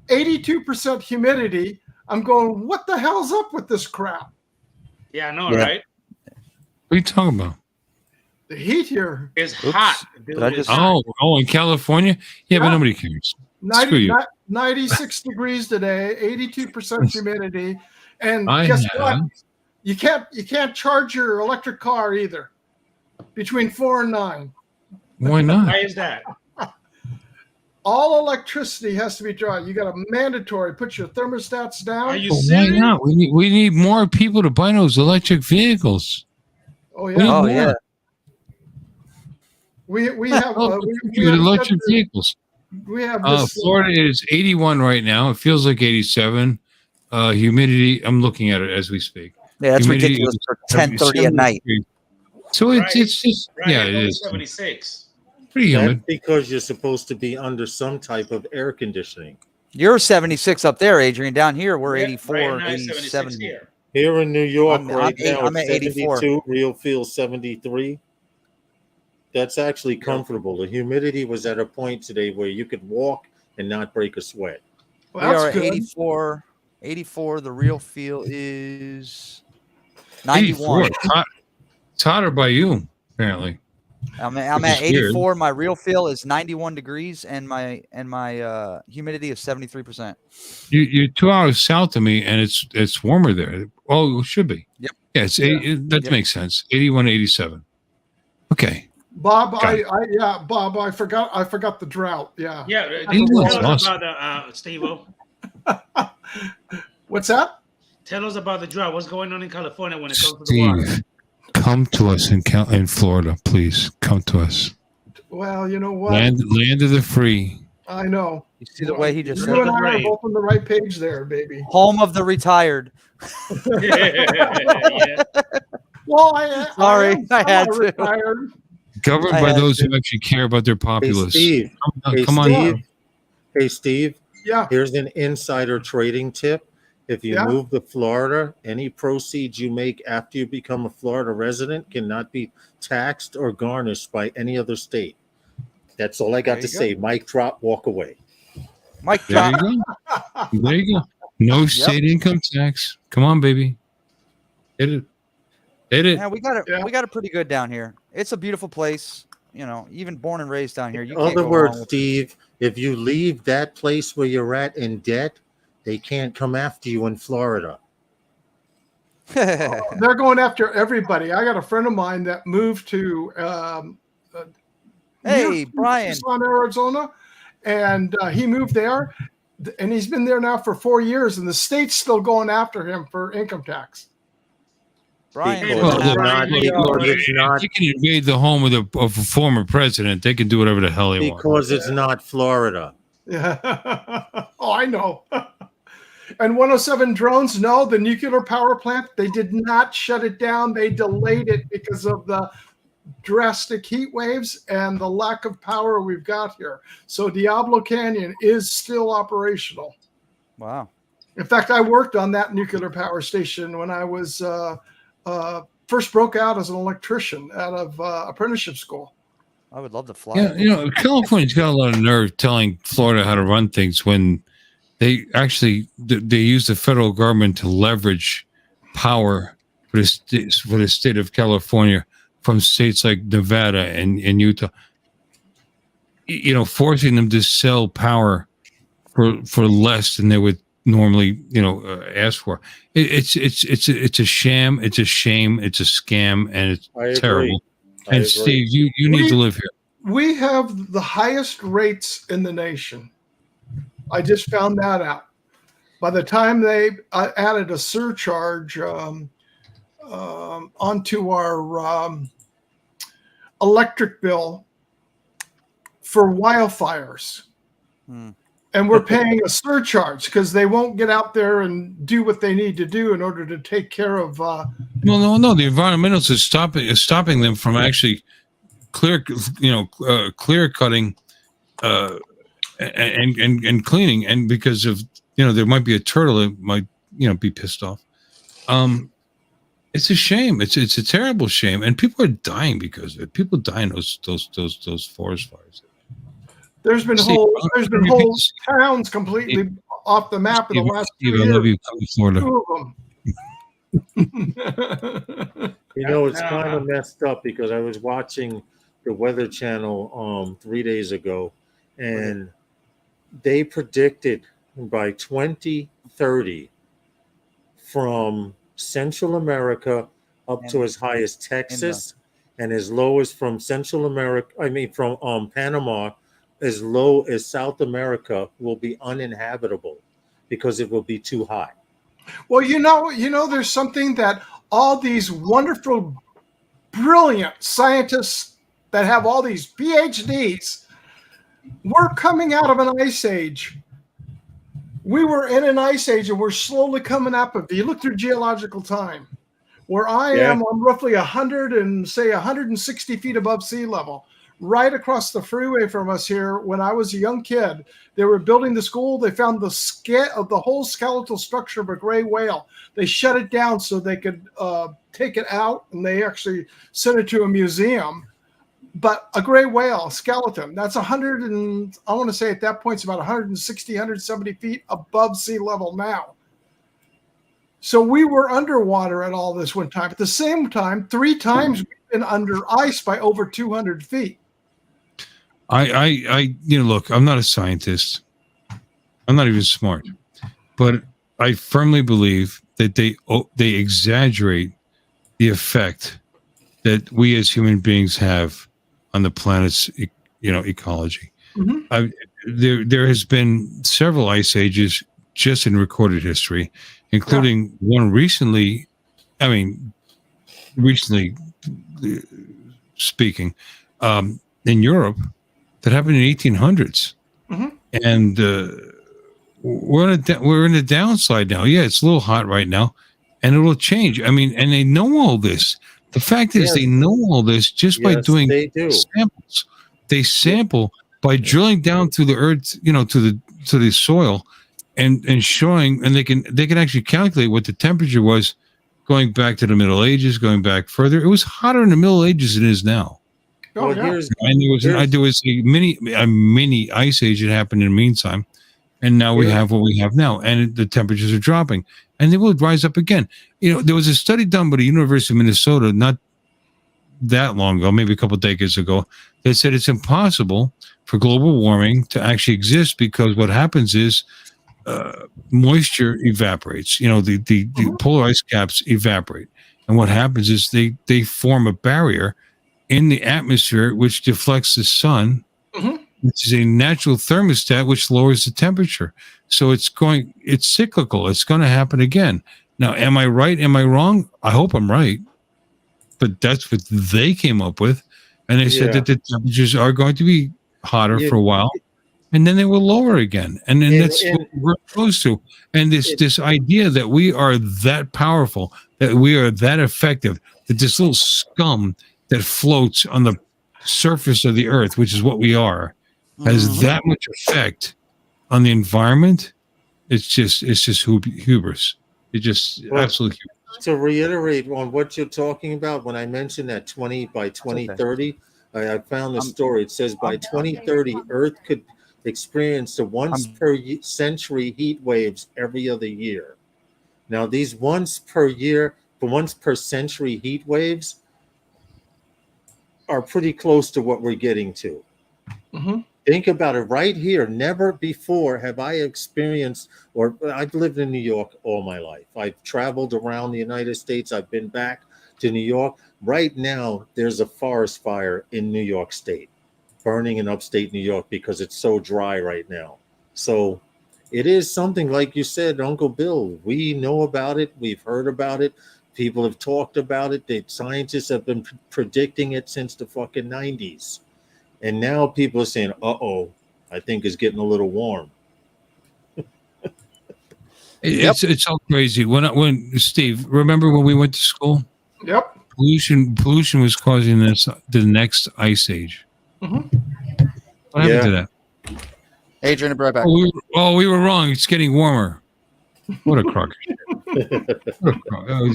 82% humidity. I'm going, what the hell's up with this crap? Yeah, I know, Yeah. right? What are you talking about? The heat here, It's Oops. hot. Dude, Did I it's just- hot. Oh, in California? Yeah, but Yeah. nobody cares. Screw 90, you. 96 degrees today, 82% humidity. And I guess have. what? You can't charge your electric car either between 4 and 9. Why not? Why is that? All electricity has to be dry. You got a mandatory. Put your thermostats down. Are you But why serious? not? We need more people to buy those electric vehicles. Oh We yeah, need Oh, more yeah. we have with electric vehicles. we have this. Florida is 81 right now. It feels like 87. Humidity. I'm looking at it as we speak. Yeah, that's Humidity ridiculous is for 10:30 at night. 73. So Right. it's just Right, yeah, it's it only is 76. pretty That's humid. because you're supposed to be under some type of air conditioning. You're 76 up there, Adrian. Down here, we're Yeah, 84, right now it's 76 87. here. Here in New York I'm right now, I'm it's at 84. 72, real feel 73. That's actually comfortable. The humidity was at a point today where you could walk and not break a sweat. Well, We that's are at good. 84. 84. The real feel is 84. 91. It's hotter by you, apparently. I'm Which at is weird. 84. My real feel is 91 degrees, and my humidity is 73%. You're 2 hours south of me, and it's warmer there. Oh, it should be. Yep. Yeah, it's that Yep. makes sense. 81, 87. Okay. Bob, Got it. Bob, I forgot the drought. Yeah. Yeah, He tell was us awesome. about Steve-O. What's that? Tell us about the drought. What's going on in California when it comes to the water? Steve, come to us in Florida, please. Come to us. Well, you know what? Land of the free. I know. You see the way he just You said and it? I are Right. both on the right page there, baby. Home of the retired. Yeah. Well, Sorry, I had to. retired. Governed I by had those to. who actually care about their Hey, populace. Steve. Come on. Steve. Hey, Steve. Yeah. Here's an insider trading tip. If you Yeah. move to Florida, any proceeds you make after you become a Florida resident cannot be taxed or garnished by any other state. That's all I got There to you go. say. Mic drop, walk away. Mike There drop. you go. There you go. No state income tax. Come on, baby. Hit it. Hit it. Yeah, we got it. Yeah. We got it pretty good down here. It's a beautiful place. You know, even born and raised down here. You In can't other go words, wrong with Steve, if you leave that place where you're at in debt, they can't come after you in Florida. They're going after everybody. I got a friend of mine that moved to Hey, Brian. Tucson, Arizona, and he moved there, and he's been there now for 4 years, and the state's still going after him for income tax. Brian, Because Well, it's look, not- because it's not- They can invade the home of a former president. They can do whatever the hell they want. because it's not Florida. Yeah. Oh, I know. And 107 drones, no, the nuclear power plant, they did not shut it down. They delayed it because of the drastic heat waves and the lack of power we've got here. So Diablo Canyon is still operational. wow. In fact, I worked on that nuclear power station when I was first broke out as an electrician out of apprenticeship school. I would love to fly. Yeah, California's got a lot of nerve telling Florida how to run things when they actually they use the federal government to leverage power for the state of California from states like Nevada and Utah. Forcing them to sell power for less than they would normally ask for. It's a sham. It's a shame. It's a scam, and it's terrible. And Steve, you need to live here. We have the highest rates in the nation. I just found that out. By the time they added a surcharge onto our electric bill for wildfires, and we're paying a surcharge because they won't get out there and do what they need to do in order to take care of. No. The environmentalists are stopping them from actually clear cutting and cleaning, and because of there might be a turtle that might be pissed off. It's a shame. It's a terrible shame, and people are dying because of it. People die in those forest fires. There's been whole towns completely off the map in the last 2 years. I love you, Florida. Two of them. It's kind of messed up because I was watching the Weather Channel 3 days ago, and they predicted by 2030 from Central America up to as high as Texas and as low as from from Panama, as low as South America will be uninhabitable because it will be too hot. Well, there's something that all these wonderful, brilliant scientists that have all these PhDs, we're coming out of an ice age. We were in an ice age, and we're slowly coming up. If you look through geological time, where I am, I'm roughly 160 feet above sea level. Right across the freeway from us here, when I was a young kid, they were building the school. They found the whole skeletal structure of a gray whale. They shut it down so they could take it out, and they actually sent it to a museum. But a gray whale skeleton, that's I want to say at that point, it's about 160, 170 feet above sea level now. So we were underwater at all this one time. At the same time, 3 times we've been under ice by over 200 feet. Look, I'm not a scientist. I'm not even smart, but I firmly believe that they exaggerate the effect that we as human beings have on the planet's ecology. Mm-hmm. There has been several ice ages just in recorded history, including one recently. Recently speaking, in Europe, that happened in the 1800s, and we're in a downside now. Yeah, it's a little hot right now, and it will change. And they know all this. The fact is, they know all this just by doing samples. They sample by drilling down through the earth, to the soil, and showing, and they can actually calculate what the temperature was going back to the Middle Ages, going back further. It was hotter in the Middle Ages than it is now. Oh, Well, yeah. And there was a mini ice age that happened in the meantime, and now we have what we have now, and the temperatures are dropping, and they will rise up again. There was a study done by the University of Minnesota that long ago, maybe a couple of decades ago, that said it's impossible for global warming to actually exist because what happens is moisture evaporates. The polar ice caps evaporate, and what happens is they form a barrier in the atmosphere which deflects the sun, which is a natural thermostat which lowers the temperature. So it's cyclical. It's going to happen again. Now, am I right? Am I wrong? I hope I'm right. But that's what they came up with. And they said that the temperatures are going to be hotter for a while, and then they will lower again. And then that's what we're close to. And this idea that we are that powerful, that we are that effective, that this little scum that floats on the surface of the earth, which is what we are, has that much effect on the environment. It's just hubris. It's just absolute hubris. To reiterate on what you're talking about, when I mentioned that 20 by 2030, I found a story. It says by 2030, Earth could experience the once per century heat waves every other year. Now, these once per century heat waves are pretty close to what we're getting to. Think about it right here. Never before have I experienced, or I've lived in New York all my life. I've traveled around the United States. I've been back to New York. Right now, there's a forest fire in New York State, burning in upstate New York because it's so dry right now. So it is something, like you said, Uncle Bill, we know about it. We've heard about it. People have talked about it. The scientists have been predicting it since the fucking 90s. And now people are saying, I think it's getting a little warm. It's all crazy. When Steve, remember when we went to school? Yep. Pollution was causing the next ice age. What happened to that? Adrian, be right back. We were wrong. It's getting warmer. What a crock.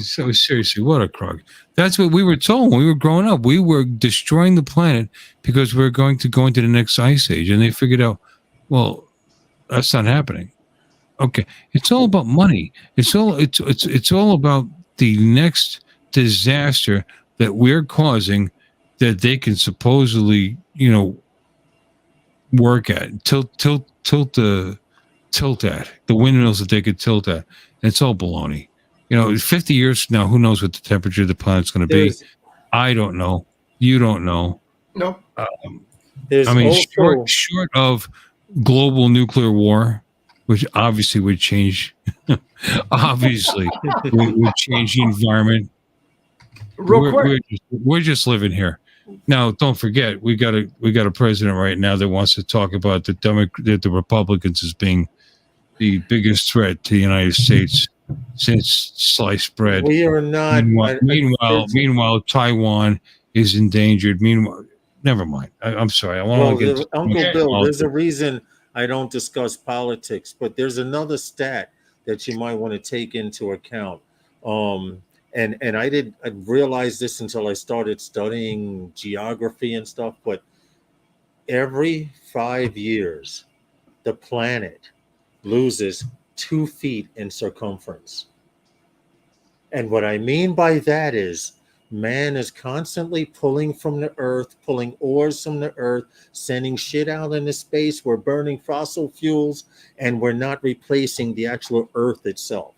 Seriously, what a crock. That's what we were told when we were growing up. We were destroying the planet because we were going to go into the next ice age. And they figured out, well, that's not happening. Okay. It's all about money. It's all about the next disaster that we're causing that they can supposedly, work at, tilt at the windmills that they could tilt at. It's all baloney. 50 years from now, who knows what the temperature of the planet's going to be? I don't know. You don't know. Nope. Short of global nuclear war, which obviously would change. Obviously, would change the environment. We're just living here. Now, don't forget, we got a president right now that wants to talk about the Republicans as being the biggest threat to the United States since sliced bread. We are not. Meanwhile, Taiwan is endangered. Meanwhile, never mind. I'm sorry. I want to get Uncle Bill. There's a reason I don't discuss politics, but there's another stat that you might want to take into account. And I didn't realize this until I started studying geography and stuff. But every 5 years, the planet loses 2 feet in circumference. And what I mean by that is man is constantly pulling from the earth, pulling ores from the earth, sending shit out into space. We're burning fossil fuels, and we're not replacing the actual earth itself.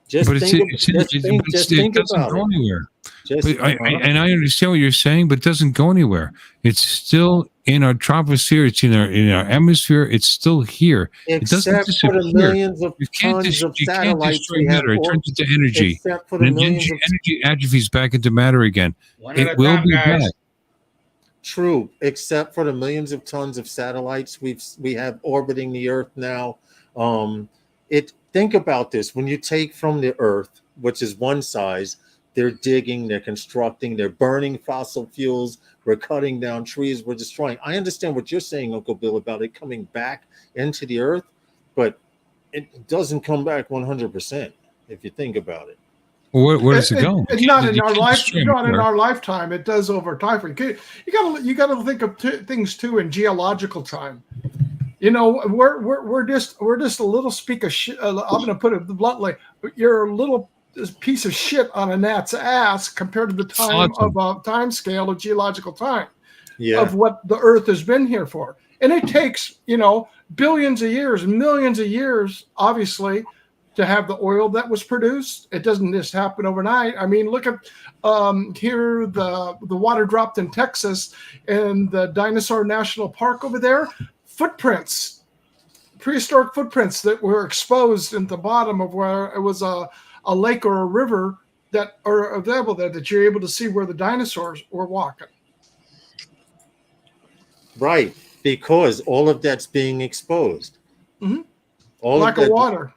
Just think about go anywhere. And I understand what you're saying, but it doesn't go anywhere. It's still in our troposphere. It's in our atmosphere. It's still here. It doesn't disappear. For the millions of tons of satellites we have. It turns into energy. And energy atrophies back into matter again. It will be back. True, except for the millions of tons of satellites we have orbiting the Earth now. Think about this. When you take from the Earth, which is one size, they're digging, they're constructing, they're burning fossil fuels, we're cutting down trees, we're destroying. I understand what you're saying, Uncle Bill, about it coming back into the Earth, but it doesn't come back 100% if you think about it. Where does it go? It's not in our life. Not in our lifetime. It does over time. You got to think of things too in geological time. We're just a little speck of shit. I'm going to put it bluntly. You're a little this piece of shit on a gnat's ass compared to the time of time scale of geological time of what the Earth has been here for. And it takes, billions of years, millions of years, obviously, to have the oil that was produced. It doesn't just happen overnight. I mean, look at here, the water dropped in Texas and the Dinosaur National Park over there, footprints, prehistoric footprints that were exposed at the bottom of where it was a lake or a river that are available there, that you're able to see where the dinosaurs were walking. Right, because all of that's being exposed. Mm-hmm. Lack of water.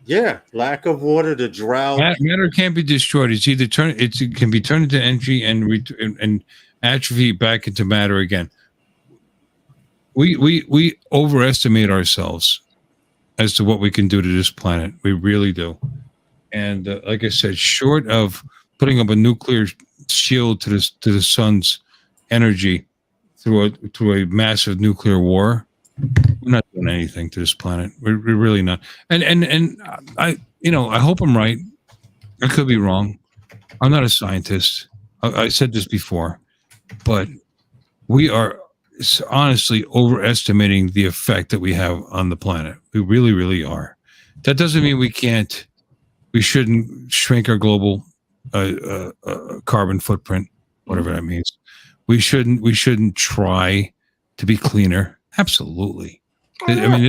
Yeah, lack of water, the drought. Matter can't be destroyed. It's either it can be turned into energy and atrophy back into matter again. We overestimate ourselves as to what we can do to this planet. We really do. And like I said, short of putting up a nuclear shield to the sun's energy through a massive nuclear war, we're not doing anything to this planet. We're really not. And I hope I'm right. I could be wrong. I'm not a scientist. I said this before, but we are honestly overestimating the effect that we have on the planet. We really, really are. That doesn't mean we shouldn't shrink our global carbon footprint, whatever that means. We shouldn't try to be cleaner. Absolutely. I mean,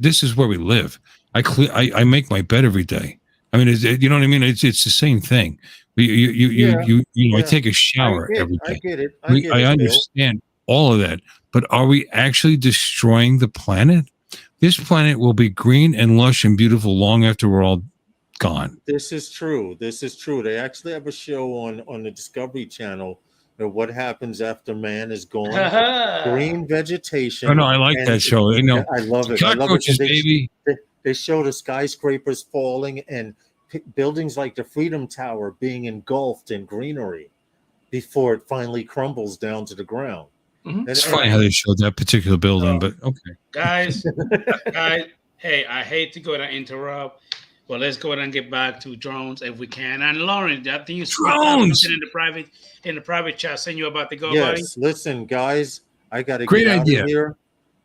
this is where we live. I make my bed every day. I mean, you know what I mean? It's the same thing. I take a shower every day. I get it. I understand all of that, but are we actually destroying the planet? This planet will be green and lush and beautiful long after we're all gone. This is true. They actually have a show on the Discovery Channel. What happens after man is gone? Green vegetation. Oh, no, I like that show. I love it. Cockroaches, baby. They show the skyscrapers falling and buildings like the Freedom Tower being engulfed in greenery before it finally crumbles down to the ground. Mm-hmm. It's funny how they showed that particular building, but okay. Guys, hey, I hate to go and interrupt. Well, let's go ahead and get back to drones if we can. And Lauren, I think you drones in the private chat saying you're about to go. Yes, buddy. listen, guys, I got to Great get idea. out of here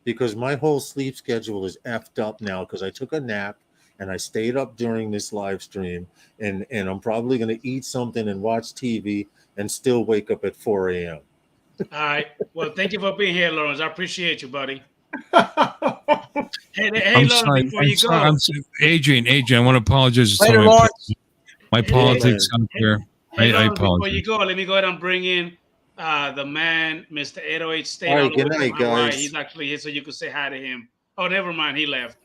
because my whole sleep schedule is effed up now because I took a nap and I stayed up during this live stream, and I'm probably going to eat something and watch TV and still wake up at 4 a.m. All right. Well, thank you for being here, Lawrence. I appreciate you, buddy. Hey, I'm Lawrence, sorry. before you go. Adrian, I want to apologize. Later, Lawrence. My politics out there. Hey, I Lawrence, before apologize. you go, let me go ahead and bring in the man, Mr. 808 State. All right, all the good way night, from Hawaii. guys. He's actually here, so you could say hi to him. Oh, never mind. He left.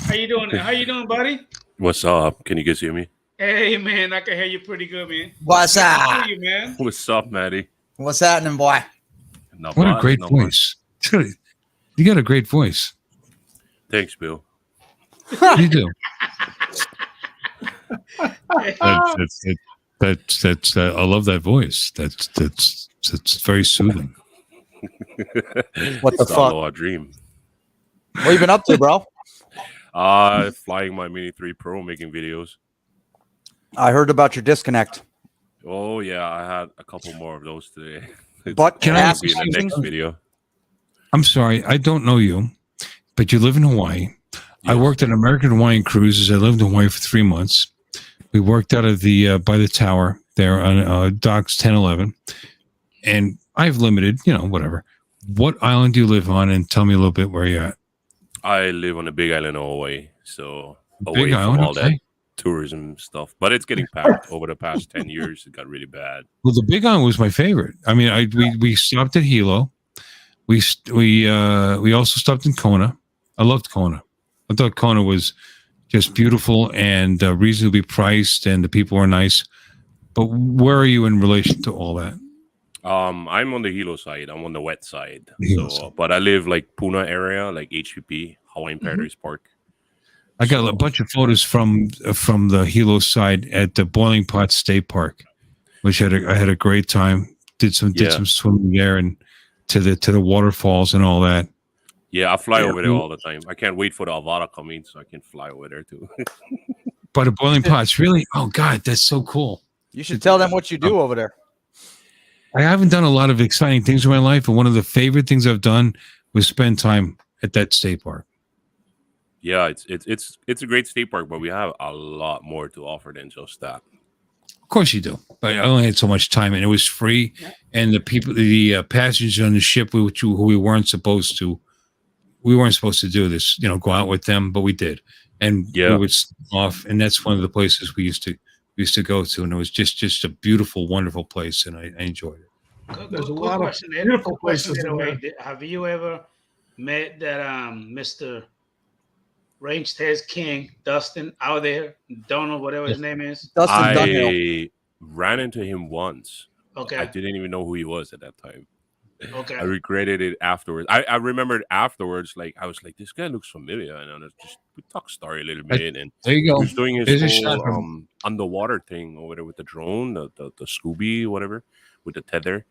How you doing, buddy? What's up? Can you guys hear me? Hey, man, I can hear you pretty good, man. What's Good to up? see you, man. What's up, Maddie? What's happening, boy? Not What a much, great not much. voice. You got a great voice. Thanks, Bill. You do. That's I love that voice. That's very soothing. What the It's fuck? all a dream. What you been up to, bro? Flying my Mini 3 Pro, making videos. I heard about your disconnect. Oh yeah, I had a couple more of those today. But Can I It'll ask be in the you next something? video. I'm sorry, I don't know you, but you live in Hawaii. I Yes. worked on American Hawaiian cruises. I lived in Hawaii for 3 months. We worked out of the by the tower there on docks 10, 11. And I've limited, whatever. What island do you live on? And tell me a little bit where you're at. I live on the big island of Hawaii, so Big away from island, all that okay. tourism stuff. But it's getting packed over the past 10 years. It got really bad. Well, the Big Island was my favorite. I mean, we stopped at Hilo. We also stopped in Kona. I loved Kona. I thought Kona was just beautiful and reasonably priced, and the people were nice. But where are you in relation to all that? I'm on the Hilo side. I'm on the wet side. Hilo side. But I live like Puna area, like HPP, Hawaiian Paradise Park. I got a bunch of photos from the Hilo side at the Boiling Pot State Park, which I had a great time. Did some swimming there and to the waterfalls and all that. Yeah, I fly over there all the time. I can't wait for the Avara coming so I can fly over there too. By the boiling pots, really? Oh God, that's so cool. You should tell them what you do over there. I haven't done a lot of exciting things in my life, and one of the favorite things I've done was spend time at that state park. Yeah, it's a great state park, but we have a lot more to offer than just that. Of course you do, but I only had so much time, and it was free. And the people, the passengers on the ship, who we weren't supposed to do this, go out with them, but we did, and we would sneak off, and that's one of the places we used to go to, and it was just a beautiful, wonderful place, and I enjoyed it. There's a lot of beautiful places in there. Have you ever met that Mr. Range Test King, Dustin, out there? Donald, whatever his name is. Dustin Dunhill. I ran into him once. Okay. I didn't even know who he was at that time. Okay. I regretted it afterwards. I remembered afterwards, like I was like, this guy looks familiar, and I was we talked story a little bit, and there you go. He was doing There's a his shot whole underwater thing over there with the drone, the Scooby, whatever, with the tether.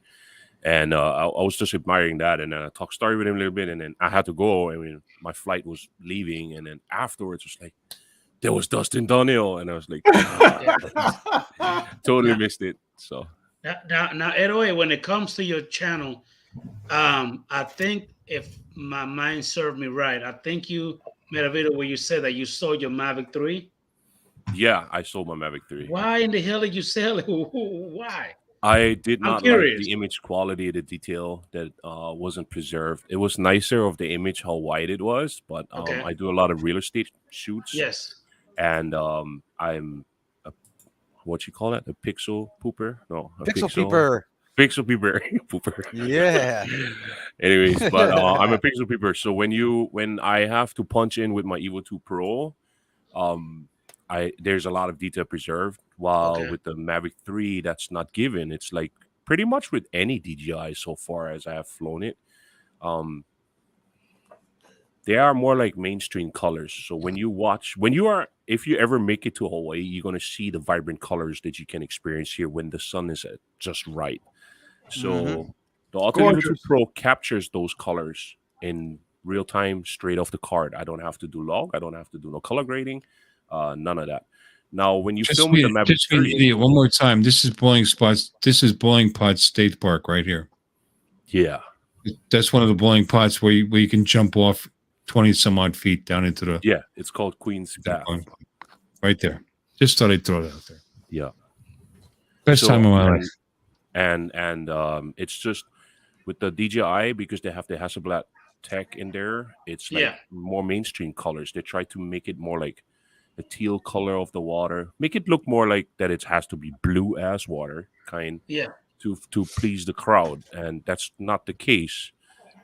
And I was just admiring that, and I talked story with him a little bit, and then I had to go. I mean, my flight was leaving, and then afterwards, it was like, there was Dustin Dunhill, and I was like, totally missed it. So now, Edoy, when it comes to your channel, I think if my mind served me right, I think you made a video where you said that you sold your Mavic 3. Yeah, I sold my Mavic 3. Why in the hell did you sell it? Why? I did not like the image quality, the detail that wasn't preserved. It was nicer of the image how wide it was, but I do a lot of real estate shoots. Yes. And I'm what you call it? A pixel pooper? No, a Pixel peeper. Pixel peeper. Pooper. Yeah. Anyways, but I'm a pixel peeper. So when I have to punch in with my Evo 2 Pro, there's a lot of detail preserved. While with the Mavic 3, that's not given. It's like pretty much with any DJI so far as I have flown it. They are more like mainstream colors. So if you ever make it to Hawaii, you're going to see the vibrant colors that you can experience here when the sun is at just right. So the Ultimate 2 Pro captures those colors in real time, straight off the card. I don't have to do log. I don't have to do no color grading. None of that. Now, when you film with the Mavic 3, one more time. This is Boiling Spots. This is Boiling Pots State Park right here. Yeah, that's one of the boiling pots where you can jump off 20 some odd feet down into the. Yeah, it's called Queen's Bath. Right there. Just thought I'd throw it out there. Yeah, best time of my life. And it's just with the DJI, because they have the Hasselblad tech in there. It's like more mainstream colors. They try to make it more like the teal color of the water, make it look more like that it has to be blue as water kind to please the crowd. And that's not the case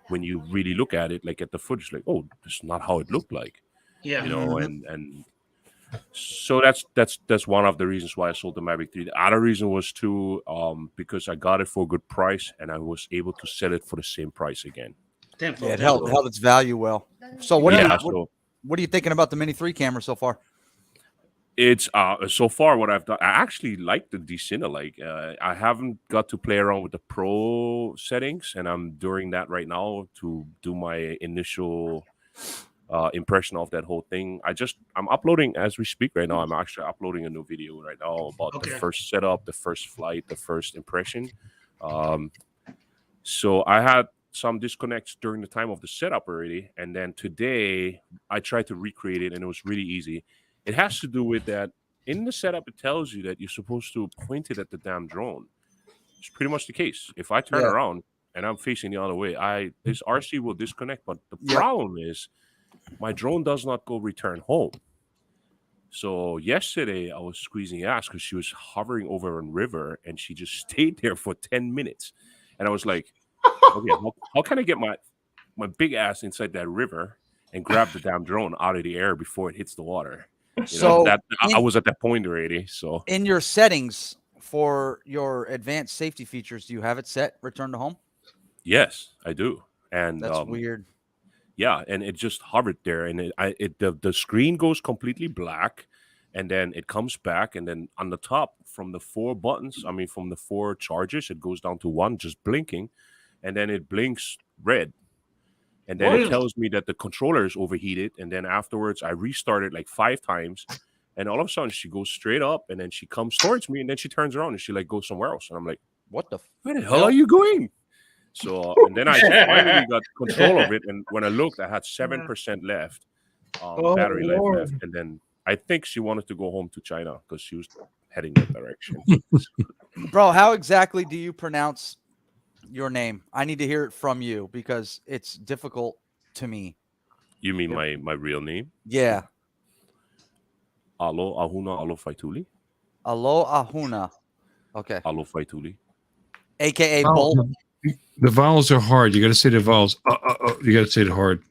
when you really look at it, like at the footage, like, oh, that's not how it looked like. And so that's one of the reasons why I sold the Mavic 3. The other reason was too because I got it for a good price and I was able to sell it for the same price again. It held its value well. So what are you thinking about the Mini 3 camera so far? It's so far what I've done. I actually like the Decina. Like I haven't got to play around with the Pro settings, and I'm doing that right now to do my initial impression of that whole thing. I'm uploading as we speak right now. I'm actually uploading a new video right now about the first setup, the first flight, the first impression. So I had some disconnects during the time of the setup already, and then today I tried to recreate it, and it was really easy. It has to do with that in the setup, it tells you that you're supposed to point it at the damn drone. It's pretty much the case. If I turn around and I'm facing the other way, this RC will disconnect. But the problem is my drone does not go return home. So yesterday I was squeezing ass because she was hovering over a river and she just stayed there for 10 minutes. And I was like, okay, how can I get my big ass inside that river and grab the damn drone out of the air before it hits the water? I was at that point already. So in your settings for your advanced safety features, do you have it set return to home? Yes, I do. And that's weird. Yeah, and it just hovered there, and the screen goes completely black, and then it comes back, and then on the top from the 4 buttons, from the 4 charges, it goes down to 1, just blinking, and then it blinks red. And then it tells me that the controller is overheated. And then afterwards, I restarted like 5 times. And all of a sudden, she goes straight up, and then she comes towards me, and then she turns around and she like goes somewhere else. And I'm like, What the? where the hell are you going? So, and then I finally got control of it. And when I looked, I had 7% left, battery life Lord. left. And then I think she wanted to go home to China because she was heading that direction. Bro, how exactly do you pronounce your name? I need to hear it from you because it's difficult to me. You mean my real name? Yeah. Alo Ahuna Alo Faituli. Alo Ahuna. Okay. Alo Faituli. AKA Bolt. The vowels are hard. You got to say the vowels. You got to say it hard.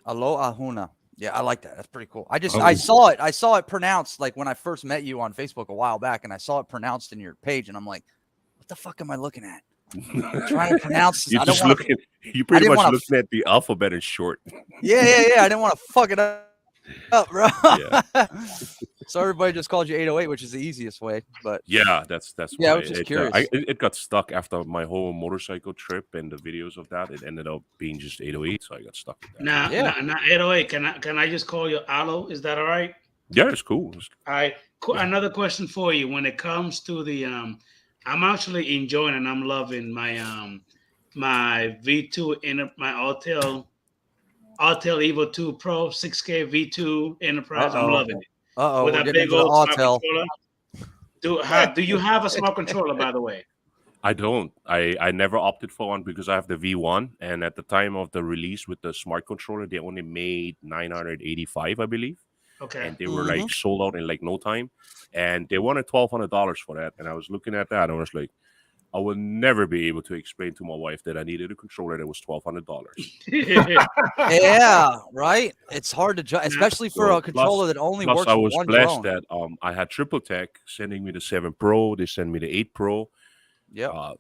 Alo Ahuna. Yeah, I like that. That's pretty cool. I Oh. saw it pronounced like when I first met you on Facebook a while back, and I saw it pronounced in your page, and I'm like, what the fuck am I looking at? I'm trying to pronounce this. You're pretty much looking at the alphabet in short. Yeah. I didn't want to fuck it up, bro. Yeah. So everybody just called you 808, which is the easiest way. But Yeah, that's yeah, I why was just curious. it got stuck after my whole motorcycle trip and the videos of that. It ended up being just 808, so I got stuck with that. Now 808. Can I just call you Alo? Is that all right? Yeah, it's cool. All right. Another question for you. When it comes to the I'm actually enjoying and I'm loving my my V2 my Autel Evo 2 Pro 6K V2 Enterprise. I'm loving it. With that big old smart controller. Do you have a smart controller, by the way? I don't. I never opted for one because I have the V1, and at the time of the release with the smart controller, they only made 985, I believe. Okay. And they were like sold out in like no time, and they wanted $1,200 for that. And I was looking at that, and I was like, I will never be able to explain to my wife that I needed a controller that was $1,200. Yeah, right. It's hard to judge, especially for a controller that only works. I was with one blessed drone. that I had Triple Tech sending me the 7 Pro. They sent me the 8 Pro. Yeah.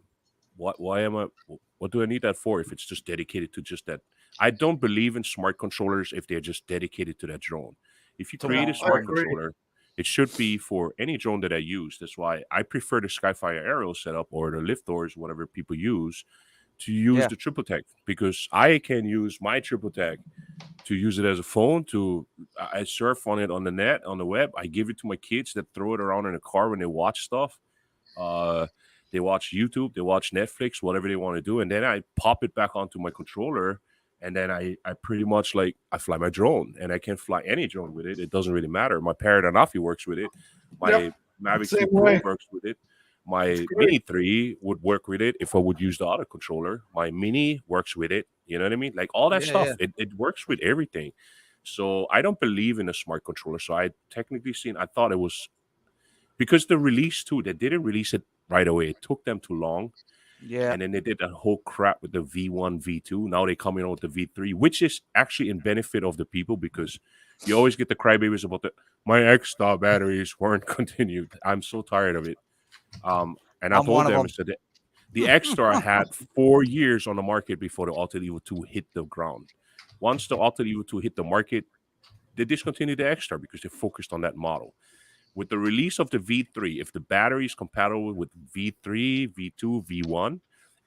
What do I need that for if it's just dedicated to just that? I don't believe in smart controllers if they're just dedicated to that drone. If you create a smart controller, it should be for any drone that I use. That's why I prefer the Skyfire aerial setup or the lift doors, whatever people use, to use the Triple Tech, because I can use my Triple Tech to use it as a phone. I surf on it on the net, on the web. I give it to my kids that throw it around in the car when they watch stuff. They watch YouTube, they watch Netflix, whatever they want to do, and then I pop it back onto my controller. And then I pretty much I fly my drone, and I can fly any drone with it. It doesn't really matter. My Parrot Anafi works with it. My Mavic 2 Pro works with it. My Mini 3 would work with it if I would use the auto controller. My Mini works with it. You know what I mean? Like all that stuff, it works with everything. So I don't believe in a smart controller. So I technically I thought it was because the release too, they didn't release it right away. It took them too long. Yeah. And then they did that whole crap with the V1, V2. Now they're coming out with the V3, which is actually in benefit of the people because you always get the crybabies about my X-Star batteries weren't continued. I'm so tired of it. And I told them, so the X-Star had 4 years on the market before the Untitled Evo 2 hit the ground. Once the Untitled Evo 2 hit the market, they discontinued the X-Star because they focused on that model. With the release of the V3, if the battery is compatible with V3, V2, V1,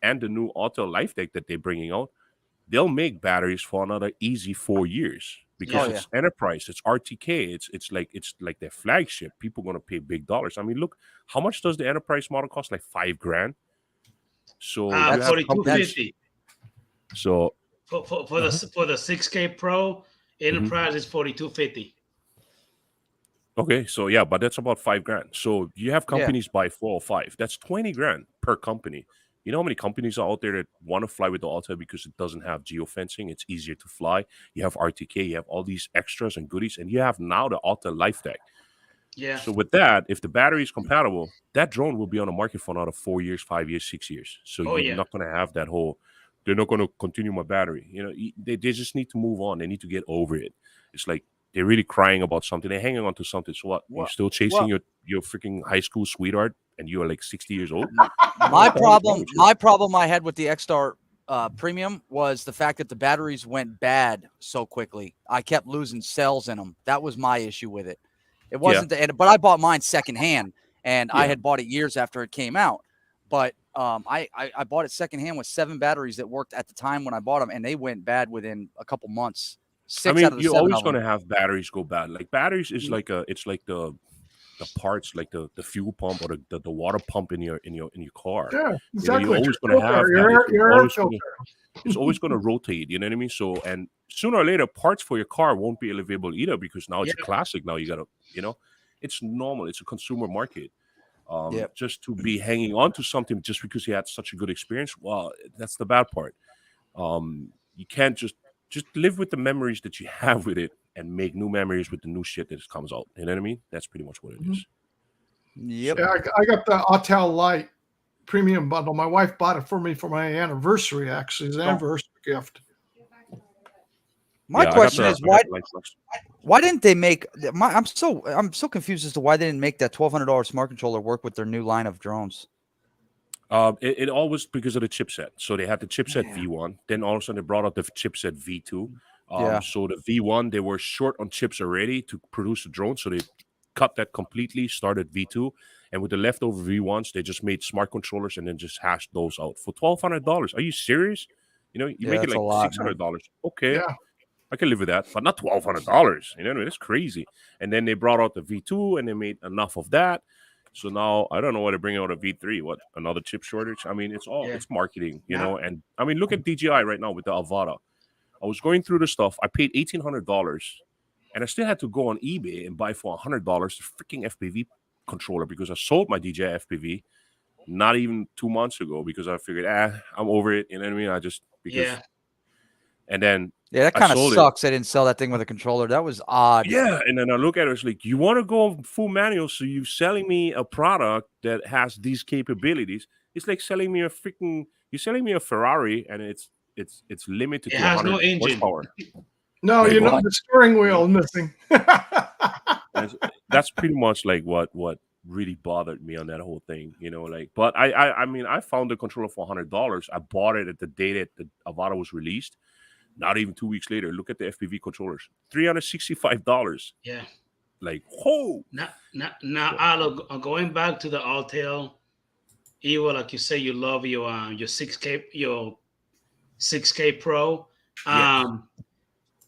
and the new Auto Life Deck that they're bringing out, they'll make batteries for another easy 4 years because it's enterprise, it's RTK, it's like their flagship. People are going to pay big dollars. I mean, look, how much does the enterprise model cost? Like $5,000. So $4,250. So for the 6K Pro enterprise is $4,250. Okay, so yeah, but that's about $5,000. So you have companies buy 4 or 5. That's $20,000 per company. You know how many companies are out there that want to fly with the Alta because it doesn't have geofencing? It's easier to fly. You have RTK, you have all these extras and goodies, and you have now the Alta Life Deck. Yeah. So with that, if the battery is compatible, that drone will be on the market for another 4 years, 5 years, 6 years. So you're not going to have that whole, they're not going to continue my battery. You know, they just need to move on. They need to get over it. It's like, they're really crying about something. They're hanging on to something. So what? You're still chasing your freaking high school sweetheart, and you are like 60 years old. My problem I had with the X-Star Premium was the fact that the batteries went bad so quickly. I kept losing cells in them. That was my issue with it. It wasn't but I bought mine secondhand, and I had bought it years after it came out. But I bought it secondhand with 7 batteries that worked at the time when I bought them, and they went bad within a couple months. 6 out of the you're 7 always of them. going to have batteries go bad. Like batteries is it's like the parts, like the fuel pump or the water pump in your car. Yeah, You know, exactly. you're always going to have Your that. air filter. It's always going to rotate. You know what I mean? So, and sooner or later, parts for your car won't be available either because now it's a classic. Now you got to, you know, it's normal. It's a consumer market. Just to be hanging on to something just because you had such a good experience, well, that's the bad part. You can't just live with the memories that you have with it and make new memories with the new shit that comes out. You know what I mean? That's pretty much what it is. Yep. Yeah, I got the Autel Light premium bundle. My wife bought it for me for my anniversary. Actually, it's an anniversary gift. My question is why didn't they make? I'm so confused as to why they didn't make that $1,200 smart controller work with their new line of drones. It all was because of the chipset. So they had the chipset V1. Then all of a sudden they brought out the chipset V2. So the V1, they were short on chips already to produce the drone. So they cut that completely, started V2. And with the leftover V1s, they just made smart controllers and then just hashed those out for $1,200. Are you serious? You know, you make it like $600. Okay. Yeah. I can live with that, but not $1,200. You know, that's crazy. And then they brought out the V2 and they made enough of that. So now I don't know why they're bringing out a V3. What, another chip shortage? I mean, it's all it's marketing, you know. And I mean, look at DJI right now with the Avata. I was going through the stuff. I paid $1,800, and I still had to go on eBay and buy for $100 the freaking FPV controller because I sold my DJI FPV not even 2 months ago because I figured, I'm over it. You know what I mean? I just and then that kind of sucks. I didn't sell that thing with a controller. That was odd. Yeah, and then I look at it, it's like, you want to go full manual, so you're selling me a product that has these capabilities. It's like selling me you're selling me a Ferrari, and it's limited to 100 horsepower. No, like, the steering wheel missing. That's pretty much like what really bothered me on that whole thing, you know. Like, but I mean, I found the controller for $100. I bought it at the day that the Avata was released. Not even 2 weeks later, look at the FPV controllers, $365. Yeah, like Now, Alo, going back to the Autel Evo, like you say, you love your 6K Pro.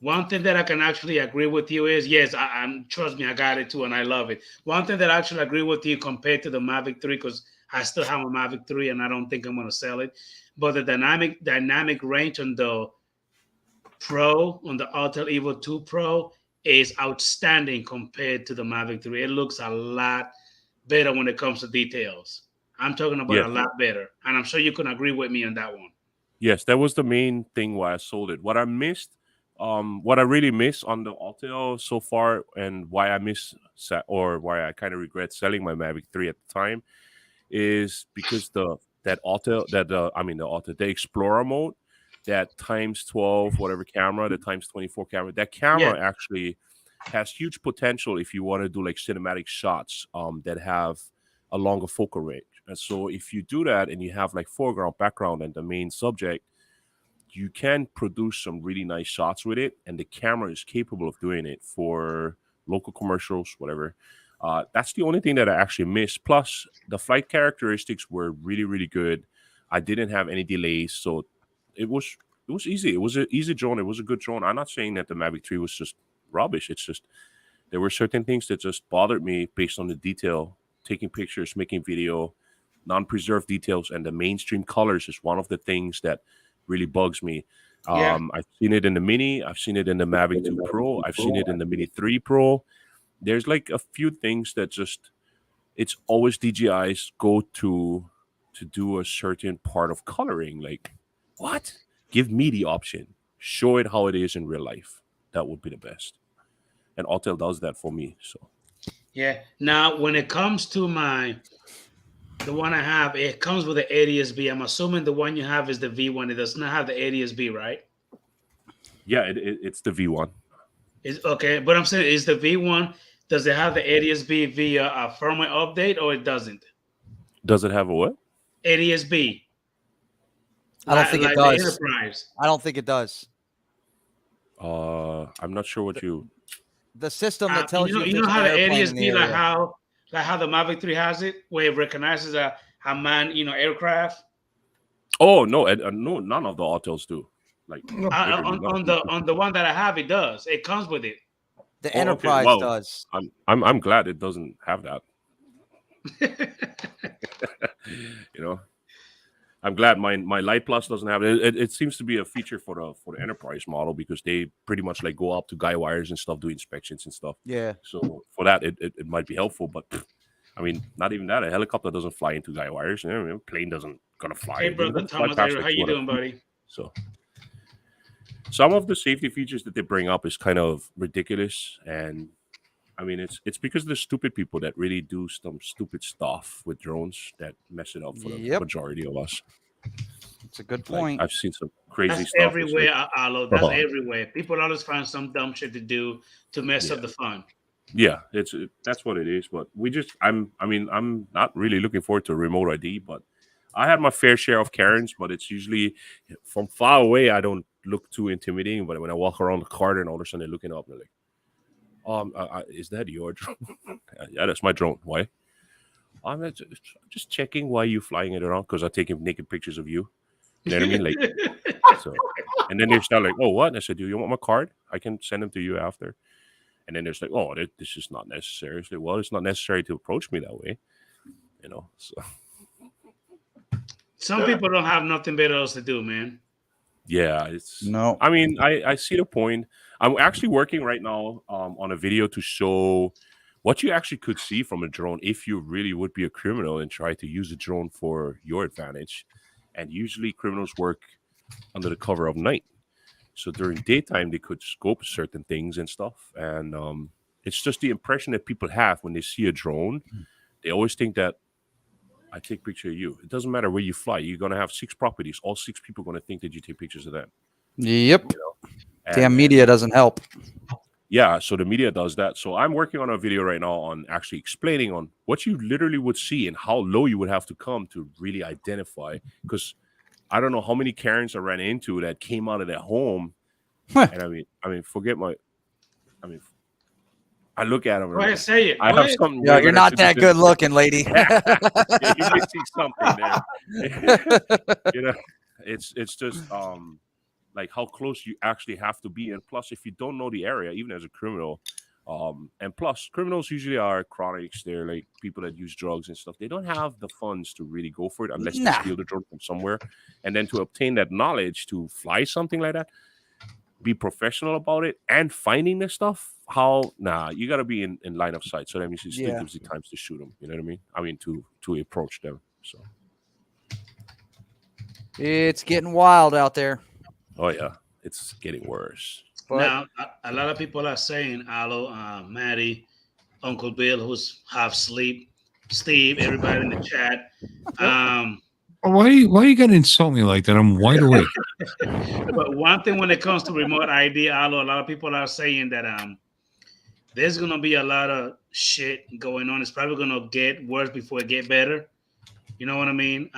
One thing that I can actually agree with you is, yes, I'm trust me, I got it too, and I love it. One thing that I actually agree with you compared to the Mavic 3, because I still have a Mavic 3, and I don't think I'm going to sell it. But the dynamic range on the Pro, on the Autel Evo 2 Pro, is outstanding compared to the Mavic 3. It looks a lot better when it comes to details. I'm talking about a lot better, and I'm sure you can agree with me on that one. Yes, that was the main thing why I sold it. What I really miss on the Autel so far, and why I why I kind of regret selling my Mavic 3 at the time, is because the Explorer mode, that times 12 whatever camera, the times 24 camera, that camera actually has huge potential if you want to do like cinematic shots that have a longer focal range. And so if you do that and you have like foreground, background, and the main subject, you can produce some really nice shots with it, and the camera is capable of doing it for local commercials, whatever. That's the only thing that I actually missed. Plus, the flight characteristics were really, really good. I didn't have any delays, so it was easy. It was an easy drone. It was a good drone. I'm not saying that the Mavic 3 was just rubbish. It's just there were certain things that just bothered me based on the detail, taking pictures, making video, non-preserved details, and the mainstream colors is one of the things that really bugs me. I've seen it in the Mini. I've seen it in the Mavic 2 Pro. I've seen it in the Mini 3 Pro. There's like a few things that just, it's always DJI's go-to to do a certain part of coloring. Like, what? Give me the option. Show it how it is in real life. That would be the best. And Autel does that for me. So yeah. Now, when it comes to the one I have, it comes with the ADS-B. I'm assuming the one you have is the V1. It does not have the ADS-B, right? Yeah, it's the V1. Is okay, but I'm saying, is the V1, does it have the ADS-B via a firmware update, or it doesn't? Does it have a what? ADS-B. I don't think it does. Enterprise. I don't think it does. I'm not sure what you. The system that tells you. You know how the ADS-B, like how the Mavic 3 has it, where it recognizes a manned, aircraft. Oh no, no, none of the Autels do. Like on the one that I have, it does. It comes with it. The okay. Enterprise Well, does. I'm glad it doesn't have that. You know, I'm glad my Light Plus doesn't have it. It seems to be a feature for the Enterprise model because they pretty much like go up to guy wires and stuff, do inspections and stuff. Yeah. So for that, it might be helpful, but I mean, not even that. A helicopter doesn't fly into guy wires. You know, a plane doesn't gonna fly. Hey, It brother doesn't fly Thomas, past, how like, you 200 doing, buddy? So some of the safety features that they bring up is kind of ridiculous, and I mean, it's because of the stupid people that really do some stupid stuff with drones that mess it up for the Yep. majority of us. It's a good Like, point. I've seen some crazy That's stuff. It's everywhere, like, Alo. That's Uh-huh. everywhere. People always find some dumb shit to do to mess up the fun. yeah, that's what it is. But I'm not really looking forward to remote ID, but I had my fair share of Karens, but it's usually from far away. I don't look too intimidating, but when I walk around the corridor and all of a sudden they're looking up, and they're like, is that your drone? Yeah, that's my drone. Why? I'm just checking why you flying it around because I'm taking naked pictures of you. You know what I mean? Like, so, and then they start like, oh, what? And I said, do you want my card? I can send them to you after. And then there's like, oh, this is not necessary. So, well, it's not necessary to approach me that way. You know, so. Some people don't have nothing better else to do, man. Yeah, it's No. I mean, I see the point. I'm actually working right now on a video to show what you actually could see from a drone if you really would be a criminal and try to use a drone for your advantage. And usually criminals work under the cover of night. So during daytime, they could scope certain things and stuff. And it's just the impression that people have when they see a drone. They always think that I take picture of you. It doesn't matter where you fly. You're going to have 6 properties. All 6 people are going to think that you take pictures of them. Yep. You know? Damn media doesn't help. Yeah, so the media does that. So I'm working on a video right now on actually explaining on what you literally would see and how low you would have to come to really identify. Because I don't know how many Karens I ran into that came out of their home. And I mean, forget I look at them. Go ahead, say it. I Go have ahead. something. Yo, you're not that good looking, lady. Yeah, you may see something there. You know, it's just like how close you actually have to be, and plus, if you don't know the area, even as a criminal, and plus, criminals usually are chronics. They're like people that use drugs and stuff. They don't have the funds to really go for it unless they steal the drone from somewhere, and then to obtain that knowledge to fly something like that, be professional about it, and finding this stuff. You got to be in line of sight. So that means it still gives you times to shoot them. You know what I mean? I mean to approach them. So it's getting wild out there. oh yeah, it's getting worse. But now, a lot of people are saying, Alo, Maddie, Uncle Bill, who's half asleep, Steve, everybody in the chat. Why you gotta insult me like that? I'm wide awake. But one thing when it comes to remote ID, Alo, a lot of people are saying that there's gonna be a lot of shit going on. It's probably gonna get worse before it get better. You know what I mean?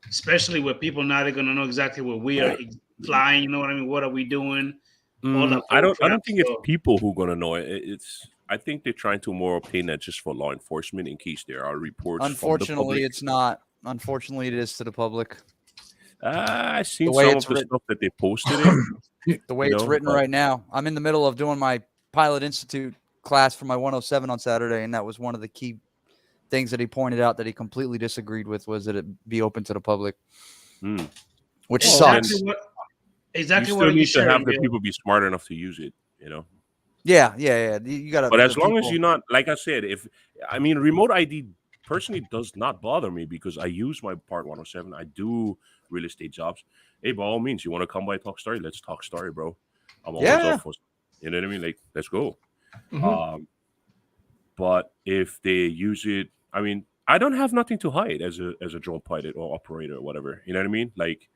Especially with people now, they're gonna know exactly where we are flying. You know what I mean? What are we doing? I don't think it's people who are gonna know it. I think they're trying to more obtain that just for law enforcement in case there are reports. unfortunately, it's not. Unfortunately, it is to the public. I've seen way some it's of the written. stuff that they posted it. The way it's written right now. I'm in the middle of doing my Pilot Institute class for my 107 on Saturday, and that was one of the key things that he pointed out that he completely disagreed with was that it be open to the public, which sucks. Exactly you what still need to have the Bill. people be smart enough to use it. You know. Yeah. You got to. But as long as you're not, like I said, remote ID personally does not bother me because I use my Part 107. I do real estate jobs. Hey, by all means, you want to come by talk story? Let's talk story, bro. I'm always up for. You know what I mean? Like, let's go. Mm-hmm. But if they use it, I don't have nothing to hide as a drone pilot or operator or whatever. You know what I mean? Like,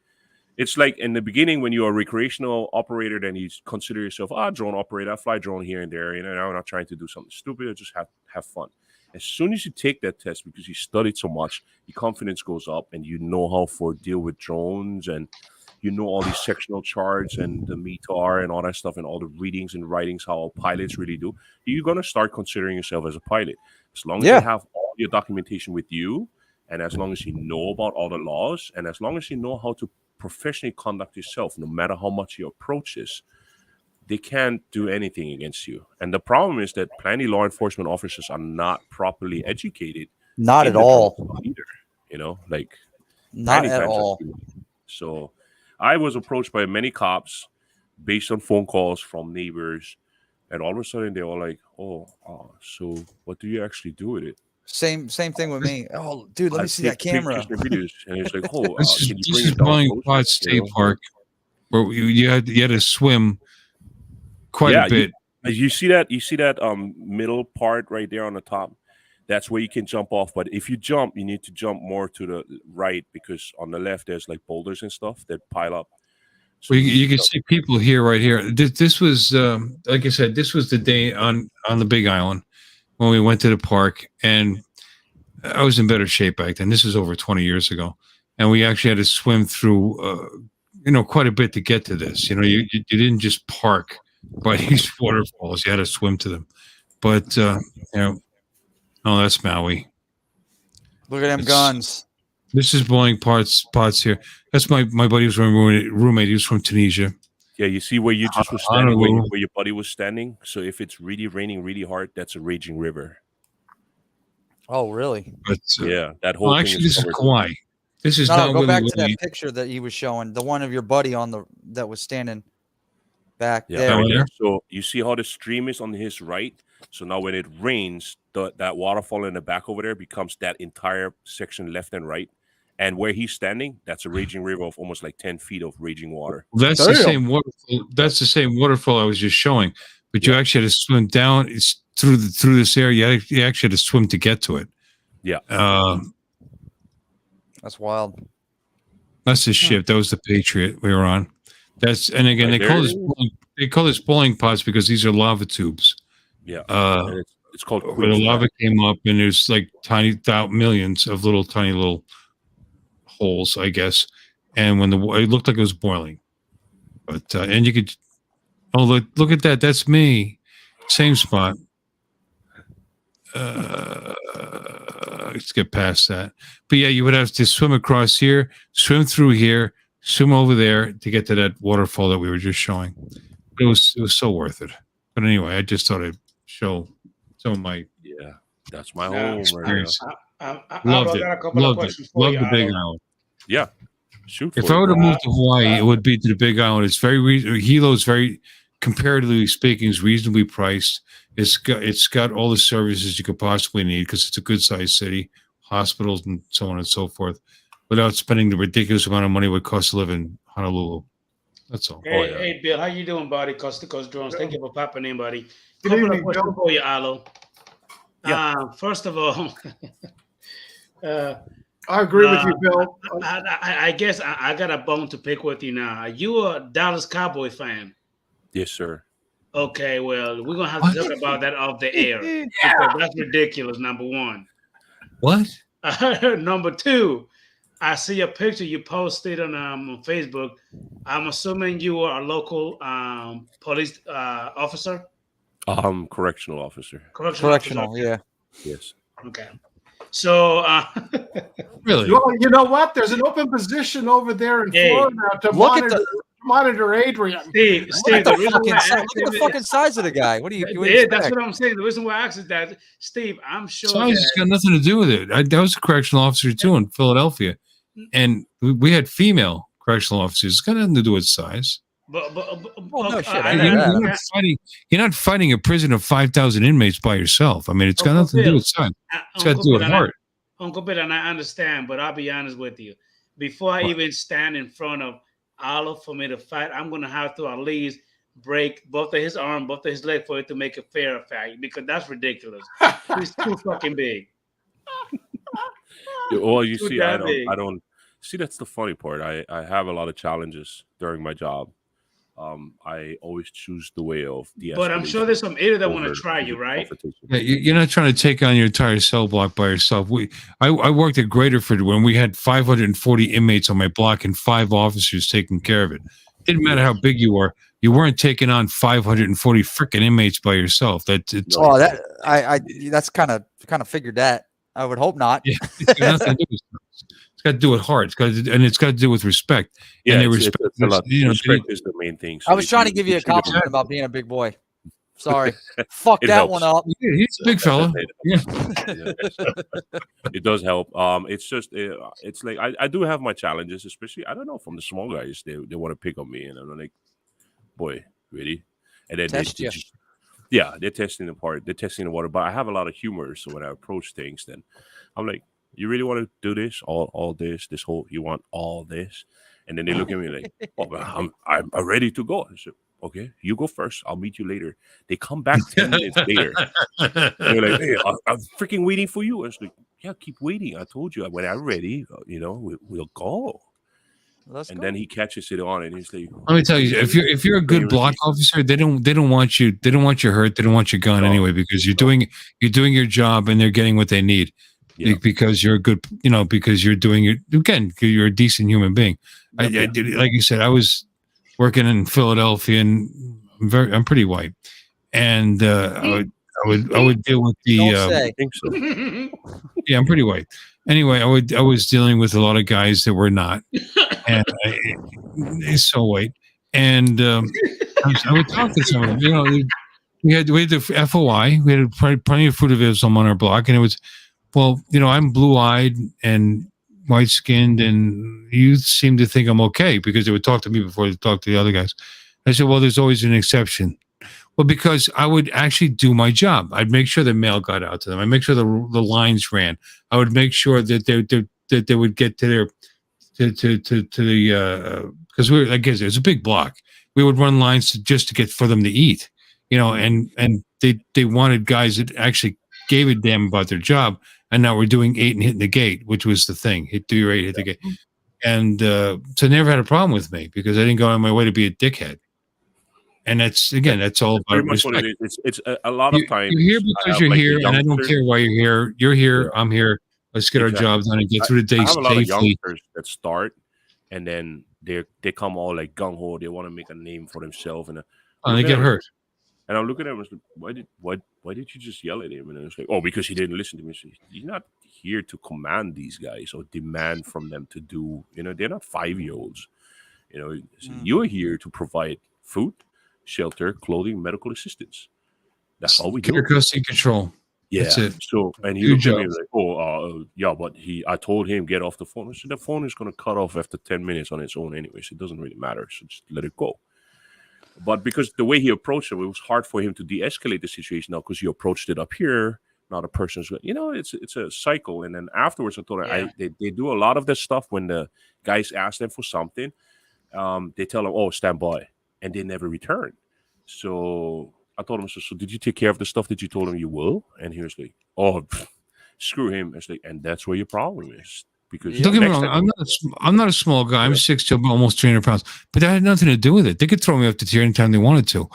it's like in the beginning when you're a recreational operator, then you consider yourself drone operator. I fly drone here and there. You know, I'm not trying to do something stupid. I just have fun. As soon as you take that test, because you studied so much, your confidence goes up, and you know how to deal with drones, and you know all these sectional charts and the METAR and all that stuff, and all the readings and writings how pilots really do. You're gonna start considering yourself as a pilot, as long as you have all your documentation with you, and as long as you know about all the laws, and as long as you know how to professionally conduct yourself, no matter how much your approach is. they can't do anything against you. And the problem is that plenty law enforcement officers are not properly educated. Not in at the all. drug either. You know, like Not many at times I've all. seen it. So I was approached by many cops based on phone calls from neighbors, and all of a sudden they were like, so what do you actually do with it? Same thing with me. Oh, dude, let I me see that take camera. pictures and videos, and it's like, This can you is bring it down Boiling closer? Pot State Park, where you had to swim quite a bit. You see that middle part right there on the top? That's where you can jump off. But if you jump, you need to jump more to the right, because on the left there's like boulders and stuff that pile up. So Well, you can see people here, right here. This was, like I said, this was the day on the Big Island when we went to the park, and I was in better shape back then. This is over 20 years ago, and we actually had to swim through, quite a bit to get to this. You didn't just park by these waterfalls; you had to swim to them. But oh, that's Maui. Look at them guns. This is Boiling Pots here. That's my buddy's roommate. He was from Tunisia. Yeah, you see where you just was standing, where your buddy was standing. So if it's really raining really hard, that's a raging river. Oh, really? But, yeah, that whole thing actually, this is Kauai. This is no, go back to that picture that he was showing, the one of your buddy that was standing back there. Yeah. So you see how the stream is on his right. So now when it rains, that waterfall in the back over there becomes that entire section left and right. And where he's standing, that's a raging river of almost like 10 feet of raging water. That's the same waterfall. That's the same waterfall I was just showing. But you actually had to swim down through this area. You actually had to swim to get to it. Yeah. That's wild. That's the ship. That was the Patriot we were on. And again, they call this boiling pots because these are lava tubes. Yeah. It's called where the lava came up, and there's like millions of tiny little holes, I guess. And when it looked like it was boiling, but and you could, look at that. That's me, same spot. Let's get past that. But yeah, you would have to swim across here, swim through here, swim over there to get to that waterfall that we were just showing. It was so worth it. But anyway, I just thought I'd show some of my that's my home experience. Loved it. Loved the Big Island. Yeah. Shoot. If I were to move to Hawaii, it would be to the Big Island. It's Hilo is very, comparatively speaking, is reasonably priced. It's got all the services you could possibly need because it's a good sized city, hospitals and so on and so forth, without spending the ridiculous amount of money it would cost to live in Honolulu. That's all. Hey, Bill, how you doing, buddy? Coast to Coast Drones. Thank you for popping in, buddy. Good evening, Bill. For you, Alo. Yeah. First of all, I agree with you, Bill. I guess I got a bone to pick with you now. Are you a Dallas Cowboy fan? Yes, sir. Okay, well, we're gonna have to talk about that off the air. Because that's ridiculous. Number one. What? Number two, I see a picture you posted on Facebook. I'm assuming you are a local police officer. Correctional officer. Correctional, yeah. Yes. Okay. So, really? Well, you know what? There's an open position over there in Florida to monitor Adrian. Steve, look at the fucking size of the guy. What do you that's what I'm saying. The reason why I asked is that, Steve, I'm sure size has got nothing to do with it. I was a correctional officer too in Philadelphia, and we had female correctional officers. It's got nothing to do with size. No shit. You're not fighting a prison of 5,000 inmates by yourself. I mean, it's got nothing to do with size. It's got to do with heart. Uncle Bill, and I understand, but I'll be honest with you. Before I even stand in front of Olive for me to fight, I'm going to have to at least break both of his arm, both of his leg for it to make a fair fight, because that's ridiculous. He's too fucking big. Well, you see, I don't see. That's the funny part. I have a lot of challenges during my job. I always choose the way of the. But I'm sure there's some idiot that want to try you, right? Yeah, you're not trying to take on your entire cell block by yourself. I worked at Graterford when we had 540 inmates on my block and 5 officers taking care of it. Didn't matter how big you were. You weren't taking on 540 freaking inmates by yourself. That's kind of figured that. I would hope not. Yeah, It's got to do with heart. It's got to do with respect. Yeah, and they it's respect. a lot. You know, Respect is the main thing. So I was if trying to give you a treat him- compliment about being a big boy. Sorry. Fuck It that helps. one up. he's a big fella. Yeah. It does help. It's just it's like I do have my challenges, especially I don't know from the small guys. They want to pick on me, and I'm like, boy, really? And then Test they you. just yeah, they're testing the part, they're testing the water. But I have a lot of humor, so when I approach things, then I'm like, you really want to do this, all this whole, you want all this? And then they look at me like, oh, well, I'm ready to go. I said, okay, you go first. I'll meet you later. They come back 10 minutes later. They're like, hey, I'm freaking waiting for you. I was like, yeah, keep waiting. I told you when I'm ready, we'll go. And then he catches it on, and he's like, Let me tell you, if you're a good block officer, they don't want you hurt, they don't want your gun anyway, because you're doing your job and they're getting what they need. Yeah. Because you're a good, because you're doing it again. You're a decent human being. I did, like you said, I was working in Philadelphia, and I'm pretty white, and I would deal with the. I think so. Yeah, I'm pretty white. Anyway, I was dealing with a lot of guys that were not, and he's so white, and I would talk to some of them. We had the FOI. We had plenty of Fruitivism on our block, and it was. Well, I'm blue-eyed and white-skinned, and you seem to think I'm okay because they would talk to me before they talk to the other guys. I said, well, there's always an exception. Well, because I would actually do my job. I'd make sure the mail got out to them. I'd make sure the lines ran. I would make sure that they would get to their because I guess it was a big block. We would run lines just to get for them to eat, and they wanted guys that actually gave a damn about their job. And now we're doing 8 and hitting the gate, which was the thing. Do your 8, hit the gate. And so they never had a problem with me because I didn't go on my way to be a dickhead. And that's all about respect. It's a lot of times. You're here because you're here, and I don't care why you're here. You're here. I'm here. Let's get our job done and get through the day I have a lot of safely. youngsters that start, and then they come all like gung ho. They want to make a name for themselves, and They get hurt. And I'm looking at him and like, why did you just yell at him? And it's like, oh, because he didn't listen to me. So you're not here to command these guys or demand from them to do, they're not 5-year-olds. You're here to provide food, shelter, clothing, medical assistance. That's all we do. Care, custody, control. Yeah. That's it. So, and he looked at me like, yeah, but I told him get off the phone. I said, the phone is going to cut off after 10 minutes on its own anyway. So it doesn't really matter. So just let it go. But because the way he approached it was hard for him to de-escalate the situation now because you approached it up here. Now the person's, it's a cycle. And then afterwards, I told her, they do a lot of this stuff when the guys ask them for something. They tell them, oh, stand by. And they never return. So I told him, so did you take care of the stuff that you told him you will? And he was like, oh, screw him. It's like, and that's where your problem is. Because don't get me wrong, I'm not a small guy. I'm 6'2", almost 300 pounds. But that had nothing to do with it. They could throw me off the tier anytime they wanted to.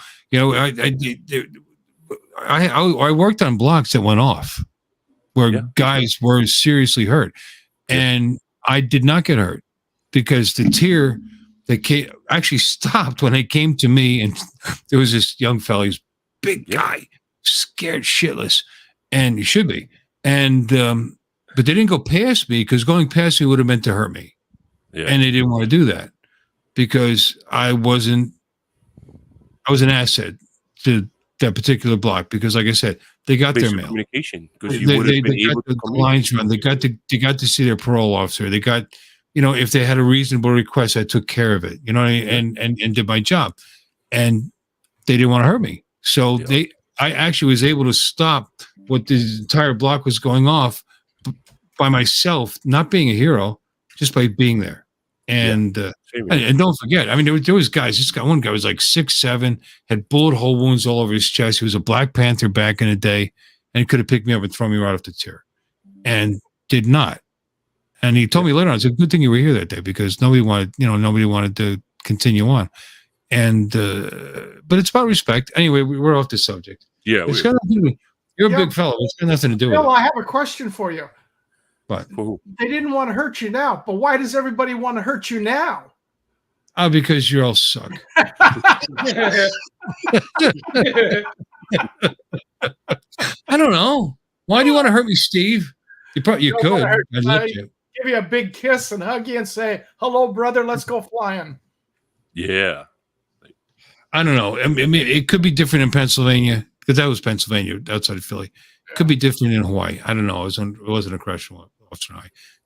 I worked on blocks that went off where guys were seriously hurt, and I did not get hurt because the tier that actually stopped when they came to me, and there was this young fella, he's big guy, scared shitless, and he should be, and but they didn't go past me because going past me would have meant to hurt me. Yeah. And they didn't want to do that because I was an asset to that particular block because, like I said, they got their mail. Communication because you would have been able to lines run. They got to see their parole officer. They got, if they had a reasonable request, I took care of it. And did my job, and they didn't want to hurt me. So I actually was able to stop what the entire block was going off by myself, not being a hero, just by being there. And and don't forget, I mean, there was guys. One guy was like 6'7", had bullet hole wounds all over his chest. He was a Black Panther back in the day, and could have picked me up and thrown me right off the tier, and did not. And he told me later on, it's a good thing you were here that day because nobody wanted to continue on. And but it's about respect. Anyway, we're off the subject. Yeah, you're a big fellow. It's got nothing to do with it. I have a question for you. But they didn't want to hurt you now, but why does everybody want to hurt you now? Because you all suck. I don't know. Why do you want to hurt me, Steve? You could. I'd love to. give you a big kiss and hug you and say, "Hello, brother. Let's go flying." Yeah. I don't know. I mean, it could be different in Pennsylvania because that was Pennsylvania outside of Philly. It could be different in Hawaii. I don't know. It wasn't a correctional officer.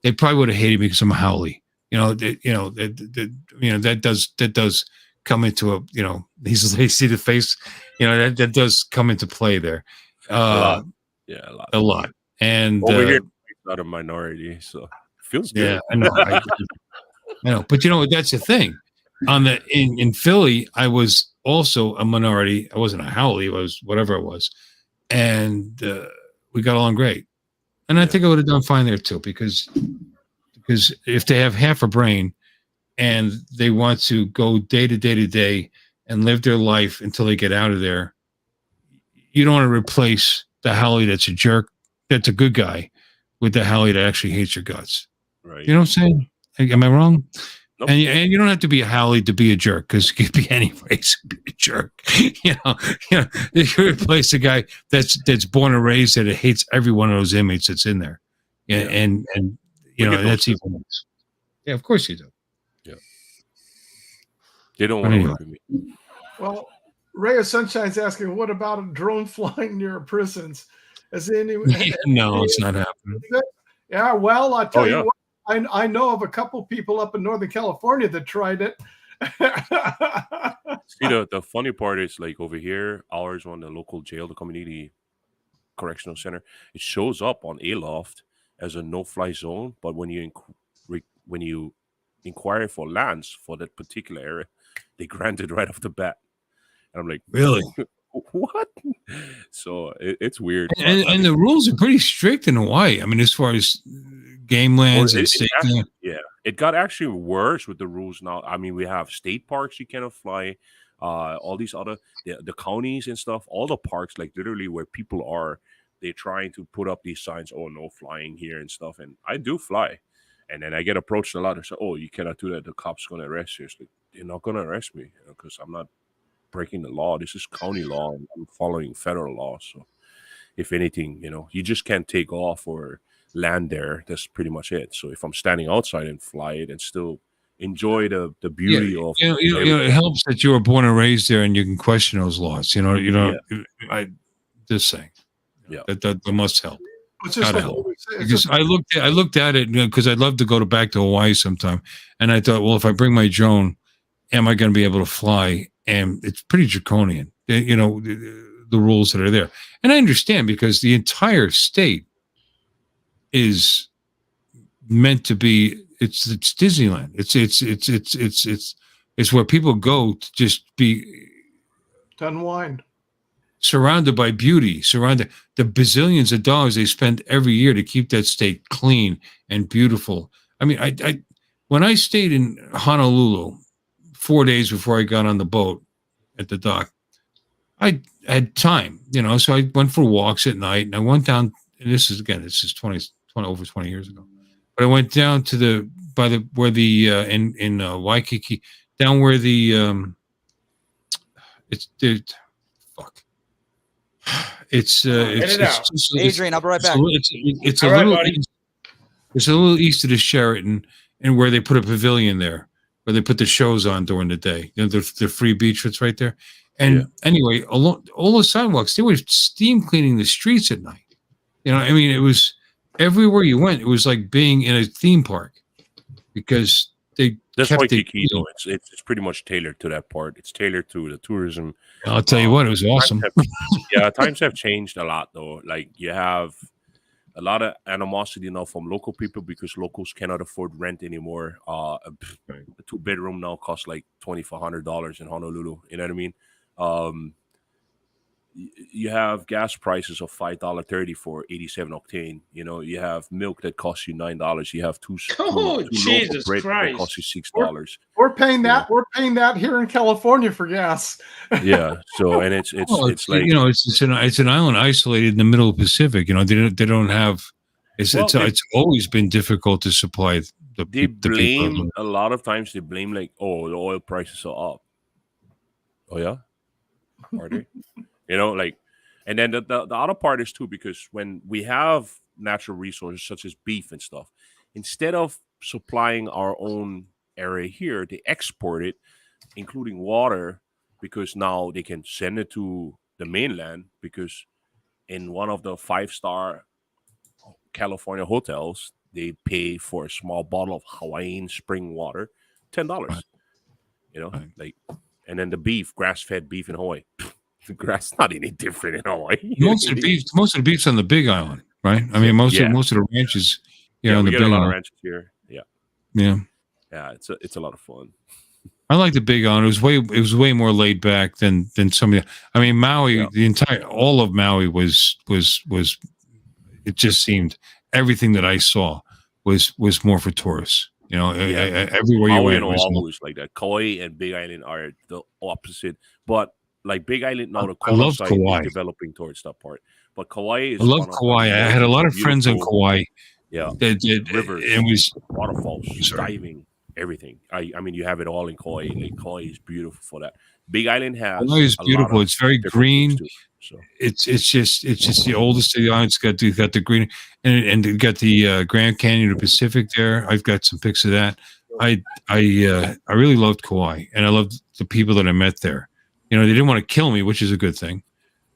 They probably would have hated me because I'm a Howley. That does come into a, they see the face, that does come into play there. A lot. Yeah, a lot. And over here, it's not a minority, so it feels good. Yeah, I know. I know, but that's the thing. In Philly, I was also a minority. I wasn't a Howley. I was whatever it was, and we got along great. And I think I would have done fine there too, because if they have half a brain and they want to go day to day to day and live their life until they get out of there, you don't want to replace the Howley that's a jerk, that's a good guy, with the Howley that actually hates your guts. Right. You know what I'm saying? Am I wrong? Nope. And you don't have to be a Howley to be a jerk, because you could be any race and be a jerk. You replace a guy that's born and raised that hates every one of those inmates that's in there. And that's even worse. Yeah, of course you do. Yeah. They don't want to work with me. Well, Ray of Sunshine's asking, what about a drone flying near prisons? No, it's not happening. Yeah, well, I'll tell you what. I know of a couple people up in Northern California that tried it. See, the funny part is, like, over here, ours on the local jail, the community correctional center, it shows up on Aloft as a no-fly zone. But when you inquire for lands for that particular area, they grant it right off the bat. And I'm like, really? What? So it's weird. And the rules are pretty strict in Hawaii. I mean, as far as game lands and state land. Yeah, it got actually worse with the rules now. I mean, we have state parks you cannot fly, all these other the counties and stuff, all the parks, like literally where people are, they're trying to put up these signs, oh, no flying here and stuff. And I do fly, and then I get approached a lot and say, oh, you cannot do that, the cops gonna arrest you. It's like, they're not gonna arrest me because I'm not breaking the law. This is county law, and I'm following federal law. So if anything, you just can't take off or land there. That's pretty much it. So if I'm standing outside and fly it and still enjoy the beauty of it helps that you were born and raised there and you can question those laws. I just saying. Yeah, that must help. Gotta help. Because I looked at it because I'd love to go back to Hawaii sometime, and I thought, well, if I bring my drone, am I going to be able to fly? And it's pretty draconian, the rules that are there. And I understand, because the entire state is meant to be, it's Disneyland. It's where people go to just be to unwind, surrounded by beauty, surrounded the bazillions of dollars they spend every year to keep that state clean and beautiful. I mean, I when I stayed in Honolulu 4 days before I got on the boat at the dock, I had time, so I went for walks at night, and I went down, and this is 20 over 20 years ago. But I went down to in Waikiki, down where the Adrian, I'll be right back. It's a little east of the Sheraton, and where they put a pavilion there, where they put the shows on during the day. The free beach that's right there. And anyway, all the sidewalks, they were steam cleaning the streets at night. I mean, it was everywhere you went. It was like being in a theme park, because that's Waikiki, though. It's pretty much tailored to that part. It's tailored to the tourism. I'll tell you what, it was awesome. Times have changed a lot, though. Like, you have a lot of animosity now from local people because locals cannot afford rent anymore. A 2-bedroom now costs like $2,400 in Honolulu. You know what I mean? You have gas prices of $5.30 for 87 octane. You have milk that costs you $9. You have two Jesus bread Christ, that costs you $6. We're paying that. We're paying that here in California for gas. Yeah. So, and it's like, it's an island isolated in the middle of the Pacific. They don't have. It's always been difficult to supply the people. A lot of times they blame, like, oh, the oil prices are up. Oh yeah, are they? And then the other part is too, because when we have natural resources such as beef and stuff, instead of supplying our own area here, they export it, including water, because now they can send it to the mainland, because in one of the 5-star California hotels, they pay for a small bottle of Hawaiian spring water, $10. You know, like, and then the beef, grass-fed beef in Hawaii. The grass not any different in Hawaii. Most of the beef's on the Big Island, right? I mean, most of the ranches, on we the get Big a lot of Island. ranches here. Yeah, Yeah. It's a lot of fun. I like the Big Island. It was way more laid back than some of the. I mean, Maui, all of Maui was. It just seemed everything that I saw was more for tourists. Everywhere Maui you went and was Oahu is like that. Kauai and Big Island are the opposite, but like Big Island now, the I love side Kauai. is developing towards that part. But Kauai is. I love Kauai. I had a lot of friends in Kauai. Yeah, rivers, it was waterfalls, diving, everything. I mean, you have it all in Kauai. Like Kauai is beautiful for that. Big Island has. Kauai is beautiful. It's very green. So it's just the oldest of the islands. It's got the green and it got the Grand Canyon of the Pacific there. I've got some pics of that. I really loved Kauai, and I loved the people that I met there. They didn't want to kill me, which is a good thing.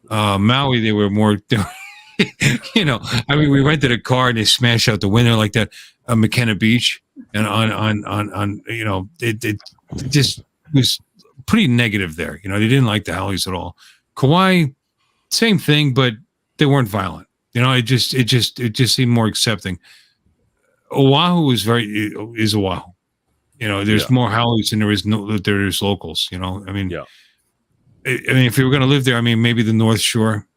Maui, they were more. I mean, we rented a car and they smashed out the window like that. McKenna Beach, and on it just was pretty negative there. They didn't like the Howleys at all. Kauai, same thing, but they weren't violent. It just seemed more accepting. Oahu is Oahu. There's more Howleys than there is locals. I mean, if you were going to live there, I mean, maybe the North Shore,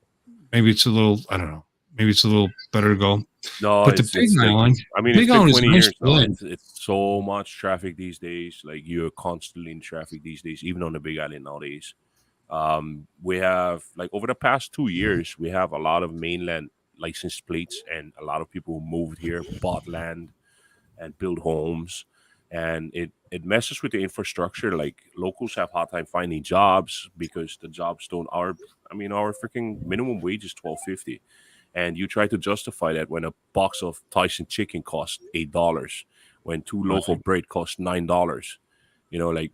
maybe it's a little, I don't know, maybe it's a little better to go. No, but the Big Island, I mean, Big Island is 20 nice years now. It's so much traffic these days. Like, you're constantly in traffic these days, even on the Big Island nowadays. We have, like, over the past 2 years, we have a lot of mainland license plates, and a lot of people who moved here, bought land, and built homes. And it messes with the infrastructure. Like, locals have a hard time finding jobs because the jobs don't. Our freaking minimum wage is $12.50, and you try to justify that when a box of Tyson chicken costs $8, when 2 loaf of bread costs $9. Like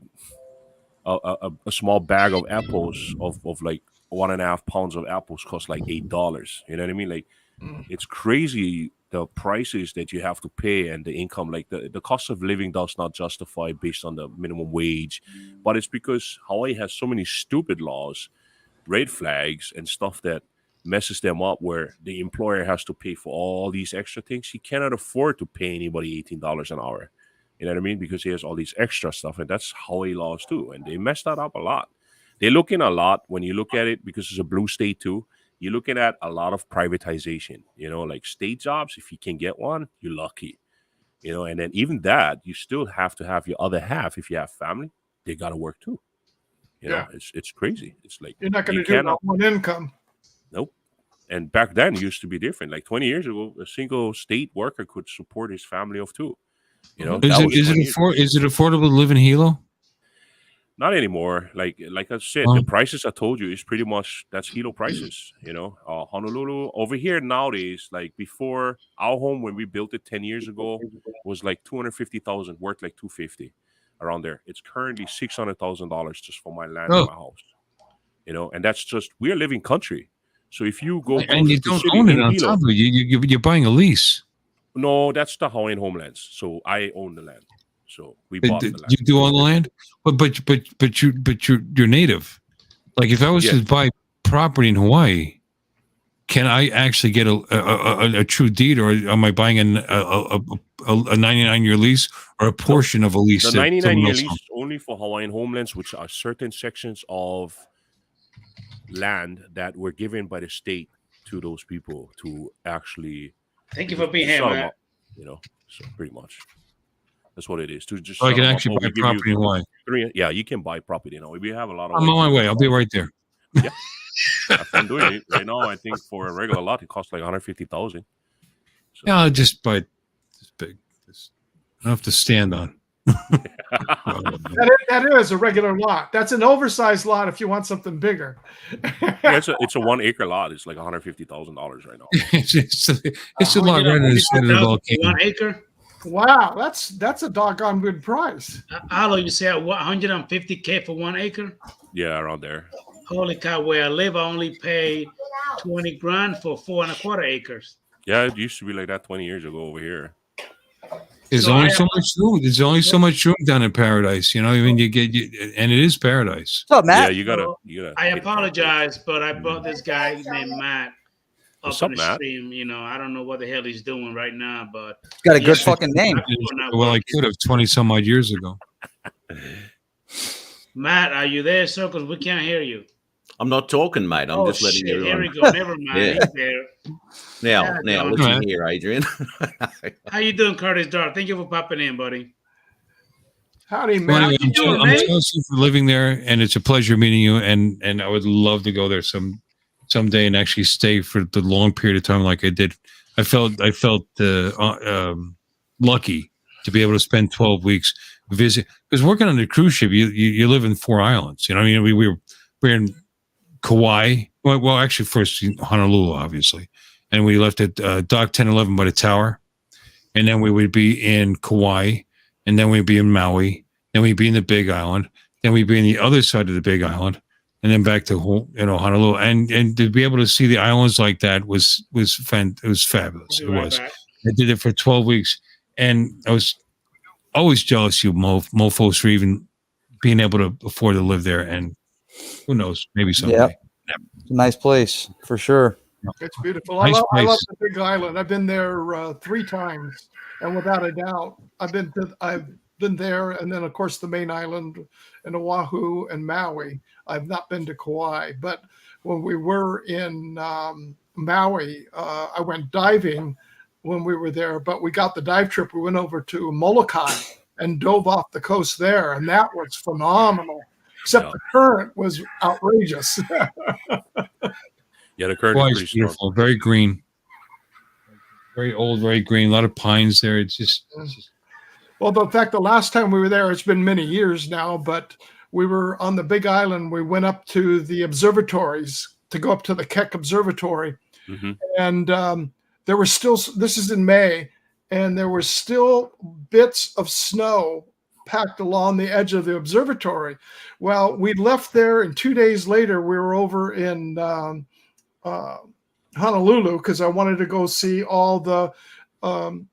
a small bag of apples of like 1.5 pounds of apples cost like $8. You know what I mean? Like, it's crazy, the prices that you have to pay and the income. Like, the cost of living does not justify based on the minimum wage, but it's because Hawaii has so many stupid laws, red flags, and stuff that messes them up, where the employer has to pay for all these extra things. He cannot afford to pay anybody $18 an hour. You know what I mean? Because he has all these extra stuff, and that's Hawaii laws too. And they mess that up a lot. They look in a lot when you look at it, because it's a blue state too. You're looking at a lot of privatization, like state jobs. If you can get one, you're lucky, and then even that, you still have to have your other half. If you have family, they got to work too. It's crazy. It's like, you're not going to do it on one income. Nope. And back then it used to be different. Like 20 years ago, a single state worker could support his family of 2. Is it affordable to live in Hilo? Not anymore. Like I said, the prices I told you is pretty much, that's Hilo prices. Honolulu over here nowadays, like before, our home when we built it 10 years ago was like $250,000, worth like $250 around there. It's currently $600,000 just for my land and my house. And that's just, we're living country. So if you go and you don't own it on top of it, you're buying a lease. No, that's the Hawaiian homelands. So I own the land. So we bought the land. You do own the land, but you're native. Like, if I was to buy property in Hawaii, can I actually get a true deed, or am I buying a 99-year lease or a portion of a lease? The 99-year lease is only for Hawaiian homelands, which are certain sections of land that were given by the state to those people to actually. Thank you for being here, man. So pretty much. That's what it is. To just, so I can actually buy property in Hawaii. Yeah, you can buy property in Hawaii. We have a lot of. I'm on my way. I'll be right there. Yeah, I'm doing it right now. I think for a regular lot, it costs like $150,000. So. Yeah, I'll just buy this big. I don't have to stand on. That is a regular lot. That's an oversized lot if you want something bigger. Yeah, it's a 1 acre lot. It's like $150,000 right now. It's a lot. 1 acre. Wow, that's a doggone good price. Alo, you say 150K for 1 acre? Yeah, around there. Holy cow! Where I live, I only paid 20 grand for 4.25 acres. Yeah, it used to be like that 20 years ago over here. There's So only I- so much room. There's only so much room down in paradise. You know, I mean, and it is paradise. What's up, Matt? Yeah, you gotta. I hit that. apologize, but I brought this guy named Matt What's up on up, the Matt? stream. You know, I don't know what the hell he's doing right now, but Got a good Yeah. fucking name. Well, I could have 20 some odd years ago. Matt, are you there, sir? Because we can't hear you. I'm not talking, mate. I'm just letting shit. Here we everyone. go. Never mind. Yeah. He's there. Now, Yeah, listen Alright. here, Adrian. How you doing, Curtis Dart? Thank you for popping in, buddy. Howdy, Well, Matt. anyway, you doing, I'm mate? jealous you for living there, and it's a pleasure meeting you. And I would love to go there someday and actually stay for the long period of time like I did. I felt lucky to be able to spend 12 weeks visit, because working on the cruise ship, you live in 4 islands. You know, I mean, we're in Kauai. Well, actually, first in Honolulu, obviously, and we left at Dock 1011 by the tower, and then we would be in Kauai, and then we'd be in Maui, then we'd be in the Big Island, then we'd be in the other side of the Big Island, and then back to Honolulu, and to be able to see the islands like that was fabulous. Be It right was. back. I did it for 12 weeks, and I was always jealous of you mofos for even being able to afford to live there. And who knows, maybe someday. Yep. It's a nice place for sure. It's beautiful. Nice I love place. the Big Island. I've been there 3 times, and without a doubt, I've been there, and then of course the main island and Oahu and Maui. I've not been to Kauai, but when we were in Maui, I went diving when we were there. But we got the dive trip. We went over to Molokai and dove off the coast there, and that was phenomenal. Except Yeah. the current was outrageous. Yeah, the current Kauai is is pretty strong. beautiful, very green, very old, very green. A lot of pines there. It's just Well, in fact, the last time we were there, it's been many years now, but we were on the Big Island. We went up to the observatories to go up to the Keck Observatory. Mhm. And there were still, this is in May, and there were still bits of snow packed along the edge of the observatory. Well, we left there, and 2 days later, we were over in Honolulu because I wanted to go see all the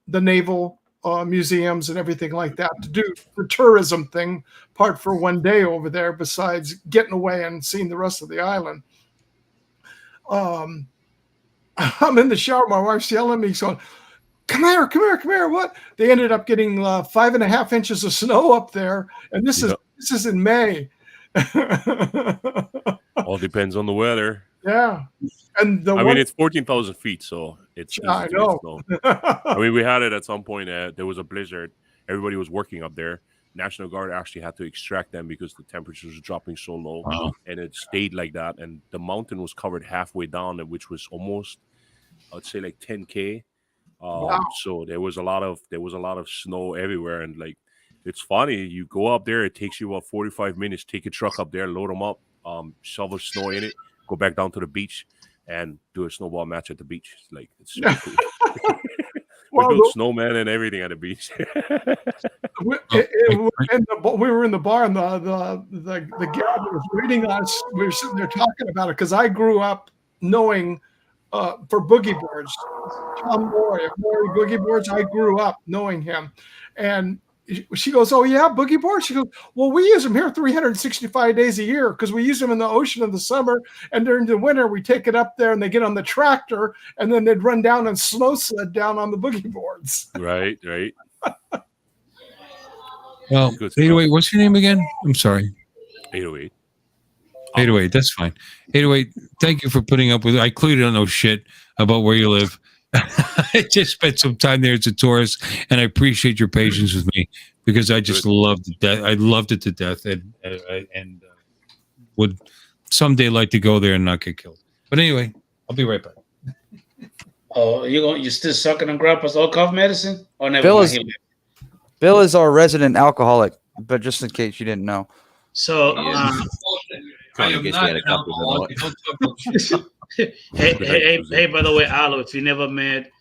naval museums and everything like that, to do the tourism thing part for 1 day over there, besides getting away and seeing the rest of the island. I'm in the shower. My wife's yelling at me, going, come here, come here, come here. What? They ended up getting 5.5 inches of snow up there. And this is in May. All depends on the weather. Yeah. And I mean, it's 14,000 feet, so it's easy I to know. snow. I mean, we had it at some point. There was a blizzard. Everybody was working up there. National Guard actually had to extract them because the temperatures were dropping so low, Wow. and it stayed like that. And the mountain was covered halfway down, which was almost, I'd say, like 10K. Wow. So there was a lot of snow everywhere, and like, it's funny. You go up there, it takes you about 45 minutes. Take a truck up there, load them up, shovel snow in it, go back down to the beach, and do a snowball match at the beach. Like, it's super cool. We Well, built snowman and everything at the beach. we were in the bar, and the gal that was reading us, we were sitting there talking about it, because I grew up knowing for boogie boards, Tom Moy of Moy Boogie Boards. I grew up knowing him, and she goes, "Oh yeah, boogie boards." She goes, "Well, we use them here 365 days a year because we use them in the ocean in the summer, and during the winter we take it up there and they get on the tractor, and then they'd run down and snow sled down on the boogie boards." Right. well. Good stuff. 808. What's your name again? I'm sorry. 808. 808. That's fine. 808. Thank you for putting up with it. I clearly don't know shit about where you live. I just spent some time there as a tourist, and I appreciate your patience with me because I just loved it. I loved it to death, and would someday like to go there and not get killed. But anyway, I'll be right back. Oh, you still sucking on Grandpa's old cough medicine? Or never? Bill mind, is- he left. Bill is our resident alcoholic, but just in case you didn't know. So, Trying to get you had a couple of them. hey, by the way, Alo, if you never met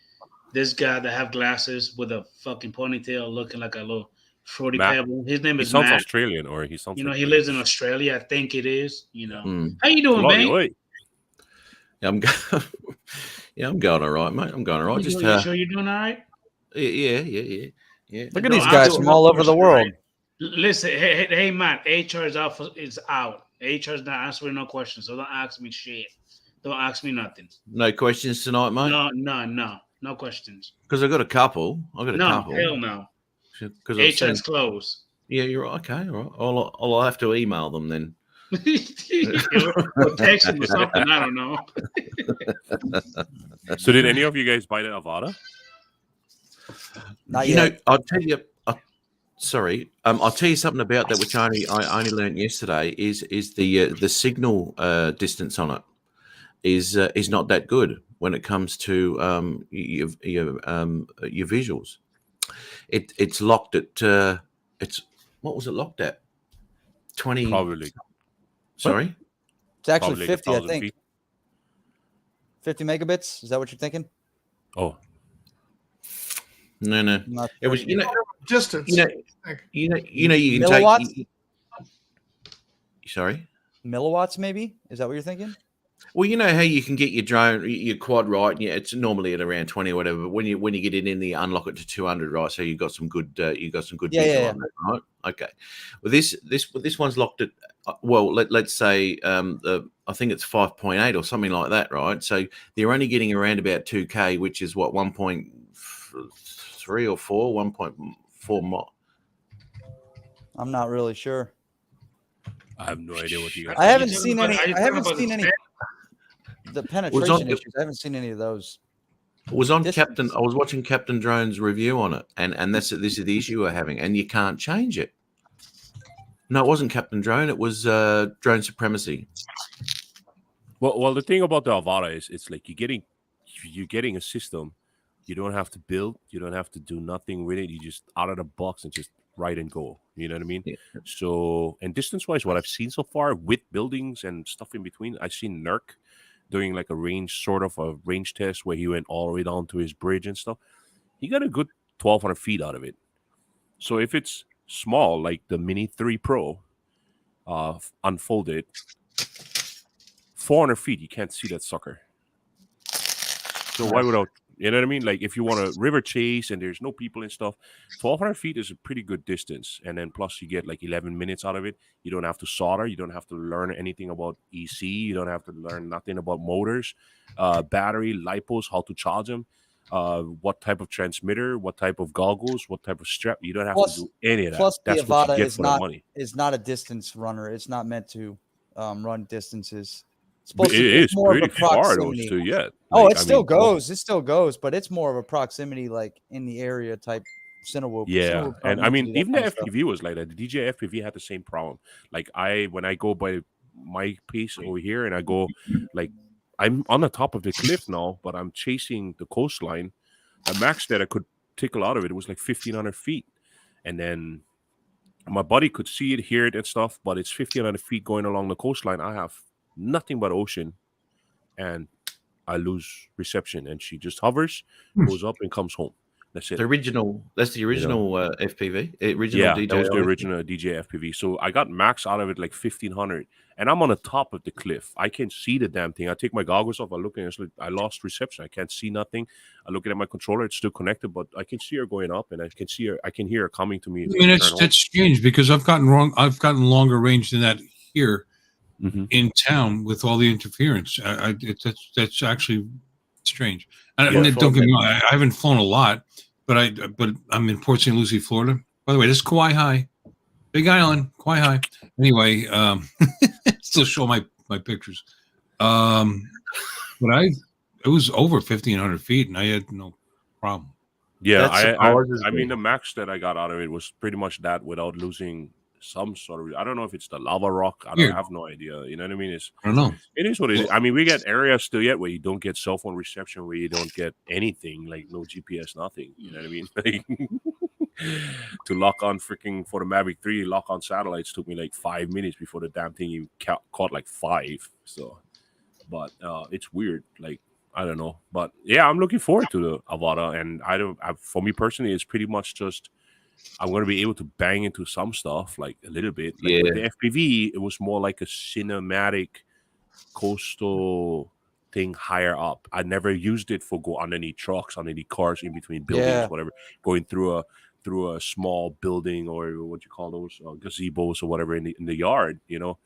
this guy that have glasses with a fucking ponytail, looking like a little fruity Matt? pebble. His name He is sounds Matt. Australian, or he sounds. You know, like he lives in Australia. I think it is. You know, Mm. how you doing, Oi, man? oi. Yeah, I'm going all right, mate. I'm going all right. Just You sure you're doing all right? yeah. Look at No, these guys I'm from all over the question, world. Listen, hey, Matt. HR is out. Is out. HR is not answering no questions. So don't ask me shit. Don't ask me nothing. No questions tonight, mate. No questions. Because I got a couple. No, hell no. Because HR is closed. Yeah, you're right. Okay, all right. I'll have to email them then. or text him or something. I don't know. So, did any of you guys buy the Avada? Not You yet. know, I'll tell you. Sorry, I'll tell you something about that which I only learned yesterday. Is the signal distance on it is not that good when it comes to your visuals. It's locked at it's what was it locked at? 20. Probably. Sorry. It's actually Probably 50, I 1,000 think. feet. 50 megabits. Is that what you're thinking? Oh, No. Not It was 30. Distance. You can Milliwatts? take. Sorry. Milliwatts, maybe? Is that what you're thinking? Well, you know how you can get your drone, your quad right, and it's normally at around 20 or whatever. But when you get it in there, you unlock it to 200, right? So you've got some good visual on that, right? Okay. Well, this one's locked at let's say I think it's 5.8 or something like that, right? So they're only getting around about 2K, which is what 1.3 or 4, 1.4. I'm not really sure. I have no idea what you guys. I haven't talking seen about- any. are you I haven't talking seen about any. The penetration the- issues. I haven't seen any of those. Was on Distance. Captain. I was watching Captain Drone's review on it, and this is the issue we're having, and you can't change it. No, it wasn't Captain Drone. It was Drone Supremacy. Well, the thing about the Avada is, it's like you're getting a system. You don't have to build. You don't have to do nothing with it. You just out of the box and just ride and go. You know what I mean? Yeah. So, and distance-wise, what I've seen so far with buildings and stuff in between, I've seen Nurk doing like a range test where he went all the way down to his bridge and stuff. He got a good 1,200 feet out of it. So if it's small, like the Mini 3 Pro, unfolded, 400 feet, you can't see that sucker. So why would I? You know what I mean? Like if you want a river chase and there's no people and stuff, 1,200 feet is a pretty good distance. And then plus you get like 11 minutes out of it. You don't have to solder. You don't have to learn anything about EC. You don't have to learn nothing about motors, battery, lipos, how to charge them, what type of transmitter, what type of goggles, what type of strap. You don't have to do any of that. Plus, That's the what you Avada get is for the money. not a distance runner. It's not meant to run distances. It's But supposed it to, is it's more of pretty a far though, proximity. too. Yeah. Oh, Like, it I still mean, goes. It still goes, but it's more of a proximity, like in the area type Cinewhoop. Yeah, Cinewhoop and don't I need to mean, do that even the kind of stuff. FPV was like that. The DJI FPV had the same problem. Like when I go by my pace over here, and I go like I'm on the top of the cliff now, but I'm chasing the coastline. The max that I could tickle out of it was like 1,500 feet, and then my buddy could see it, hear it, and stuff. But it's 1,500 feet going along the coastline. I have nothing but ocean, and I lose reception, and she just hovers, goes up, and comes home. That's it. That's the original FPV. Original Yeah, DJI. that was the original DJI FPV. So I got max out of it like 1,500, and I'm on the top of the cliff. I can't see the damn thing. I take my goggles off. I look and it's like I lost reception. I can't see nothing. I look at my controller; it's still connected, but I can see her going up, and I can see her. I can hear her coming to me. I mean, that's strange because I've gotten longer range than that here in town with all the interference. That's actually strange. And don't get me wrong, I haven't flown a lot, but I'm in Port St. Lucie, Florida. By the way, this is Kauai High, Big Island, Kauai High. Anyway, still show my pictures. But it was over 1,500 feet, and I had no problem. Yeah, I mean, the max that I got out of it was pretty much that without losing some sort of. I don't know if it's the lava rock. I have no idea. You know what I mean? I don't know. It is what it is. I mean, we get areas still yet where you don't get cell phone reception, where you don't get anything, like no GPS, nothing. You know what I mean? Like, to lock on freaking for the Mavic 3, lock on satellites took me like 5 minutes before the damn thing even caught like 5. So, but it's weird. Like, I don't know, but yeah, I'm looking forward to the Avata, and for me personally, it's pretty much just I'm going to be able to bang into some stuff like a little bit. Like with the FPV, it was more like a cinematic coastal thing higher up. I never used it for go underneath trucks, underneath cars, in between buildings, whatever, going through a small building or what you call those gazebos or whatever in the yard, you know.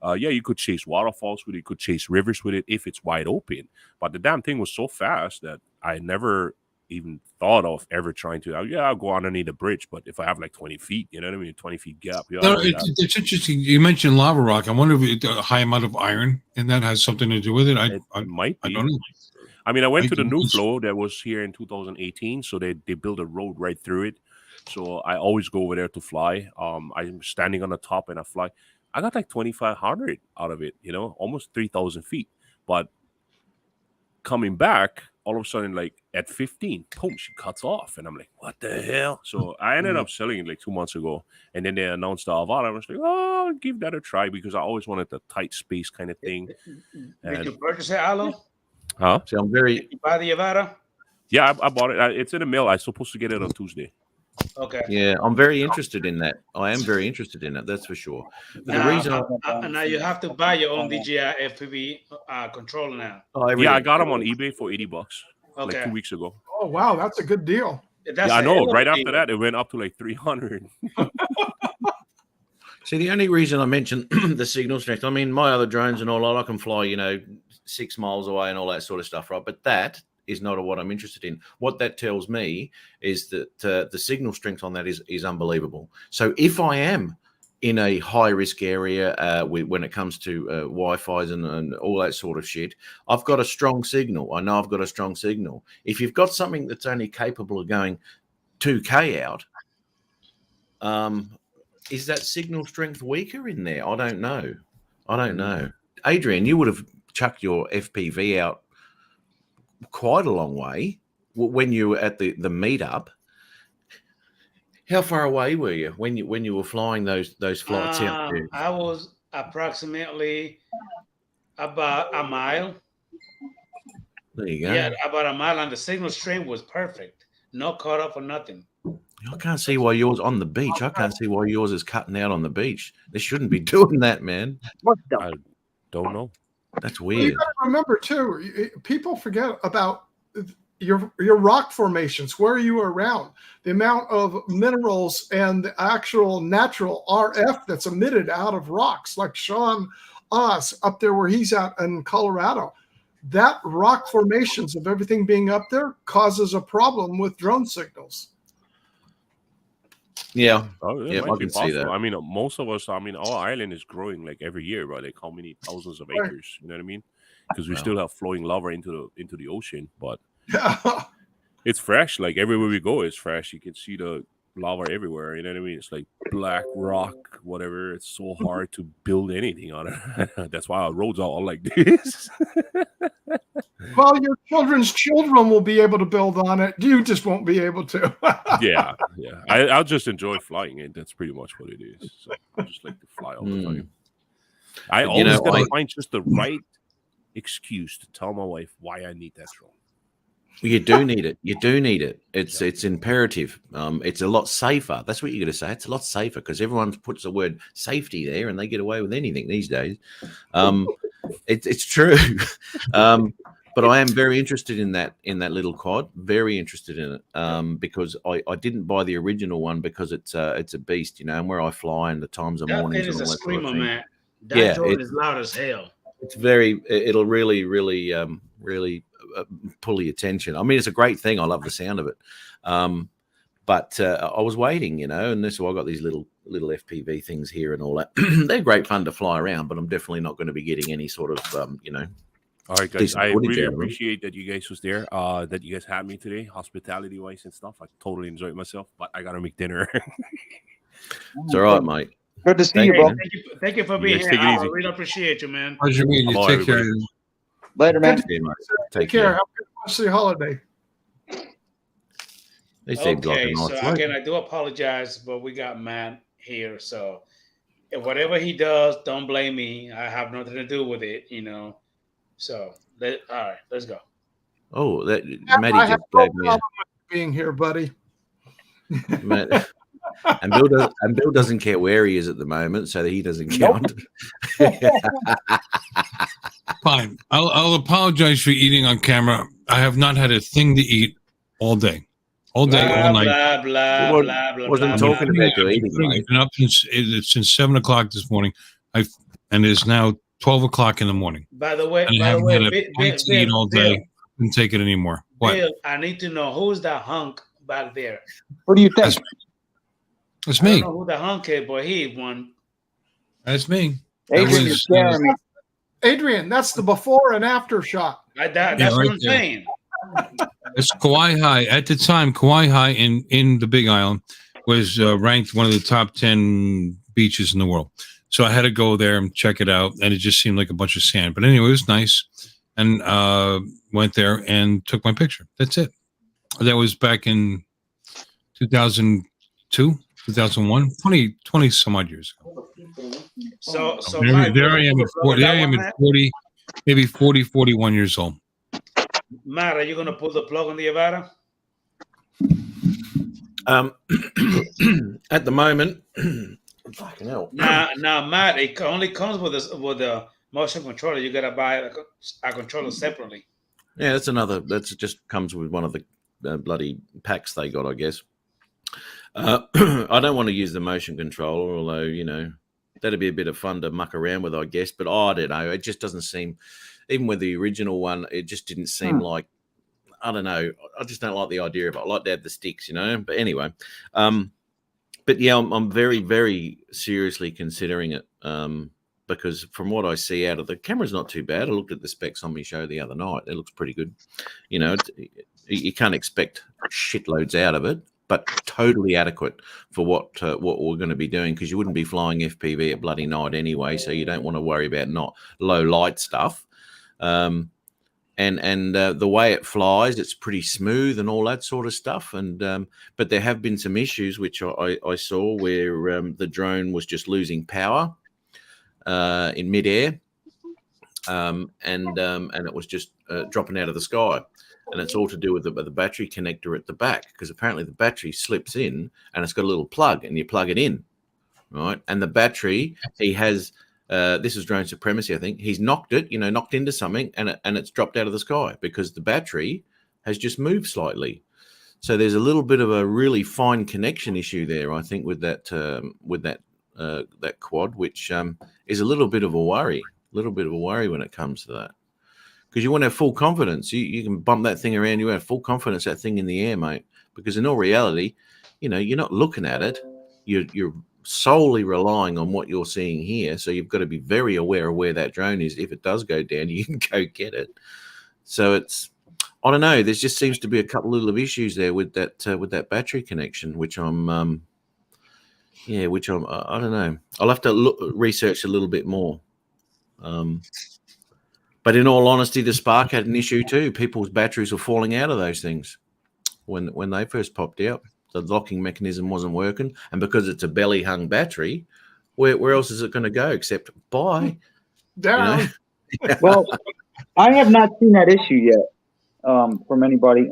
Yeah, you could chase waterfalls with it, you could chase rivers with it if it's wide open. But the damn thing was so fast that I never even thought of ever trying to. I'll go underneath a bridge, but if I have like 20 feet, you know what I mean, 20 feet gap. Yeah, No, it's interesting. You mentioned lava rock. I wonder if a high amount of iron and that has something to do with it. It might be. I don't know. I mean, I went to the new flow that was here in 2018, so they built a road right through it. So I always go over there to fly. I'm standing on the top and I fly. I got like 2,500 out of it, you know, almost 3,000 feet. But coming back, all of a sudden, like at 15, boom, she cuts off. And I'm like, what the hell? So I ended up selling it like 2 months ago. And then they announced the Avata. I was like, oh, I'll give that a try because I always wanted the tight space kind of thing. Did you purchase it, Alo? Huh? So I'm very. Did you buy the Avata? Yeah, I bought it. It's in the mail. I'm supposed to get it on Tuesday. Okay. Yeah, I'm very interested in that. I am very interested in it. That's for sure. But the reason now you have to buy your own DJI FPV controller now. Yeah, I got them on eBay for $80 Okay. like 2 weeks ago. Oh wow, that's a good deal. That's I know. Right after that, it went up to like 300. See, the only reason I mentioned the signal strength, I mean, my other drones and all, I can fly, 6 miles away and all that sort of stuff, right? But that is not what I'm interested in. What that tells me is that the signal strength on that is unbelievable. So if I am in a high risk area when it comes to Wi-Fi's and all that sort of shit, I've got a strong signal. I know I've got a strong signal. If you've got something that's only capable of going 2K out, is that signal strength weaker in there? I don't know. Adrian, you would have chucked your FPV out quite a long way when you were at the meetup. How far away were you when you were flying those flights out there? I was approximately about a mile. There you go. Yeah, about a mile, and the signal strength was perfect. No cut off or nothing. I can't see why yours on the beach. I can't see why yours is cutting out on the beach. They shouldn't be doing that, man. I don't know. That's Well, you weird. got to remember too. People forget about your rock formations. Where are you around? The amount of minerals and the actual natural RF that's emitted out of rocks, like Sean Oz up there where he's at in Colorado. That rock formations of everything being up there causes a problem with drone signals. Yeah. Oh, Yeah, I can see that. I mean, most of us, our island is growing like every year, right? Like how many thousands of acres, you know what I mean? Because we still have flowing lava into the ocean, but it's fresh. Like everywhere we go, it's fresh. You can see the lava everywhere, you know what I mean? It's like black rock, whatever. It's so hard to build anything on it. That's why our roads are all like this. Well, your children's children will be able to build on it. You just won't be able to. yeah. I'll just enjoy flying it. That's pretty much what it is. So I just like to fly all the time. I always gotta find just the right excuse to tell my wife why I need that drone. You do need it. You do need it. It's imperative. It's a lot safer. That's what you got to say. It's a lot safer because everyone puts the word safety there and they get away with anything these days. It's true. But I am very interested in that little quad. Very interested in it because I didn't buy the original one because it's a beast, and where I fly and the times of mornings. That is and all a that sort of screamer, thing. man. That drone is loud as hell. It's it'll really pull the attention. I mean, it's a great thing. I love the sound of it. But I was waiting, and this, so I got these little FPV things here and all that. They're great fun to fly around, but I'm definitely not going to be getting any sort of, All right, guys. I really appreciate that you guys was there. That you guys had me today, hospitality wise and stuff. I totally enjoyed myself, but I gotta make dinner. It's all right, mate. Good to see you, bro. Thank you for being here. I really appreciate you, man. Pleasure meeting you. Take care. Later, man. Take care. Have a good rest of the holiday. Okay, so again, I do apologize, but we got Matt here, so whatever he does, don't blame me. I have nothing to do with it, So, all right, let's go. Oh, that I Matty have just no gave me problem with being here, buddy. and Bill doesn't care where he is at the moment, so that he doesn't Nope. count. Fine. I'll apologize for eating on camera. I have not had a thing to eat all day, all Blah, night. blah, blah, Well, blah, blah, wasn't blah, talking blah, about your eating, I've mate. been up since 7 o'clock this morning. And it's now 12 o'clock in the morning. By the way, And I haven't had a bite to eat all day. Bill, Couldn't take it anymore. What? Bill, I need to know who's that hunk back there. What do you think? That's I don't me. know who the hunk is, but he won. That's me. Adrian, you're scaring me. Adrian, that's the before and after shot. That's right what I'm there. saying. It's Kauai High. At the time, Kauai High in the Big Island was ranked one of the top 10 beaches in the world. So I had to go there and check it out, and it just seemed like a bunch of sand. But anyway, it was nice, and went there and took my picture. That's it. That was back in 2002, 2001, 20 some odd years ago. So There I am at 40, maybe 40, 41 years old. Matt, are you going to pull the plug on the Avada? At the moment, fucking hell. Now, Matt, it only comes with a motion controller. You got to buy a controller separately. Yeah, that's just comes with one of the bloody packs they got, I guess. I don't want to use the motion controller, although, you know, that'd be a bit of fun to muck around with, I guess. But I don't know. It just doesn't seem, even with the original one, it just didn't seem like, I don't know. I just don't like the idea of it. I like to have the sticks, you know. But anyway, but yeah, I'm very, very seriously considering it because from what I see out of the camera's not too bad. I looked at the specs on my show the other night. It looks pretty good. You know, you can't expect shitloads out of it, but totally adequate for what we're going to be doing, because you wouldn't be flying FPV at bloody night anyway, so you don't want to worry about not low light stuff. And the way it flies, it's pretty smooth and all that sort of stuff. And but there have been some issues which I saw where the drone was just losing power in midair, and it was just dropping out of the sky. And it's all to do with the battery connector at the back, because apparently the battery slips in and it's got a little plug and you plug it in, right? And the battery, he has, this is drone supremacy, I think. He's knocked it, knocked into something, and it's dropped out of the sky because the battery has just moved slightly. So there's a little bit of a really fine connection issue there, I think, with that that quad, which is a little bit of a worry when it comes to that. Because you want to have full confidence. You can bump that thing around. You have full confidence that thing in the air, mate. Because in all reality, you're not looking at it. You're solely relying on what you're seeing here. So you've got to be very aware of where that drone is. If it does go down, you can go get it. So it's, I don't know. There just seems to be a couple little issues there with that battery connection, which I don't know. I'll have to research a little bit more. But in all honesty, the Spark had an issue too. People's batteries were falling out of those things when they first popped out. The locking mechanism wasn't working, and because it's a belly hung battery, where else is it going to go except bye? Down. Well, I have not seen that issue yet from anybody.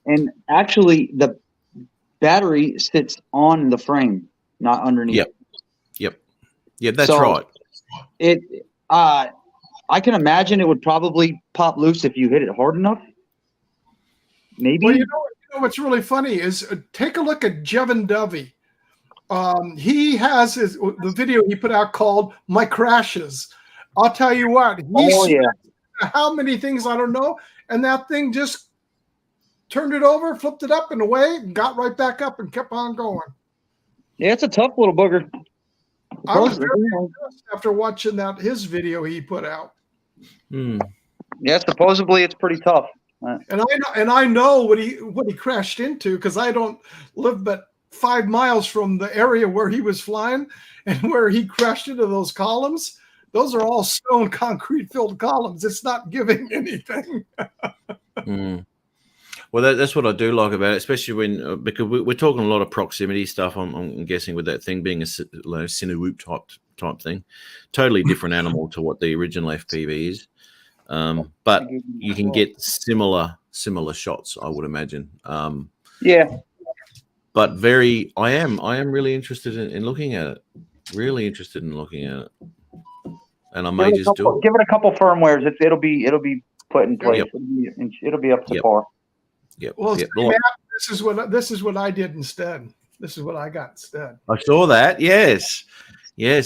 And actually, the battery sits on the frame, not underneath. Yep, that's right. I can imagine it would probably pop loose if you hit it hard enough. Maybe. Well, you know what's really funny is take a look at Jevon Dovey. He has the video he put out called "My Crashes." I'll tell you what. How many things I don't know, and that thing just turned it over, flipped it up and away, and got right back up and kept on going. Yeah, it's a tough little booger. I was very impressed after watching his video he put out. Yeah, supposedly it's pretty tough. And I know what he crashed into, because I don't live but 5 miles from the area where he was flying, and where he crashed into those columns. Those are all stone concrete filled columns. It's not giving anything. Well, that's what I do like about it, especially when because we're talking a lot of proximity stuff. I'm guessing with that thing being a Cinewhoop type thing, totally different animal to what the original FPV is. But you can get similar shots, I would imagine. Yeah. But I am really interested in looking at it. Really interested in looking at it, and I may just do it. Give it a couple firmwares. It'll be put in place. Yep. It'll be up to par. Yep. Well, yep. Matt, this is what I did instead. This is what I got instead. I saw that. Yes.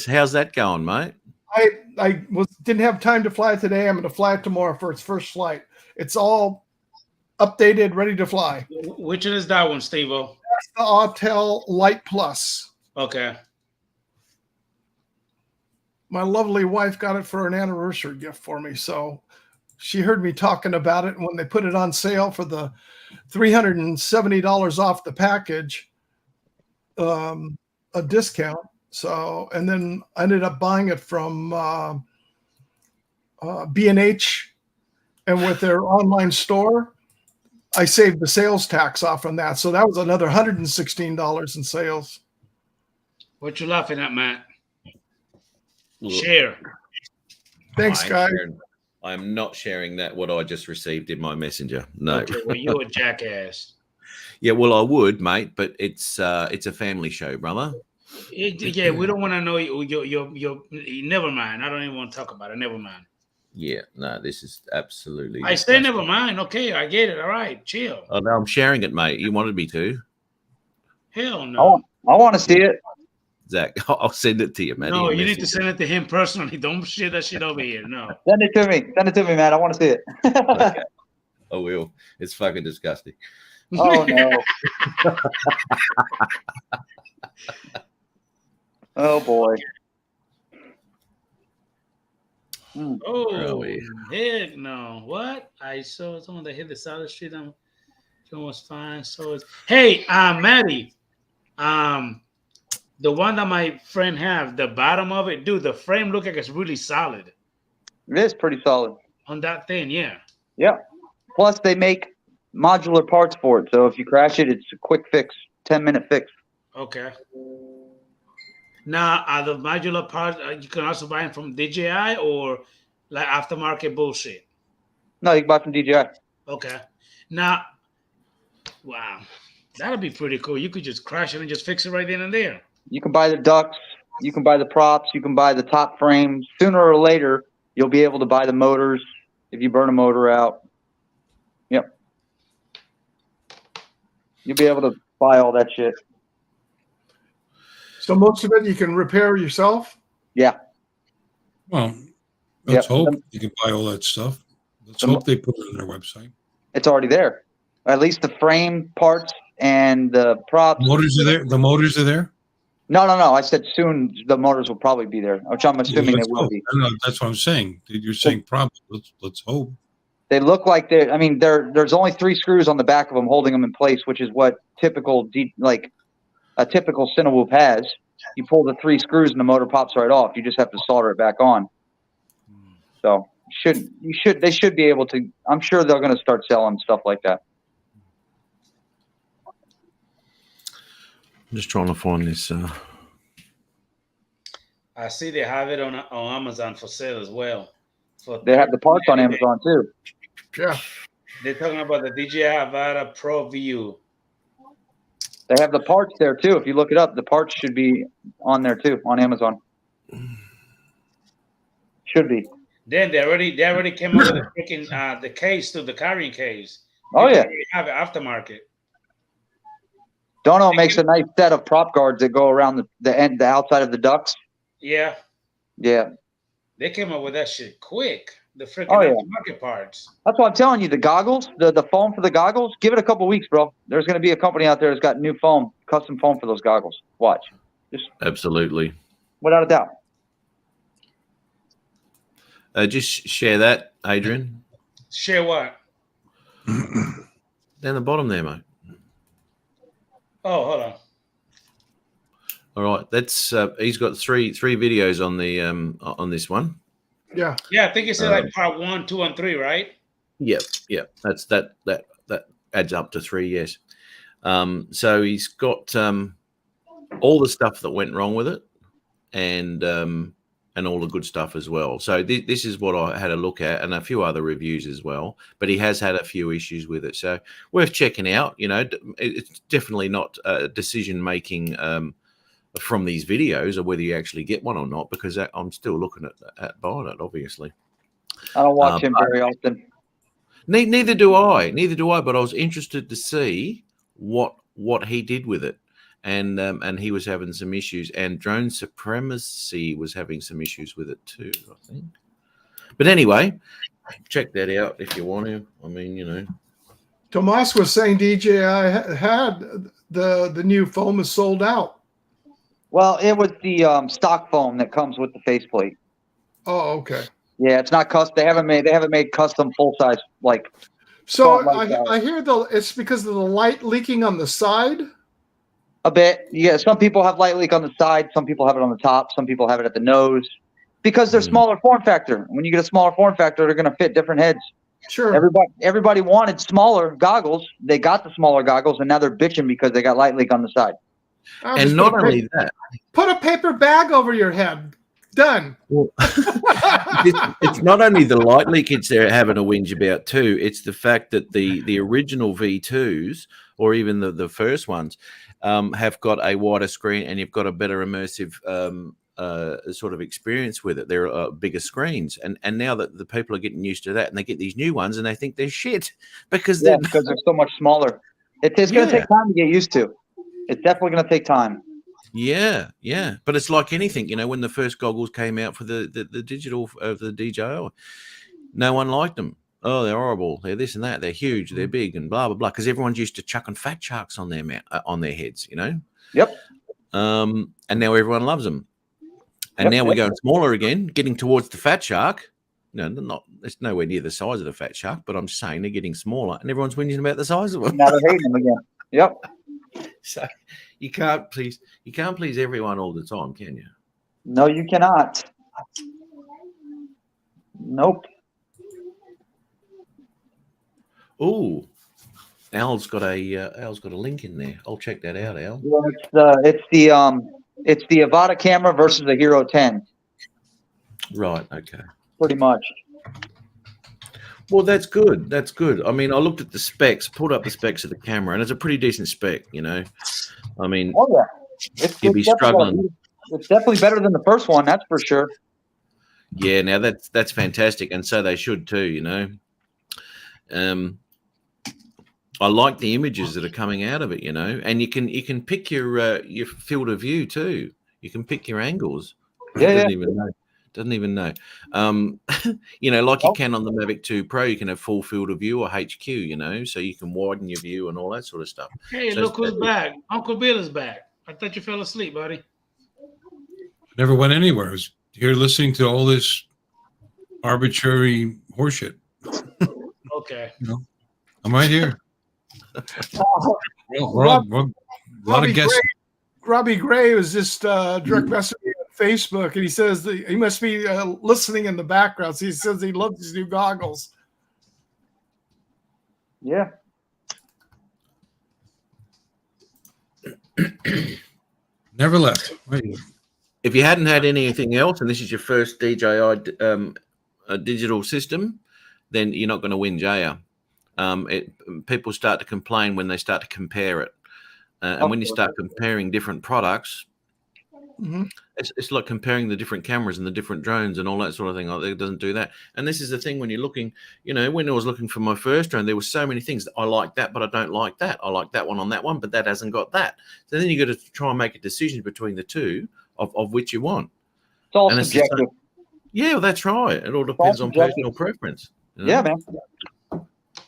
How's that going, mate? I didn't have time to fly today. I'm going to fly it tomorrow for its first flight. It's all updated, ready to fly. Which one is that one, Steve-O? That's the Autel Light Plus. Okay. My lovely wife got it for an anniversary gift for me. So she heard me talking about it. And when they put it on sale for the $370 off the package, a discount. So, and then I ended up buying it from B&H, and with their online store, I saved the sales tax off on that. So that was another $116 in sales. What you laughing at, Matt? Share. Thanks, guys. I'm not sharing that what I just received in my messenger. No. Okay, well, you're a jackass. Yeah, well, I would, mate, but it's a family show, brother. Yeah, we don't want to know your. Never mind. I don't even want to talk about it. Never mind. Yeah, no, this is absolutely. I say never mind. Okay, I get it. All right, chill. Oh no, I'm sharing it, mate. You wanted me to. Hell no. I want to see it. Zach, I'll send it to you, man. No, you need to send it to him personally. Don't share that shit over here. No. Send it to me. Send it to me, man. I want to see it. Okay. I will. It's fucking disgusting. Oh no. Oh boy. Oh, heck no. What? I saw someone that hit the side of the street. It was fine. So it's Maddie. The one that my friend have, the bottom of it, dude, the frame look like it's really solid. It is pretty solid. On that thing, yeah. Yeah. Plus they make modular parts for it. So if you crash it, it's a quick fix, 10-minute fix. Okay. Now, are the modular parts, you can also buy them from DJI or like aftermarket bullshit? No, you can buy from DJI. Okay. Now, wow. That'd be pretty cool. You could just crash it and just fix it right then and there. You can buy the ducts. You can buy the props. You can buy the top frames. Sooner or later, you'll be able to buy the motors if you burn a motor out. Yep. You'll be able to buy all that shit. So most of it you can repair yourself? Yeah. Well, let's hope you can buy all that stuff. Let's hope they put it on their website. It's already there. At least the frame parts and the props. Motors are there. The motors are there. No. I said soon the motors will probably be there, which I'm assuming they will be. No, that's what I'm saying. You're saying probably. Let's hope. They look like they're. I mean, there's only 3 screws on the back of them holding them in place, which is what typical a typical Cinewoop has. You pull the 3 screws and the motor pops right off. You just have to solder it back on. So they should be able to. I'm sure they're going to start selling stuff like that. I'm just trying to find this. I see they have it on Amazon for sale as well. They have the parts on Amazon too. Yeah. They're talking about the DJI Avata Pro View. They have the parts there too. If you look it up, the parts should be on there too on Amazon. Should be. Then they already came up with the freaking the case too, the carrying case. Oh yeah. They have it aftermarket. Dono makes a nice set of prop guards that go around the outside of the ducts. Yeah. Yeah. They came up with that shit quick. The freaking aftermarket parts. That's what I'm telling you. The goggles, the foam for the goggles, give it a couple weeks, bro. There's going to be a company out there that's got new foam, custom foam for those goggles. Watch. Absolutely. Without a doubt. Just share that, Adrian. Share what? Down the bottom there, mate. Oh, hold on. All right, that's he's got three videos on the on this one. Yeah. Yeah, I think it said like part 1, 2, and 3, right? Yep. That's that adds up to 3, yes. So he's got all the stuff that went wrong with it, and and all the good stuff as well. So this is what I had a look at, and a few other reviews as well. But he has had a few issues with it, so worth checking out. You know, it's definitely not decision making from these videos, or whether you actually get one or not, because I'm still looking at buying it. Obviously, I don't watch him very often. Neither do I. But I was interested to see what he did with it, and he was having some issues, and Drone Supremacy was having some issues with it too, I think. But anyway, check that out if you want to. I mean, you know, Tomas was saying DJI had the new foam is sold out. Well, it was the stock foam that comes with the faceplate. Oh, okay. Yeah, it's not custom. They haven't made custom full size like. So I hear it's because of the light leaking on the side. A bit, yeah. Some people have light leak on the side. Some people have it on the top. Some people have it at the nose, because they're smaller form factor. When you get a smaller form factor, they're going to fit different heads. Sure. Everybody wanted smaller goggles. They got the smaller goggles, and now they're bitching because they got light leak on the side. And not only that, put a paper bag over your head. Done. Well, it's not only the light leakage they're having a whinge about too. It's the fact that the original V2s, or even the first ones, have got a wider screen, and you've got a better immersive sort of experience with it. They're bigger screens, and now that the people are getting used to that, and they get these new ones, and they think they're shit because they're so much smaller. It's going to take time to get used to. It's definitely going to take time. Yeah, yeah, but it's like anything, you know. When the first goggles came out for the digital of the DJI, no one liked them. Oh, they're horrible. They're this and that. They're huge. They're big, and blah blah blah. Because everyone's used to chucking fat sharks on their heads, you know. Yep. And now everyone loves them. And now we're going smaller again, getting towards the fat shark. No, it's nowhere near the size of the fat shark, but I'm just saying they're getting smaller, and everyone's whinging about the size of them. Now they're hating them again. Yep. So you can't please everyone all the time, can you? No, you cannot. Nope. Oh, Al's got a link in there. I'll check that out, Al. Yeah, it's the Avata camera versus the Hero 10. Right. Okay. Pretty much. Well, that's good. That's good. I mean, I looked at the specs, pulled up the specs of the camera, and it's a pretty decent spec, you know. I mean, you'd be struggling. It's definitely better than the first one, that's for sure. Yeah, now that's fantastic, and so they should too, you know. I like the images that are coming out of it, you know, and you can pick your field of view too. You can pick your angles. Yeah. Doesn't even know. You know, like you can on the Mavic 2 Pro, you can have full field of view or HQ, you know, so you can widen your view and all that sort of stuff. Hey, so look who's back. Uncle Bill is back. I thought you fell asleep, buddy. Never went anywhere. I was here listening to all this arbitrary horseshit. Okay. You know, I'm right here. We're a lot of guests. Robbie Gray was just direct messaging me on Facebook, and he says that he must be listening in the background. So he says he loves these new goggles. Yeah. Never left. If you hadn't had anything else, and this is your first DJI digital system, then you're not going to win, are you? People start to complain when they start to compare it. And when you start comparing different products, it's like comparing the different cameras and the different drones and all that sort of thing. It doesn't do that. And this is the thing when you're looking, you know, when I was looking for my first drone, there were so many things that I like that, but I don't like that. I like that one on that one, but that hasn't got that. So then you got to try and make a decision between the two of which you want. It's all subjective. Yeah, well, that's right. It all depends on personal preference. You know? Yeah, man.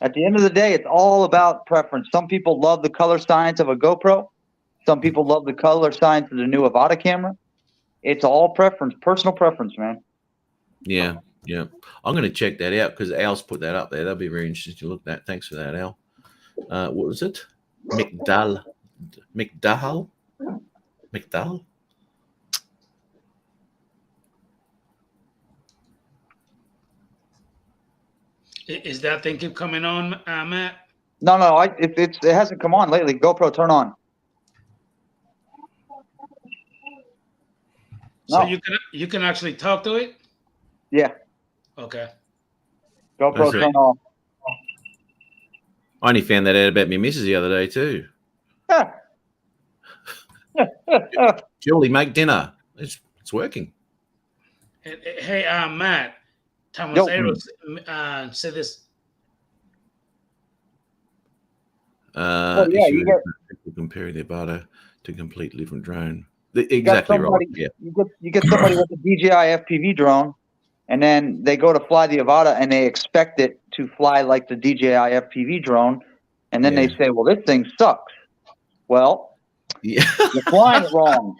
At the end of the day, it's all about preference. Some people love the color science of a GoPro. Some people love the color science of the new Avata camera. It's all preference, personal preference, man. Yeah. I'm going to check that out because Al's put that up there. That'll be very interesting to look at. Thanks for that, Al. What was it? McDowell. Is that thing keep coming on, Matt? No, it hasn't come on lately. GoPro, turn on. So No. you can actually talk to it? Yeah. Okay. GoPro That's turn off. I only found that out about me missus the other day too. Julie, make dinner. It's working. Hey, Matt, Thomas Yo. Ayers said this. yeah, Issue you got- is people comparing their data to completely different drone. You got Exactly right. somebody- Yeah. You get somebody with a DJI FPV drone, and then they go to fly the Avata, and they expect it to fly like the DJI FPV drone, and then they Yeah. say, "Well, this thing sucks." Well, Yeah. you're flying it wrong.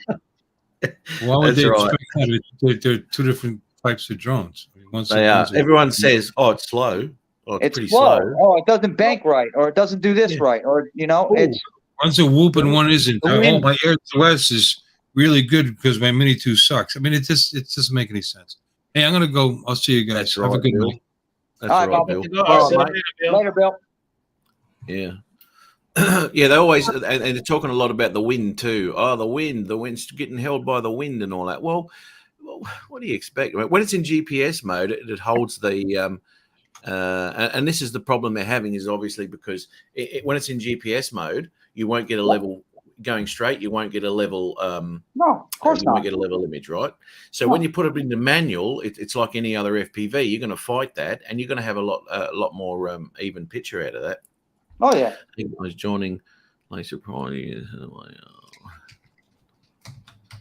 Why would That's they right. expect that? They're two different types of drones. I mean, They are. Everyone says, "Oh, it's slow." Oh, it's pretty slow. slow. Oh, it doesn't bank right, or it doesn't do this Yeah. right, or it's One's a whoop and one isn't. The Oh, wind. my Air 2S is really good because my Mini 2 sucks. I mean, it doesn't make any sense. Hey, I'm gonna go. I'll see you guys. That's Have a right, good Bill. night. That's All right, right, Bob. Bill. All All right, right, Bill. later, Bill. Yeah. Yeah, they always and they're talking a lot about the wind too. Oh, the wind's getting held by the wind and all that. Well, what do you expect? When it's in GPS mode, it holds the and this is the problem they're having is obviously because when it's in GPS mode, you won't get a level going straight. You won't get a level. No, of course you not. won't get a level image, right? So No. when you put it into manual, it's like any other FPV. You're going to fight that, and you're going to have a lot more even picture out of that. Oh yeah. I think I was joining laser party.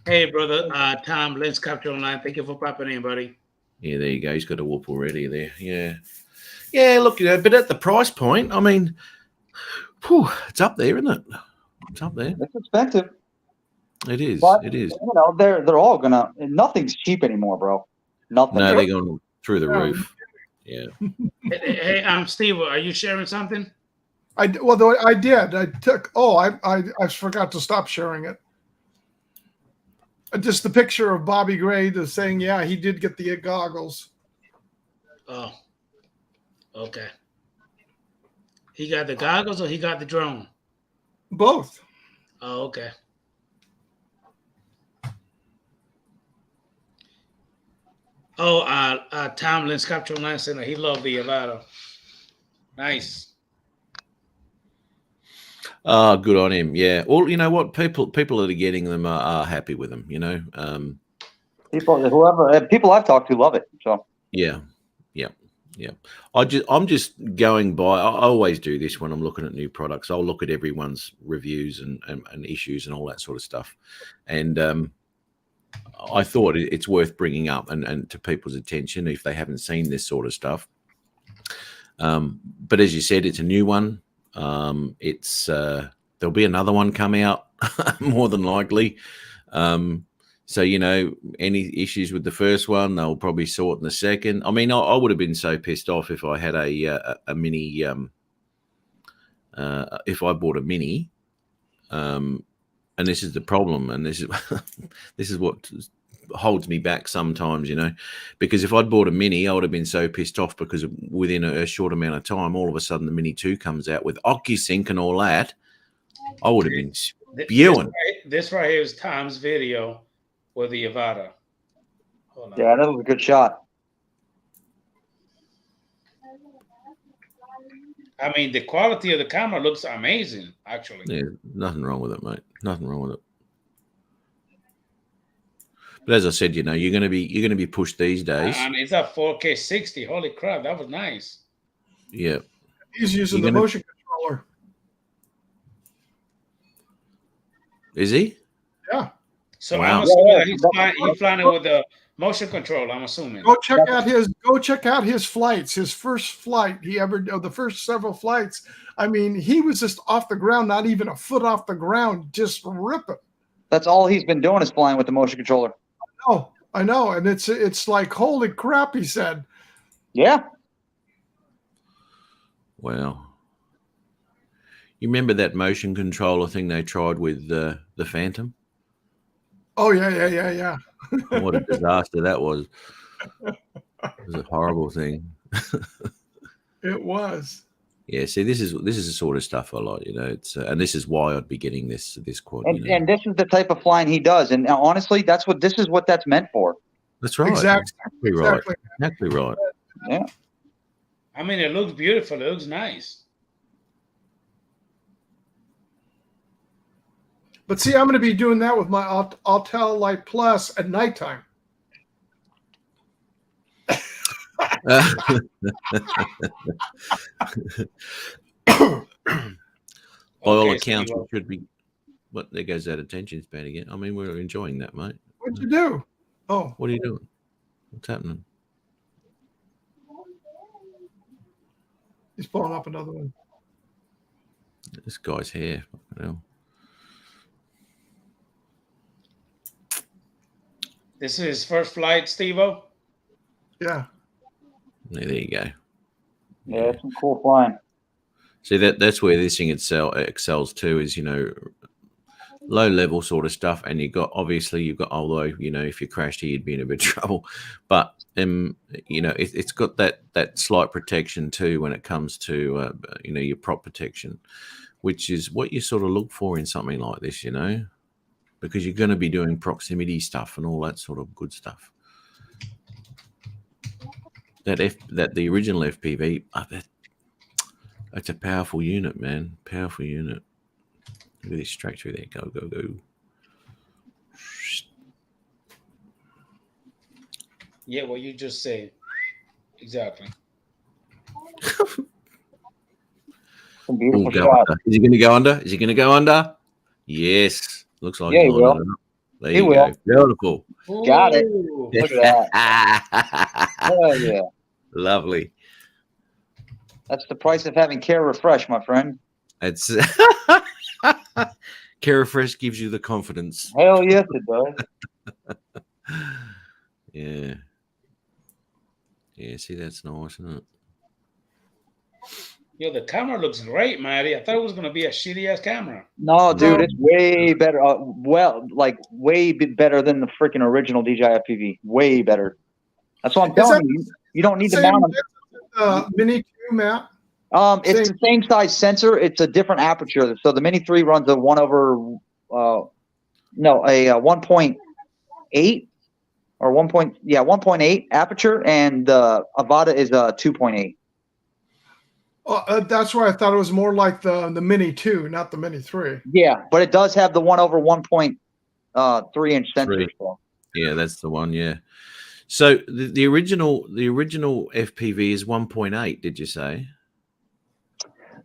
Hey, brother, Tom, Lens Capture Online. Thank you for popping in, buddy. Yeah, there you go. He's got a whoop already there. Yeah. Yeah, look, but at the price point, I mean, it's up there, isn't it? It's up there. It's expensive. It is. But, It is. they're all gonna. Nothing's cheap anymore, bro. Nothing. No, they're going through the roof. Yeah. Hey, Steve, are you sharing something? I did. I took. Oh, I forgot to stop sharing it. Just the picture of Bobby Gray saying, "Yeah, he did get the goggles." Oh, okay. He got the goggles or he got the drone? Both. Oh, okay. Oh, Tom Lens Capture Online said he loved the Avata. Nice. Oh, good on him. Yeah. Well, you know what? People that are getting them are happy with them. You know. People I've talked to love it. So. Yeah. I'm just going by. I always do this when I'm looking at new products. I'll look at everyone's reviews and issues and all that sort of stuff, and I thought it's worth bringing up and to people's attention if they haven't seen this sort of stuff. But as you said, it's a new one. It's there'll be another one come out more than likely. So, you know, any issues with the first one, they'll probably sort in the second. I mean, I would have been so pissed off if I had a mini, if I bought a mini, and this is the problem, and this is this is what holds me back sometimes, you know, because if I'd bought a mini, I would have been so pissed off because within a short amount of time, all of a sudden the Mini 2 comes out with OcuSync and all that. I would have been spewing. This right here is Tom's video with the Avata. Hold on. Yeah, that was a good shot. I mean, the quality of the camera looks amazing, actually. Yeah, nothing wrong with it, mate. Nothing wrong with it. But as I said, you know, you're gonna be pushed these days. And it's a 4K 60. Holy crap, that was nice. Yeah. He's using the motion controller. Is he? Yeah. So Wow. I'm assuming he's flying it with the motion control. I'm assuming. Go check out his flights. His first flight he ever the first several flights. I mean, he was just off the ground, not even a foot off the ground, just ripping. That's all he's been doing is flying with the motion controller. Oh, I know, and it's like holy crap, he said. Yeah. Wow. You remember that motion controller thing they tried with the Phantom? Oh yeah. What a disaster that was. It was a horrible thing. It was. Yeah, see, this is the sort of stuff I like, you know. It's and this is why I'd be getting this quad. And, you know? and this is the type of flying he does. And honestly, that's what that's meant for. That's right. Exactly right. Exactly right. Yeah. I mean, it looks beautiful. It looks nice. But see, I'm going to be doing that with my Altel Light Plus at nighttime. By all accounts, it should be. What, there goes that attention span again. I mean, we're enjoying that, mate. What'd you do? Oh, what are you doing? What's happening? He's pulling up another one. This guy's hair. This is his first flight, Steve-O? Yeah. There you go. Yeah, that's some cool flying. See, that's where this thing excels too, is, you know, low level sort of stuff. And you've got, although, you know, if you crashed here, you'd be in a bit of trouble. But, you know, it's got that slight protection too when it comes to, you know, your prop protection, which is what you sort of look for in something like this, you know, because you're going to be doing proximity stuff and all that sort of good stuff. That the original FPV, that's a powerful unit, man. Powerful unit. Look at this straight through there. Go, go, go. Yeah, what you just said. Exactly. Some beautiful Go shot. under. Is he going to go under? Is he going to go under? Yes. Looks like he will. There you go. Beautiful. Got it. Ooh. Look at that. Oh, yeah. Lovely. That's the price of having Care Refresh, my friend. It's Care Refresh gives you the confidence. Hell yes, it does. Yeah. Yeah, see, that's nice, isn't it? Yo, the camera looks great, Matty. I thought it was going to be a shitty ass camera. No, dude, it's way better. Way better than the freaking original DJI FPV. Way better. That's what I'm telling you. You don't need to mount them. Mini 2, Matt? It's the same size sensor. It's a different aperture. So the Mini 3 runs a 1.8 or 1.8 aperture, and the Avata is a 2.8. That's why I thought it was more like the Mini 2, not the Mini 3. Yeah, but it does have the 1/1.3 inch sensor. So. Yeah, that's the one. Yeah. So the original FPV is 1.8. Did you say?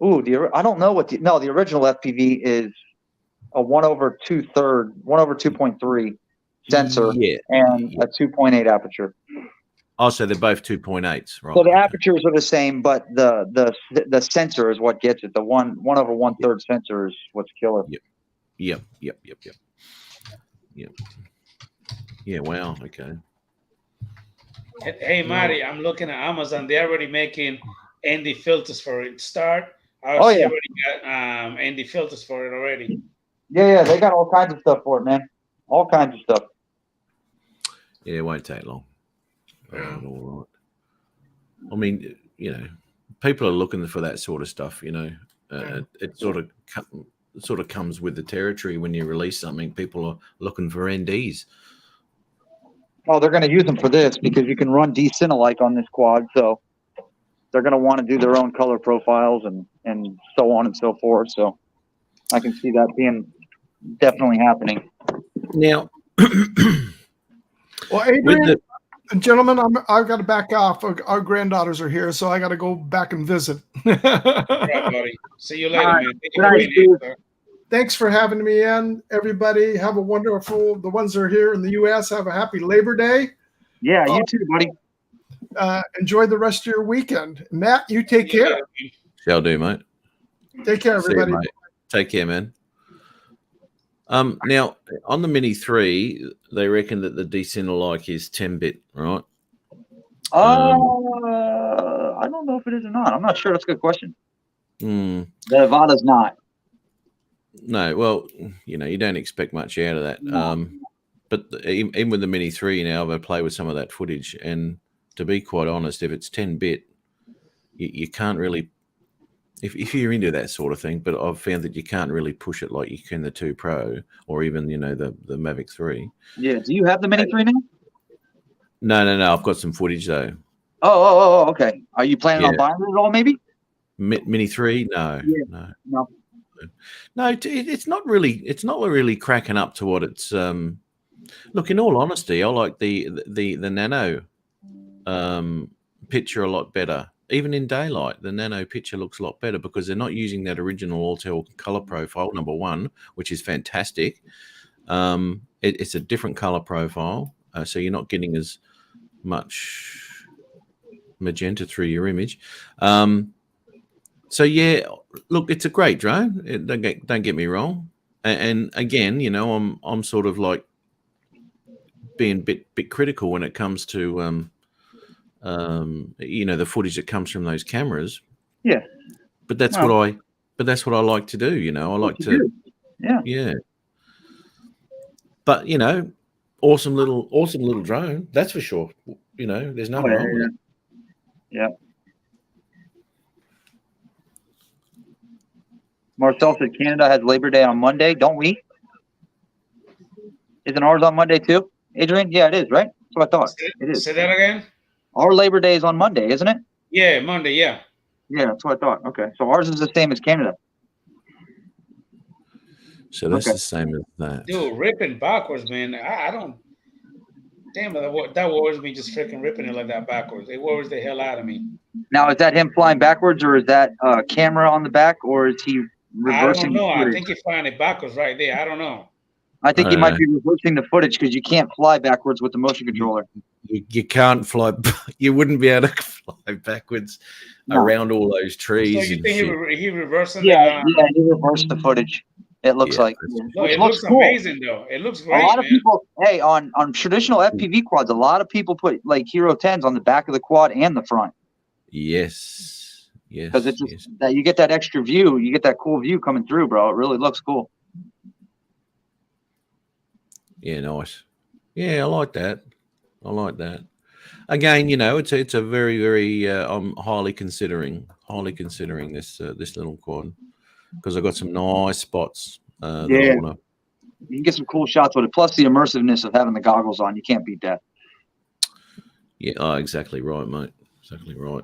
Ooh, I don't know what the original FPV is a 1/2.3 sensor, and a 2.8 aperture. Oh, so they're both 2.8s, right? So the apertures are the same, but the sensor is what gets it. The 1/1/3 sensor is what's killer. Yep. Yeah. Wow. Okay. Hey, Marty, I'm looking at Amazon. They're already making ND filters for it. Already got ND filters for it already. Yeah, they got all kinds of stuff for it, man. All kinds of stuff. Yeah, it won't take long. All right. I mean, you know, people are looking for that sort of stuff. You know, it sort of comes with the territory when you release something. People are looking for NDs. Oh, they're going to use them for this because you can run Cinelike on this quad, so they're going to want to do their own color profiles and so on and so forth. So I can see that being definitely happening. Now, well, Adrian, gentlemen, I've got to back off. Our granddaughters are here, so I got to go back and visit. All right, buddy. See you later, man. Thanks for having me in, everybody. Have a wonderful, the ones that are here in the U.S., have a happy Labor Day. Yeah, you too, buddy. Enjoy the rest of your weekend. Matt, you take care. Shall do, mate. Take care, everybody. You, take care, man. Now, on the Mini 3, they reckon that the Cinelike is 10-bit, right? I don't know if it is or not. I'm not sure. That's a good question. The Avata's not. No, well, you know, you don't expect much out of that. But even with the Mini 3 now, I play with some of that footage. And to be quite honest, if it's 10-bit, you can't really if you're into that sort of thing. But I've found that you can't really push it like you can the 2 Pro or even the Mavic 3. Yeah. Do you have the Mini 3 now? No. I've got some footage though. Oh, okay. Are you planning on buying it at all? Maybe. Mini 3? No, Yeah. No. It's not really. It's not really cracking up to what it's. Look, in all honesty, I like the Nano picture a lot better. Even in daylight, the Nano picture looks a lot better because they're not using that original Autel color profile, number one, which is fantastic. It's a different color profile, so you're not getting as much magenta through your image. So yeah, look, it's a great drone. Don't get me wrong. And again, I'm sort of like being a bit critical when it comes to the footage that comes from those cameras. Yeah. But that's what I like to do. I like to. Yeah. But awesome little drone. That's for sure. There's nothing wrong with it. Yeah. Marcel said Canada has Labor Day on Monday, don't we? Isn't ours on Monday too, Adrian? Yeah, it is, right? That's what I thought. It is. Say that again? Our Labor Day is on Monday, isn't it? Yeah, Monday, yeah. Yeah, that's what I thought. Okay. So ours is the same as Canada. So that's the same as that. Dude, ripping backwards, man. I don't. Damn, that worries me just freaking ripping it like that backwards. It worries the hell out of me. Now, is that him flying backwards, or is that camera on the back, or is he reversing? I don't know. I think he's flying it backwards right there. I don't know. I think he might be reversing the footage because you can't fly backwards with the motion controller. You can't fly. You wouldn't be able to fly backwards around all those trees. So you think he reversing? Yeah, he reversed the footage. It looks like. No, it looks cool. Amazing though. It looks great. A lot of people, on traditional FPV quads, a lot of people put like Hero 10s on the back of the quad and the front. Yes. Because it's just that you get that extra view, you get that cool view coming through, bro. It really looks cool. Yeah, nice. Yeah, I like that. Again, it's a very, very. I'm highly considering this little quad because I've got some nice spots. You can get some cool shots with it. Plus the immersiveness of having the goggles on, you can't beat that. Yeah, exactly right, mate. Exactly right.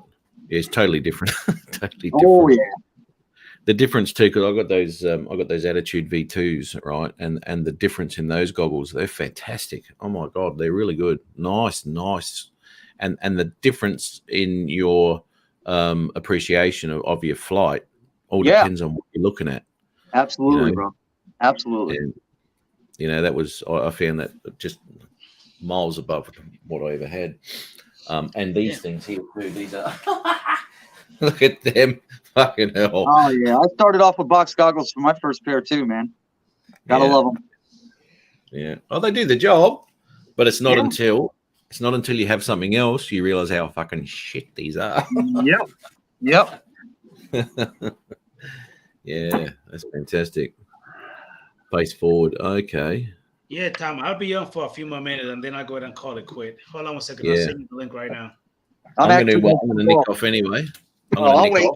Yeah, it's totally different. Totally different. Oh yeah. The difference too, because I got those Attitude V2s, right? And the difference in those goggles, they're fantastic. Oh my god, they're really good. Nice. And the difference in your appreciation of your flight all depends on what you're looking at. Absolutely, bro. Absolutely. And, that was I found that just miles above what I ever had. And these things here too, these are look at them. Fucking hell. Oh yeah. I started off with box goggles for my first pair too, man. Gotta love them. Yeah. Oh, they do the job, but it's not until you have something else you realize how fucking shit these are. Yep. Yeah, that's fantastic. Face forward. Okay. Yeah, Tom, I'll be on for a few more minutes and then I'll go ahead and call it quit. Hold on 1 second. I'll send you the link right now. I'm going to nick off anyway. I'll wait.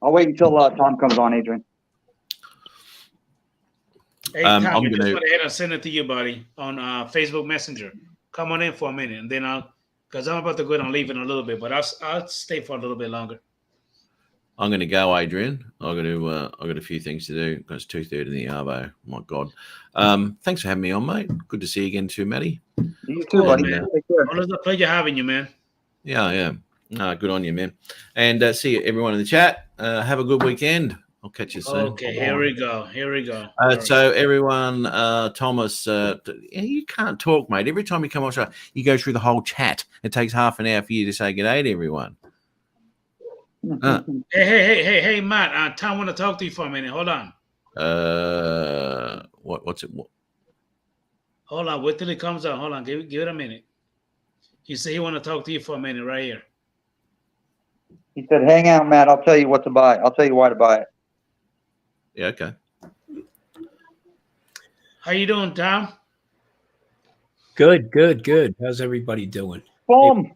I'll wait until Tom comes on, Adrian. Hey, Tom, I just went ahead and send it to you, buddy, on Facebook Messenger. Come on in for a minute, and then because I'm about to go ahead and leave in a little bit, but I'll stay for a little bit longer. I'm going to go, Adrian. I've got a few things to do. It's 2:30 in the Arvo. My God. Thanks for having me on, mate. Good to see you again too, Matty. You too, buddy. Man. Always a pleasure having you, man. Yeah. Good on you, man. And see you, everyone in the chat. Have a good weekend. I'll catch you soon. Okay, here we go. So everyone, Thomas, you can't talk, mate. Every time you come on show, you go through the whole chat. It takes half an hour for you to say good day to everyone. Hey, Matt. Tom want to talk to you for a minute. Hold on. What's it? Hold on. Wait till he comes on. Hold on. Give it a minute. He said he want to talk to you for a minute right here. He said, "Hang out, Matt. I'll tell you what to buy. I'll tell you why to buy it." Yeah. Okay. How you doing, Tom? Good. How's everybody doing? Boom.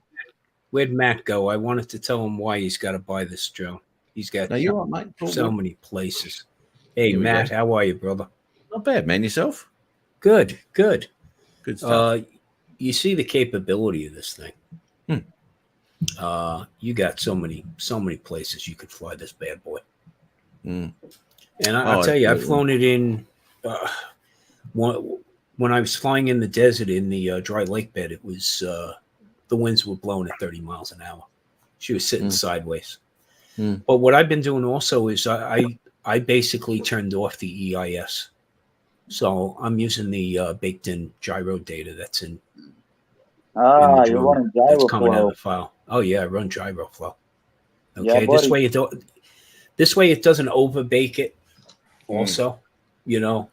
Where'd Matt go? I wanted to tell him why he's got to buy this drone. He's got No, you're right, mate. All so good. many places. Hey, Here we Matt, go. how are you, brother? Not bad, man. Yourself? Good, good. Good stuff. You see the capability of this thing. You got so many places you could fly this bad boy. And I'll tell you, I've flown it in. When I was flying in the desert in the dry lake bed, it was the winds were blowing at 30 miles an hour. She was sitting sideways. But what I've been doing also is I basically turned off the EIS. So I'm using the baked-in gyro data that's in. You're running gyro that's coming out flow. of the file. Oh yeah, I run gyro flow. Yeah, Okay, buddy. this way it doesn't over bake it. Also, you know,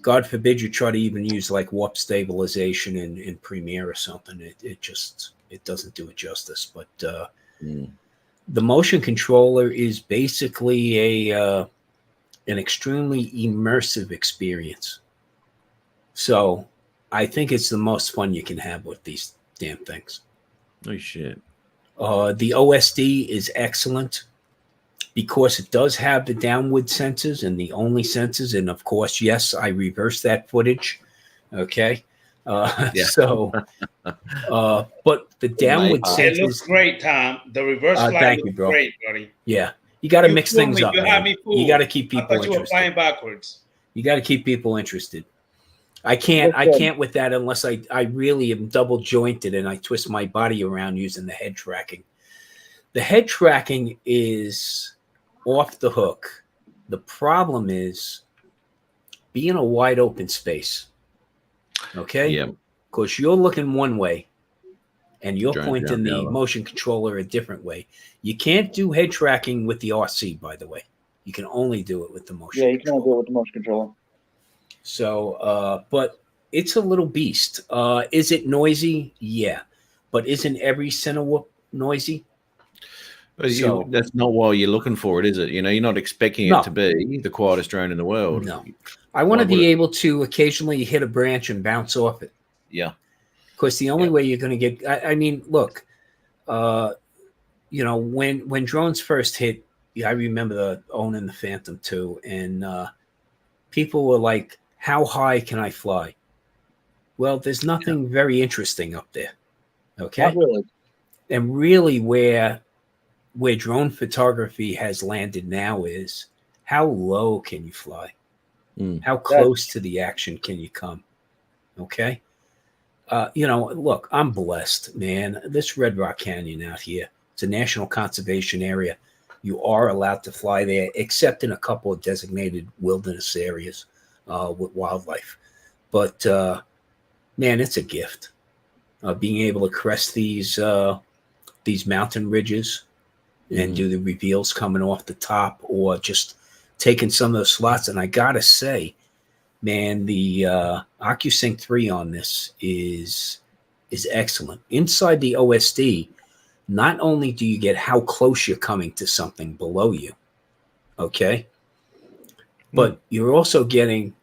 God forbid you try to even use like warp stabilization in Premiere or something. It doesn't do it justice. But the motion controller is basically an extremely immersive experience. So I think it's the most fun you can have with these damn things. Oh shit. The OSD is excellent because it does have the downward sensors and the only sensors. And of course, yes, I reversed that footage. Okay. So, but the downward It sensors. looks great, Tom. The reverse flight thank you, looks bro. great, buddy. Yeah. You got to mix fooled things me. up. You had me fooled. You got to keep I people thought you were interested. flying backwards. You got to keep people interested. I can't with that unless I really am double jointed and I twist my body around using the head tracking. The head tracking is off the hook. The problem is be in a wide open space. Okay? Yeah. Because you're looking one way and you're Drone pointing down the the other. motion controller a different way. You can't do head tracking with the RC, by the way. You can only do it with the motion. Yeah, you can only do it with the motion controller. So, but it's a little beast. Is it noisy? Yeah. But isn't every Cinewhoop noisy? But So- that's not why you're looking for it, is it? You know, you're not expecting No. it to be the quietest drone in the world. No. I want to Why would be it? able to occasionally hit a branch and bounce off it. Yeah. Because the only way you're going to get, I mean, look, you know, when drones first hit, I remember owning the Phantom 2, and people were like, how high can I fly? Well, there's nothing very interesting up there. Okay. Not really. And really where drone photography has landed now is how low can you fly? How close to the action can you come? Okay. You know, look, I'm blessed, man. This Red Rock Canyon out here, it's a national conservation area. You are allowed to fly there, except in a couple of designated wilderness areas with wildlife. But man, it's a gift. Being able to crest these mountain ridges and do the reveals coming off the top, or just taking some of the slots. And I gotta say, man, the OcuSync 3 on this is excellent. Inside the OSD, not only do you get how close you're coming to something below you, okay, but you're also getting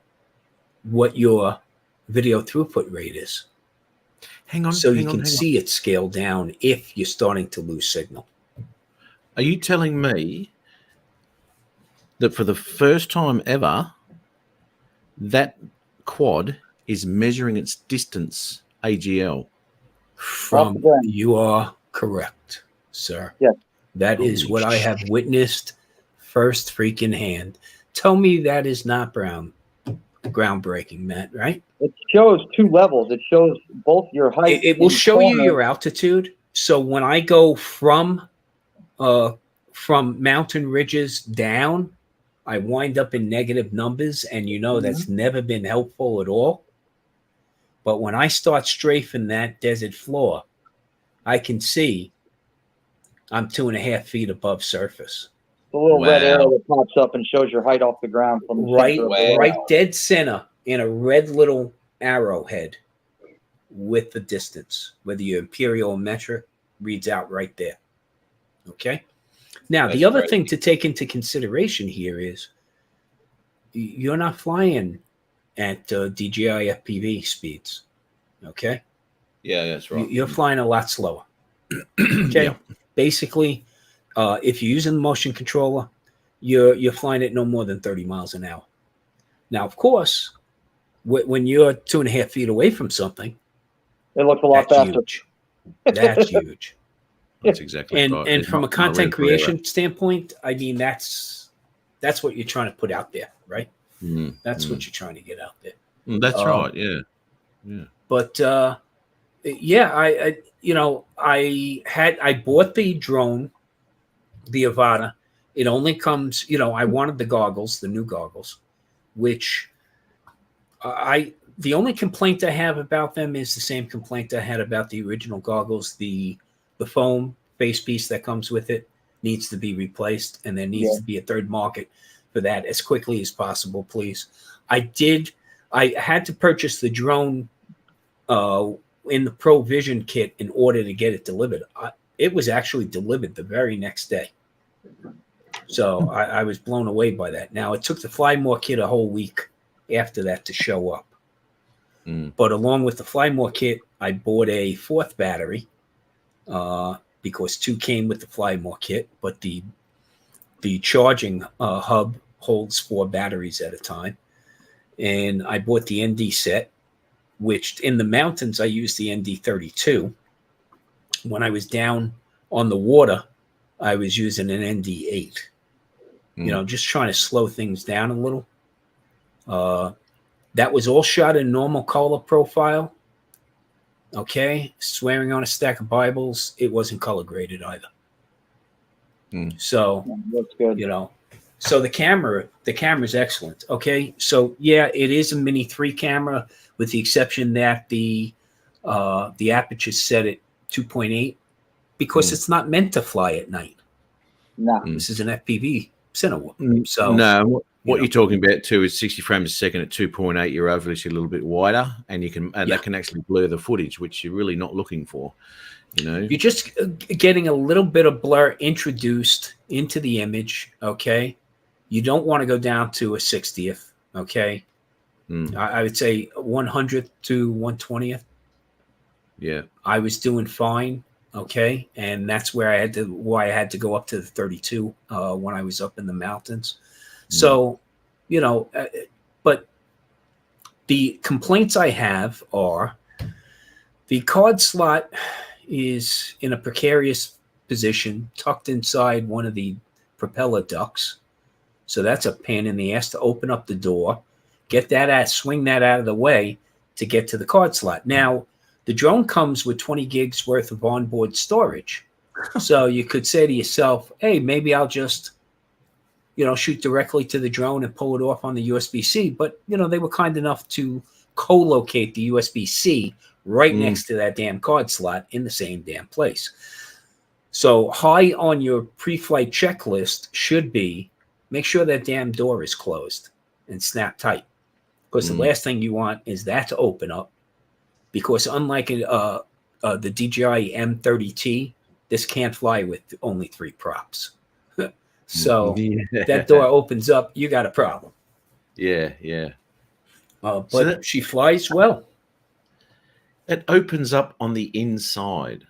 what your video throughput rate is. So you can see it scale down if you're starting to lose signal. Are you telling me that for the first time ever, that quad is measuring its distance AGL? You are correct, sir. Yeah. That is what I have witnessed first freaking hand. Tell me that is not groundbreaking, Matt, right? It shows two levels. It shows both your height. It will and show you corner. your altitude. So when I go from mountain ridges down, I wind up in negative numbers, and you know that's never been helpful at all. But when I start strafing that desert floor, I can see I'm 2.5 feet above surface. The little red arrow that pops up and shows your height off the ground from the Right, center of the right dead center in a red little arrowhead with the distance, whether your imperial metric reads out right there. Okay. Now, the other thing to take into consideration here is you're not flying at DJI FPV speeds. Okay. Yeah, that's right. You're flying a lot slower. Okay. Yeah. Basically, if you're using the motion controller, you're flying at no more than 30 miles an hour. Now, of course, when you're 2.5 feet away from something, it looks a lot that's faster. huge. That's huge. That's exactly right. And It's from a not room content for error. creation standpoint, I mean, that's what you're trying to put out there, right? That's what you're trying to get out there. That's right. Yeah. Yeah. But yeah, I bought the drone, the Avata. It only comes, I wanted the goggles, the new goggles, which the only complaint I have about them is the same complaint I had about the original goggles. The foam face piece that comes with it needs to be replaced, and there needs to be a third market for that as quickly as possible, please. I had to purchase the drone in the Pro Vision kit in order to get it delivered. It was actually delivered the very next day. So I was blown away by that. Now, it took the Fly More kit a whole week after that to show up. But along with the Fly More kit, I bought a fourth battery because 2 came with the Fly More kit, but the charging hub holds 4 batteries at a time. And I bought the ND set, which in the mountains, I used the ND32. When I was down on the water, I was using an ND8. Just trying to slow things down a little. That was all shot in normal color profile. Okay. Swearing on a stack of Bibles. It wasn't color graded either. So, that's good. So the camera's excellent. Okay. So yeah, it is a Mini 3 camera with the exception that the aperture is set at 2.8 because it's not meant to fly at night. No. This is an FPV cinema. So no, what you're talking about too is 60 frames a second at 2.8. You're obviously a little bit wider, and that can actually blur the footage, which you're really not looking for. You're just getting a little bit of blur introduced into the image. Okay, you don't want to go down to a 60th. Okay, I would say 100th to 120th. Yeah, I was doing fine. Okay, and that's where I had to go up to the 32 when I was up in the mountains. So, but the complaints I have are the card slot is in a precarious position, tucked inside one of the propeller ducts. So that's a pain in the ass to open up the door, swing that out of the way to get to the card slot. Now, the drone comes with 20 gigs worth of onboard storage. So you could say to yourself, hey, maybe I'll just, shoot directly to the drone and pull it off on the USB-C. But, they were kind enough to co-locate the USB-C right next to that damn card slot in the same damn place. So high on your pre-flight checklist should be make sure that damn door is closed and snap tight. Because the last thing you want is that to open up. Because unlike the DJI M30T, this can't fly with only 3 props. So that door opens up, you got a problem. Yeah. But she flies well. It opens up on the inside.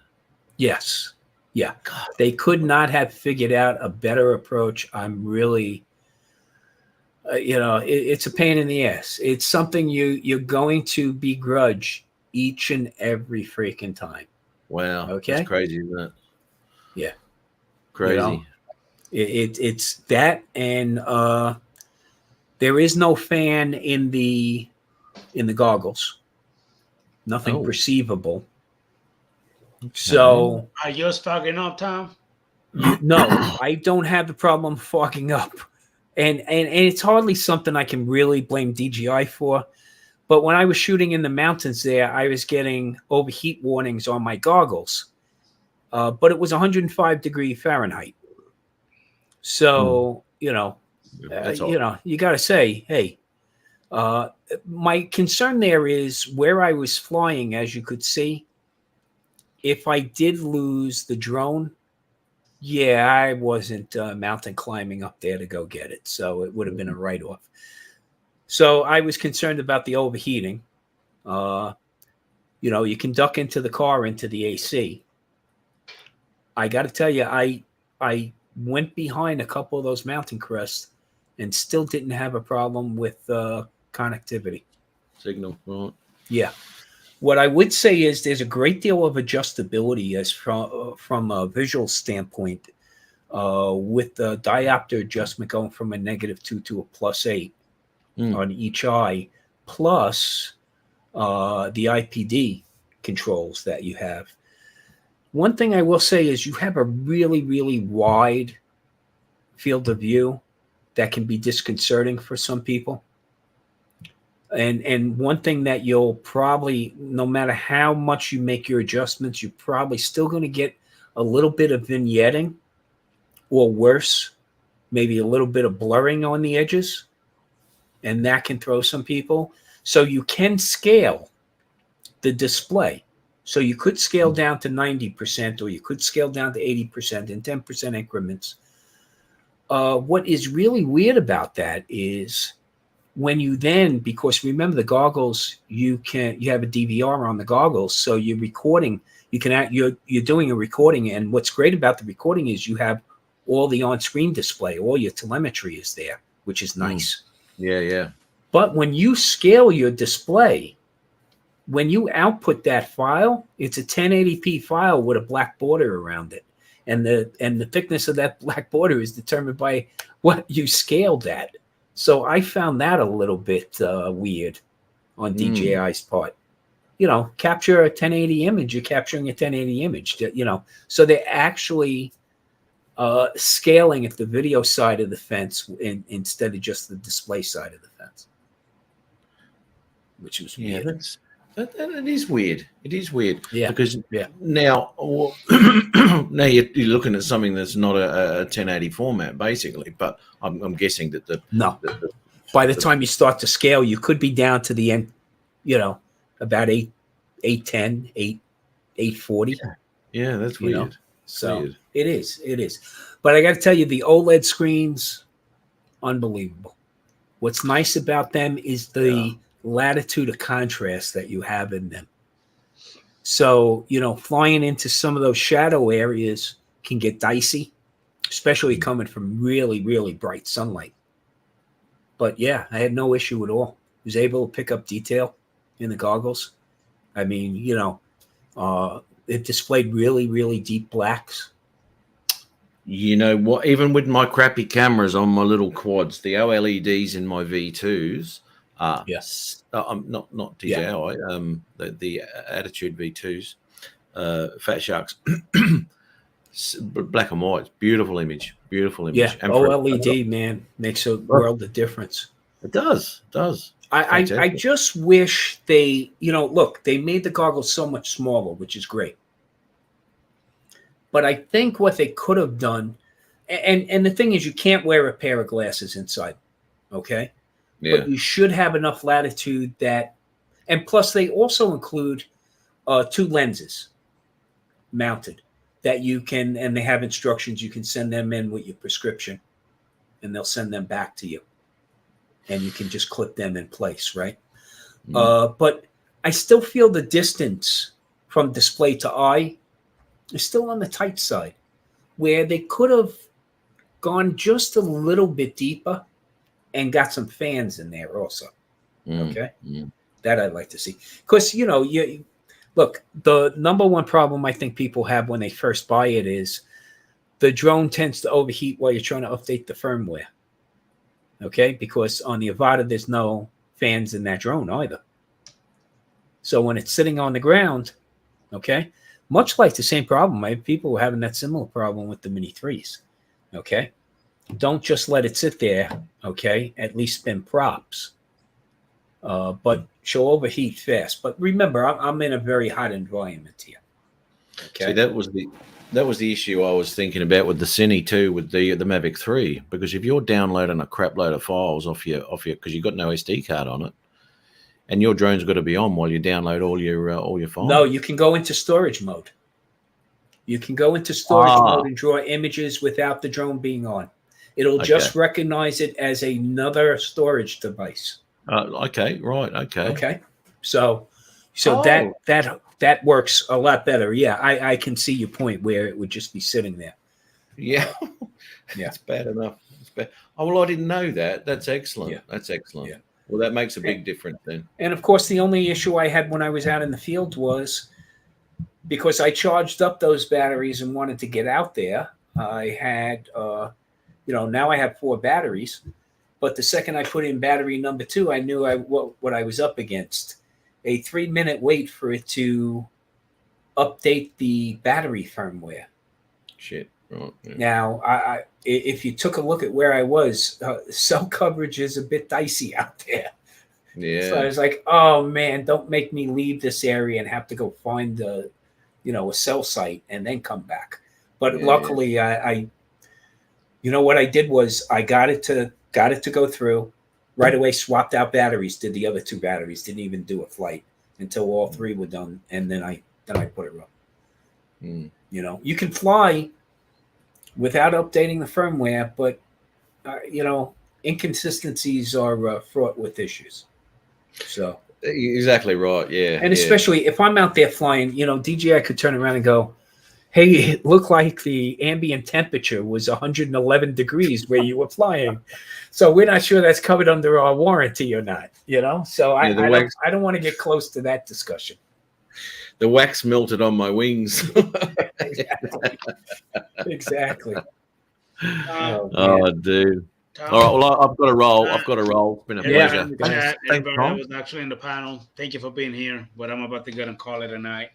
Yes. Yeah. God. They could not have figured out a better approach. I'm really, it's a pain in the ass. It's something you're going to begrudge each and every freaking time. Wow. Okay. That's crazy, isn't it? Yeah. Crazy. It's that, and there is no fan in the goggles. Nothing perceivable. Okay. So are yours fogging up, Tom? No, I don't have the problem fogging up, and it's hardly something I can really blame DJI for. But when I was shooting in the mountains there, I was getting overheat warnings on my goggles. But it was 105 degree Fahrenheit. So, you got to say, hey, my concern there is where I was flying, as you could see. If I did lose the drone, I wasn't mountain climbing up there to go get it. So it would have been a write-off. So I was concerned about the overheating. You can duck into the car, into the AC. I got to tell you, I went behind a couple of those mountain crests and still didn't have a problem with connectivity. Signal, right? Yeah. What I would say is there's a great deal of adjustability as from a visual standpoint with the diopter adjustment going from a -2 to a +8 on each eye, plus the IPD controls that you have. One thing I will say is you have a really, really wide field of view that can be disconcerting for some people. And one thing that you'll probably, no matter how much you make your adjustments, you're probably still going to get a little bit of vignetting, or worse, maybe a little bit of blurring on the edges. And that can throw some people. So you can scale the display. So you could scale down to 90%, or you could scale down to 80% in 10% increments. What is really weird about that is when you then, because remember the goggles, you have a DVR on the goggles, so you're recording. You're doing a recording, and what's great about the recording is you have all the on-screen display, all your telemetry is there, which is nice. Yeah. But when you scale your display, when you output that file, it's a 1080p file with a black border around it. And the thickness of that black border is determined by what you scaled at. So I found that a little bit weird on DJI's part. Capture a 1080 image, you're capturing a 1080 image, So they're actually scaling at the video side of the fence instead of just the display side of the fence. Which was weird. It is weird. It is weird. Yeah. Because now, now you're looking at something that's not a 1080 format, basically. But I'm guessing that by the time you start to scale, you could be down to the end, about 810, 840. Yeah, that's weird. So weird. It is. But I got to tell you, the OLED screens, unbelievable. What's nice about them is the latitude of contrast that you have in them. So, flying into some of those shadow areas can get dicey, especially coming from really, really bright sunlight. But yeah, I had no issue at all. I was able to pick up detail in the goggles. I mean, it displayed really, really deep blacks. You know what? Even with my crappy cameras on my little quads, the OLEDs in my V2s, not DJI, the Attitude V2s, Fat Sharks, black and white, beautiful image. Yeah, and OLED, man, makes a world of difference. It does. I just wish they, look, they made the goggles so much smaller, which is great. But I think what they could have done, and the thing is, you can't wear a pair of glasses inside, okay? Yeah. But you should have enough latitude that, and plus they also include 2 lenses mounted that you can, and they have instructions, you can send them in with your prescription and they'll send them back to you. And you can just clip them in place, right? But I still feel the distance from display to eye is still on the tight side, where they could have gone just a little bit deeper and got some fans in there also. Okay? That I'd like to see. Because, look, the number one problem I think people have when they first buy it is the drone tends to overheat while you're trying to update the firmware. Okay? Because on the Avata, there's no fans in that drone either. So when it's sitting on the ground, okay, much like the same problem, people were having that similar problem with the Mini 3s. Okay? Don't just let it sit there, okay? At least spin props. But she'll overheat fast. But remember, I'm in a very hot environment here. Okay? See, that was the issue I was thinking about with the Cine too, with the Mavic 3, because if you're downloading a crap load of files off your because you've got no SD card on it, and your drone's got to be on while you download all your files. No, you can go into storage mode. You can go into storage mode and draw images without the drone being on. It'll just recognize it as another storage device. Okay, right, okay. Okay. So that that works a lot better. Yeah, I can see your point where it would just be sitting there. Yeah, Yeah. It's bad enough. It's bad. Oh well, I didn't know that. That's excellent. Yeah. That's excellent. Yeah. Well, that makes a big difference then. And of course, the only issue I had when I was out in the field was because I charged up those batteries and wanted to get out there. I had, now I have 4 batteries. But the second I put in battery number 2, I knew what I was up against. A 3-minute wait for it to update the battery firmware. Shit. Right. Yeah. Now, if you took a look at where I was, cell coverage is a bit dicey out there. Yeah. So I was like, oh man, don't make me leave this area and have to go find a cell site and then come back. But luckily, what I did was I got it to go through right away, swapped out batteries, did the other 2 batteries, didn't even do a flight until all 3 were done. And then I put it up. You can fly without updating the firmware, but inconsistencies are fraught with issues. So exactly right. Yeah. And especially if I'm out there flying, DJ, I could turn around and go, hey, it looked like the ambient temperature was 111 degrees where you were flying. So we're not sure that's covered under our warranty or not, So I don't want to get close to that discussion. The wax melted on my wings. Exactly. Oh, dude. All right, well, I've got to roll. It's been a pleasure. Thanks, everybody that was actually in the panel. Thank you for being here. But I'm about to go and call it a night.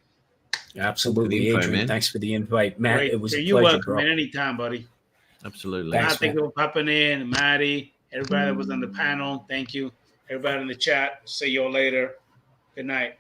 Absolutely, Adrian. Man. Thanks for the invite, Matt. Great. It was a You're pleasure, welcome, man. Anytime, buddy. Absolutely. Thanks, thank you for popping in, Maddie. Everybody that was on the panel, thank you. Everybody in the chat. See you all later. Good night.